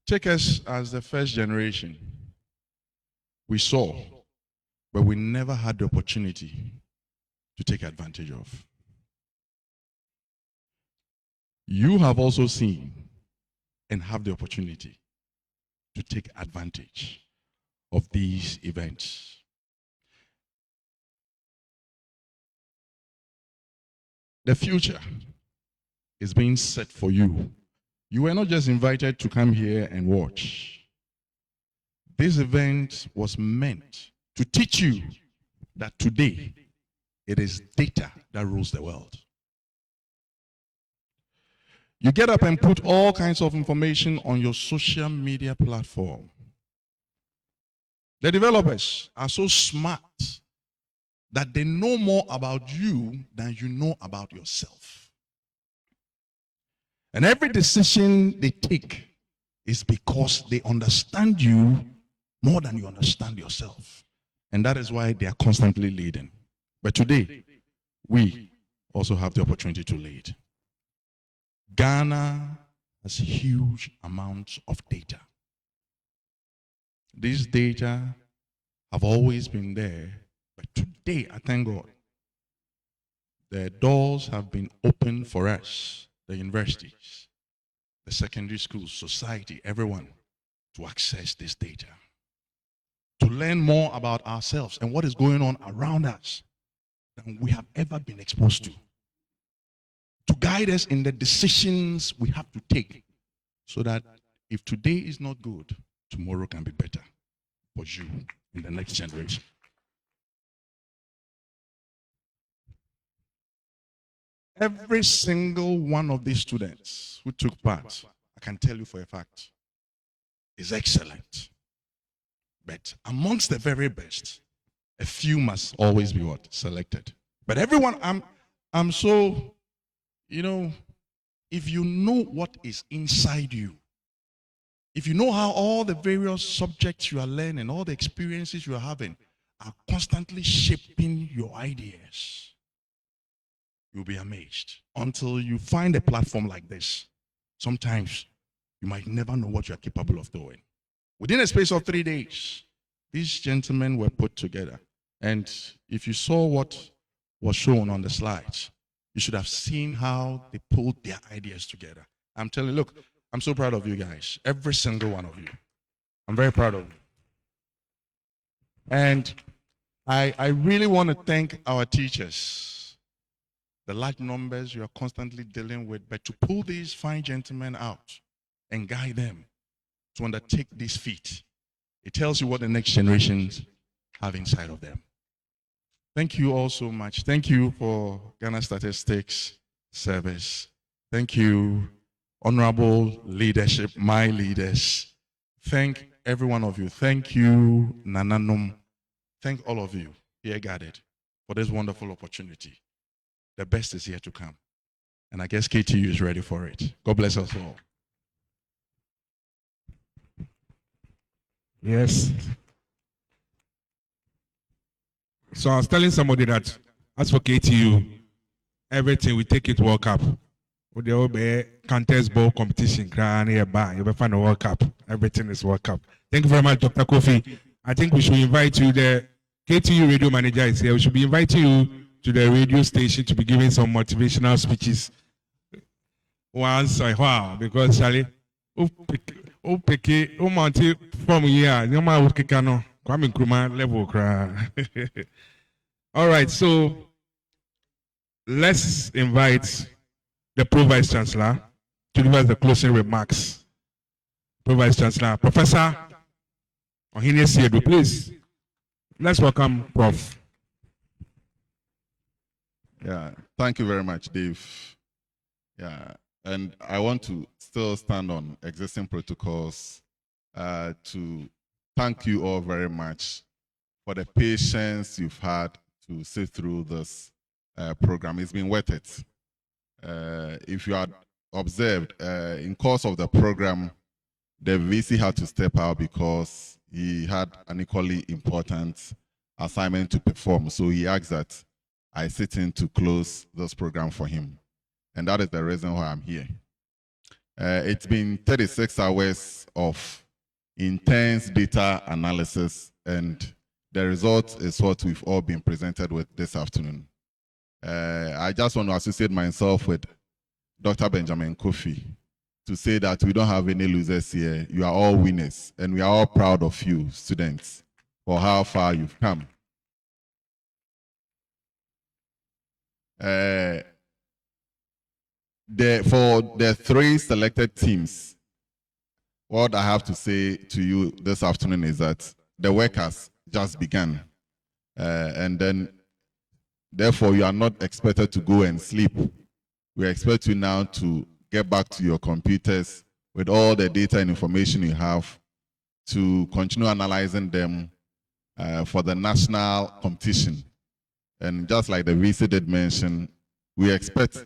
Take us as the first generation. We saw, but we never had the opportunity to take advantage of. You have also seen and have the opportunity to take advantage of these events. The future is being set for you. You were not just invited to come here and watch. This event was meant to teach you that today it is data that rules the world. You get up and put all kinds of information on your social media platform. The developers are so smart that they know more about you than you know about yourself. And every decision they take is because they understand you more than you understand yourself. And that is why they are constantly leading. But today, we also have the opportunity to lead. Ghana has huge amounts of data. These data have always been there, but today, I thank God, the doors have been opened for us, the universities, the secondary schools, society, everyone, to access this data, to learn more about ourselves and what is going on around us than we have ever been exposed to guide us in the decisions we have to take, so that if today is not good, tomorrow can be better for you in the next generation. Every single one of these students who took part, I can tell you for a fact, is excellent. But amongst the very best, a few must always be what? Selected. But everyone, I'm so, if you know what is inside you, if you know how all the various subjects you are learning, all the experiences you are having are constantly shaping your ideas, you'll be amazed until you find a platform like this. Sometimes you might never know what you are capable of doing. Within a space of 3 days, these gentlemen were put together. And if you saw what was shown on the slides, you should have seen how they pulled their ideas together. I'm telling you, look, I'm so proud of you guys, every single one of you. I'm very proud of you. And I really want to thank our teachers, the large numbers you are constantly dealing with, but to pull these fine gentlemen out and guide them to undertake this feat, it tells you what the next generations have inside of them. Thank you all so much. Thank you for Ghana Statistics Service. Thank you, honorable leadership, my leaders. Thank every one of you. Thank you, Nananum. Thank all of you here gathered for this wonderful opportunity. The best is yet to come. And I guess KTU is ready for it. God bless us all. Yes. So I was telling somebody that as for KTU, everything we take it World Cup. With the old contest ball competition, you find a World Cup. Everything is World Cup. Thank you very much, Dr. Kofi. I think we should invite you. The KTU radio manager is here. We should be inviting you to the radio station to be giving some motivational speeches once a while, because Charlie, Monty from here, no matter what Kikano, Kwame Nkrumah level cry. All right, so let's invite the Pro Vice Chancellor to give us the closing remarks. Pro Vice Chancellor, Professor Ohene Siedu, please. Let's welcome Prof. Yeah, thank you very much, Dave. Yeah, and I want to still stand on existing protocols to thank you all very much for the patience you've had to sit through this program. It's been worth it. If you had observed, in course of the program, the VC had to step out because he had an equally important assignment to perform. So he asked that I sit in to close this program for him. And that is the reason why I'm here. It's been 36 hours of intense data analysis, and the result is what we've all been presented with this afternoon. I just want to associate myself with Dr. Benjamin Kofi to say that we don't have any losers here. You are all winners, and we are all proud of you, students, for how far you've come. For the 3 selected teams, what I have to say to you this afternoon is that the work has just begun. And then, therefore, you are not expected to go and sleep. We expect you now to get back to your computers with all the data and information you have to continue analyzing them for the national competition. And just like the VC did mention, we expect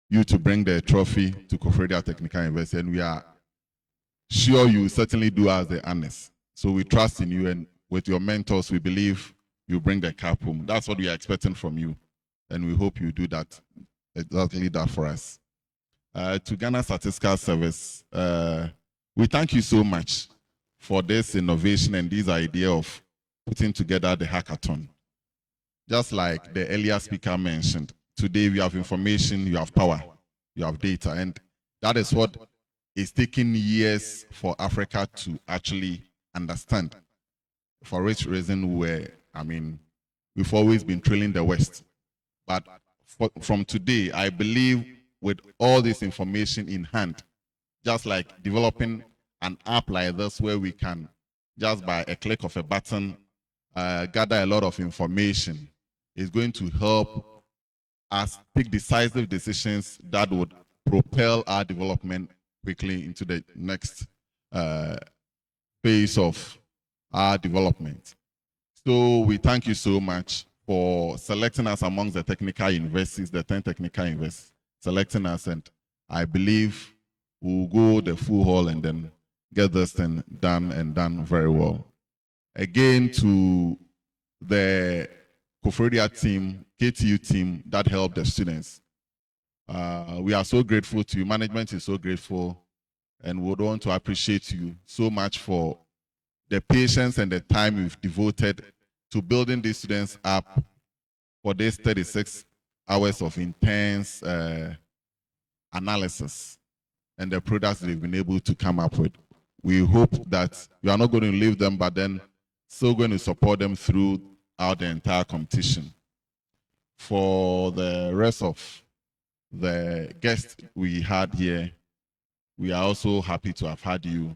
you to bring the trophy to Koforidua Technical University, and we are sure you certainly do as the honors. So we trust in you, and with your mentors, we believe you bring the cap home. That's what we are expecting from you, and we hope you do that, exactly that for us. To Ghana Statistical Service, we thank you so much for this innovation and this idea of putting together the hackathon. Just like the earlier speaker mentioned, today we have information, you have power, you have data, and that is what is taking years for Africa to actually understand. For which reason we've always been trailing the West. But from today, I believe with all this information in hand, just like developing an app like this where we can, just by a click of a button, gather a lot of information, is going to help us take decisive decisions that would propel our development quickly into the next phase of our development. So we thank you so much for selecting us amongst the technical universities, the 10 technical universities, selecting us, and I believe we'll go the full haul and then get this thing done and done very well. Again, to the Koforidua team, KTU team that helped the students. We are so grateful to you. Management is so grateful, and we would want to appreciate you so much for the patience and the time you've devoted to building these students up for these 36 hours of intense analysis and the products they've been able to come up with. We hope that you are not going to leave them, but then still going to support them throughout the entire competition. For the rest of the guests we had here, we are also happy to have had you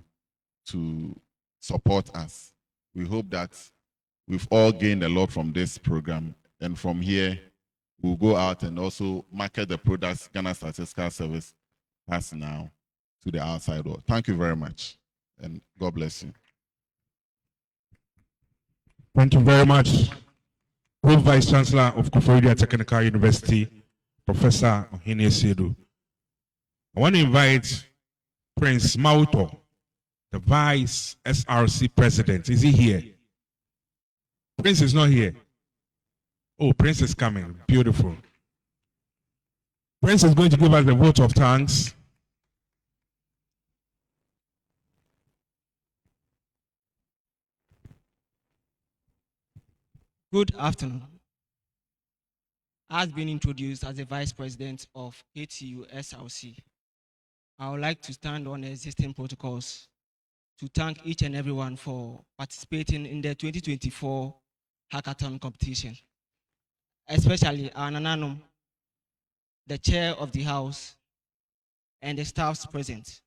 to support us. We hope that we've all gained a lot from this program, and from here, we'll go out and also market the products Ghana Statistical Service has now to the outside world. Thank you very much, and God bless you. Thank you very much, Pro Vice Chancellor of Koforidua Technical University, Professor Ohene Sedu. I want to invite Prince Mauto, the Vice SRC President. Is he here? Prince is not here. Oh, Prince is coming. Beautiful. Prince is going to give us the vote of thanks. Good afternoon. As been introduced as the Vice President of KTU SRC, I would like to stand on the existing protocols to thank each and everyone for participating in the 2024 Hackathon competition, especially our Nananum, the Chair of the House, and the staffs present.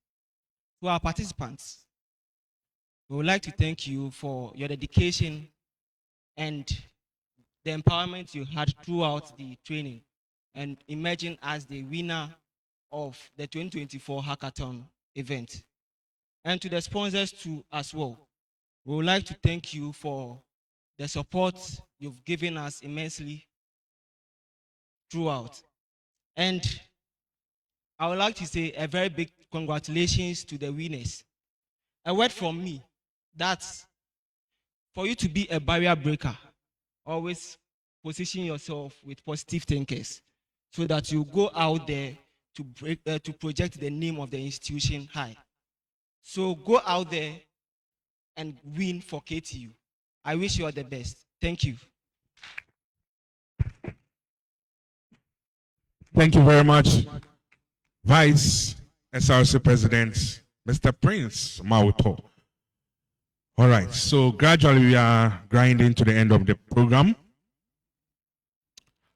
To our participants, we would like to thank you for your dedication and the empowerment you had throughout the training and emerging as the winner of the 2024 Hackathon event. And to the sponsors too as well, we would like to thank you for the support you've given us immensely throughout. And I would like to say a very big congratulations to the winners. A word from me, that's for you to be a barrier breaker, always position yourself with positive thinkers so that you go out there to project the name of the institution high. So go out there and win for KTU. I wish you all the best. Thank you. Thank you very much, Vice SRC President, Mr. Prince Mauto. All right, so gradually we are grinding to the end of the program.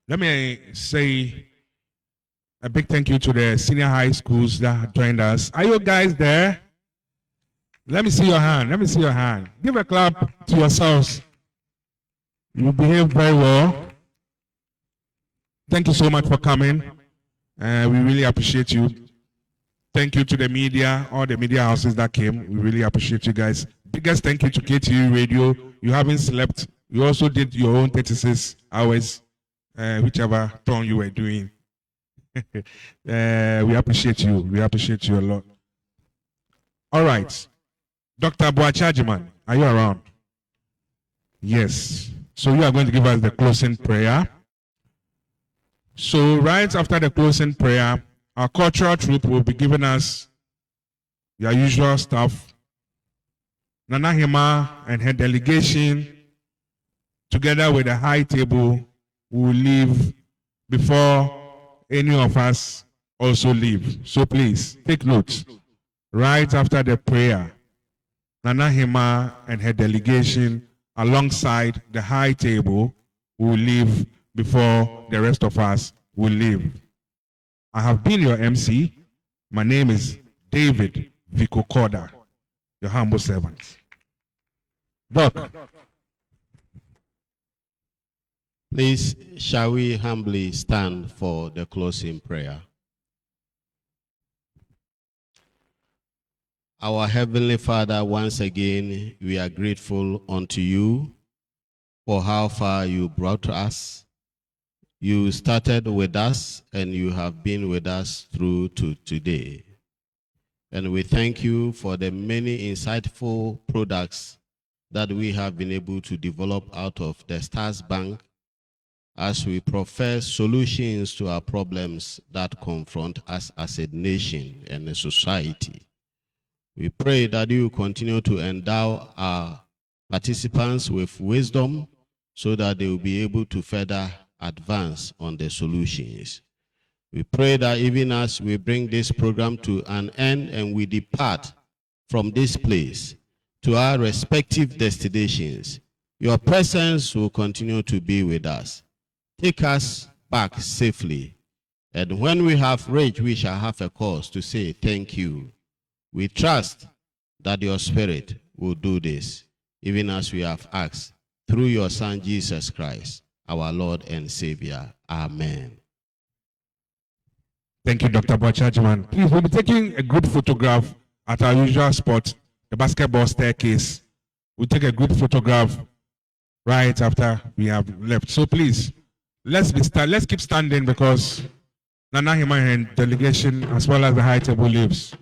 Let me say a big thank you to the senior high schools that joined us. Are you guys there? Let me see your hand. Let me see your hand. Give a clap to yourselves. You behaved very well. Thank you so much for coming. We really appreciate you. Thank you to the media, all the media houses that came. We really appreciate you guys. Biggest thank you to KTU Radio. you haven't slept. You also did your own 36 hours, whichever turn you were doing. We appreciate you. We appreciate you a lot. All right. Dr. Boachajiman, are you around? Yes. So you are going to give us the closing prayer. So right after the closing prayer, our cultural troupe will be giving us their usual stuff. Nana Hima and her delegation, together with the high table, will leave before any of us also leave. So please, take note. Right after the prayer, Nana Hima and her delegation, alongside the high table, will leave before the rest of us will leave. I have been your MC. My name is David Vikokoda, your humble servant. Doc. Please, shall we humbly stand for the closing prayer? Our Heavenly Father, once again, we are grateful unto you for how far you brought us. You started with us and you have been with us through to today. And we thank you for the many insightful products that we have been able to develop out of the Stars Bank as we profess solutions to our problems that confront us as a nation and a society. We pray that you continue to endow our participants with wisdom so that they will be able to further advance on the solutions. We pray that even as we bring this program to an end and we depart from this place to our respective destinations, your presence will continue to be with us. Take us back safely. And when we have reached, we shall have a cause to say thank you. We trust that your Spirit will do this, even as we have asked, through your Son, Jesus Christ, our Lord and Savior. Amen. Thank you, Dr. Boachajiman. Please, we'll be taking a group photograph at our usual spot, the basketball staircase. We'll take a group photograph right after we have left. So please, let's keep standing because Nana Hima and delegation as well as the high table leaves.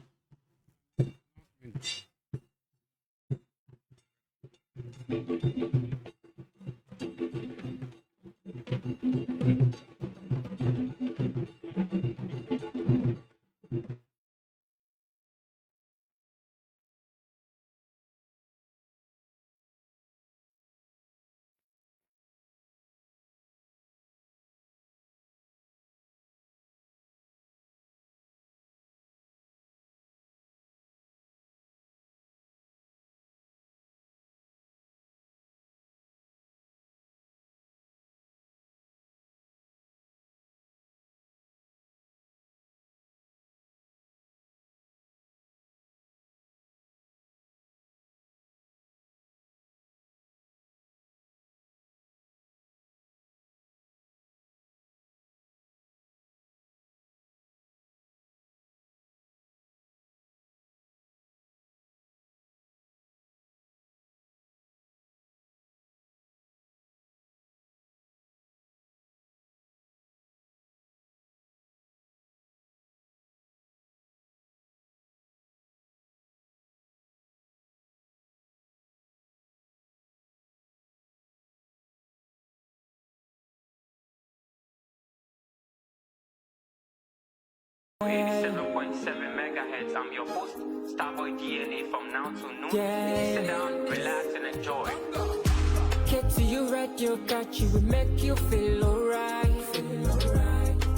Megahertz. I'm your host, Starboy DNA. From now to noon, sit down, relax, and enjoy. KTU Radio got you, we make you feel alright.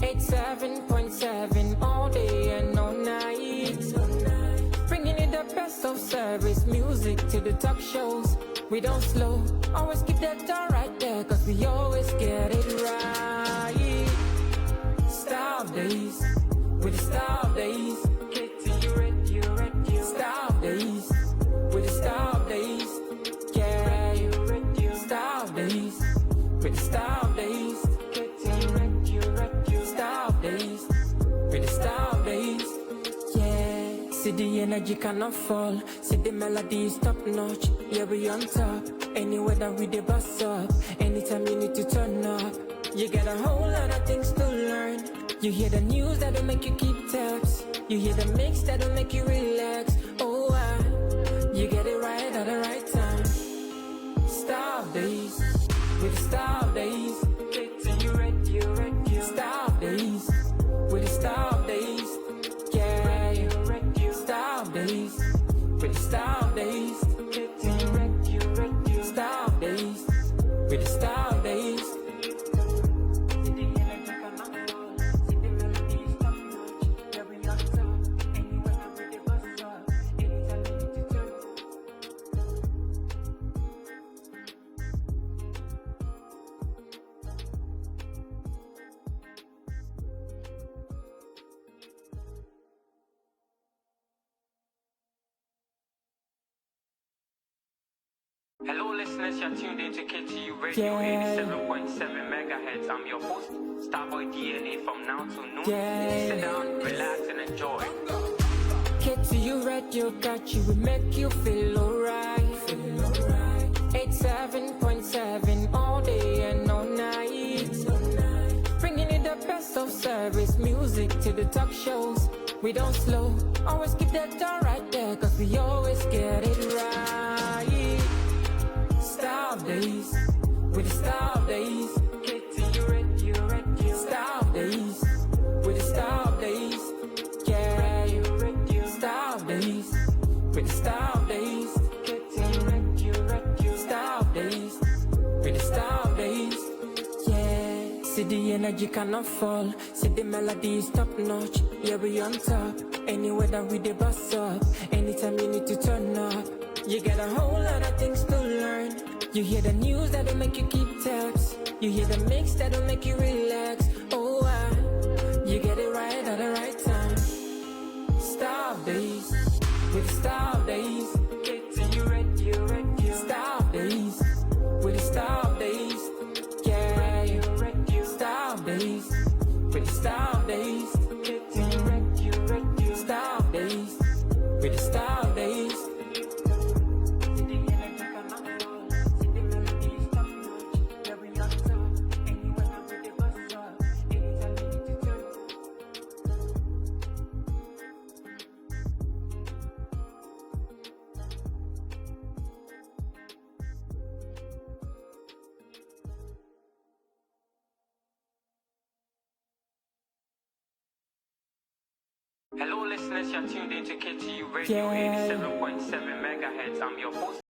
87.7 all day and all night. Bringing you the best of service music to the talk shows. We don't slow, always keep that door right there, cause we always get it right. Star days. With the star days, KTU Radio, star days, with the star days, yeah, star days, with the star days, KTU Radio, star days, with the star days, yeah. See the energy cannot fall. See the melody is top notch. Yeah, we on top. Anywhere that we dey bust up. Anytime you need to turn up. You get a whole lot of things to learn. You hear the news that'll make you keep tabs. You hear the mix that'll make you relax. Oh, you get it right at the right time. Star days, with the star days. KTU radio. Star days, with the star days. Yeah, star days, with the star days. KTU radio. Star days, with the star days. Hello, listeners. You're tuned into KTU Radio 87.7 megahertz. I'm your host, Starboy DNA. From now to noon, sit down, relax, and enjoy. KTU Radio got you, we make you feel alright. 87.7 all day and all night. Bringing you the best of service music to the talk shows. We don't slow, always keep that door right there, cause we always get it right. Star days, with the star days. KTU radio. Star days, with the star days. Yeah, star days, with the star days. KTU radio. Star days, with the star days. Yeah, see the energy cannot fall. See the melody is top notch. Yeah, we on top. Anywhere that we dey bust up. Anytime you need to turn up. You get a whole lot of things to learn. You hear the news that'll make you keep tabs. You hear the mix that'll make you relax. Oh, you get it right at the right time. Star days, with the star days. KTU radio. Star days, with the star days. Yeah, star days, with the star days. KTU radio. Star days, with the star days. Hello, listeners. You're tuned into KTU Radio 87.7 megahertz. I'm your host.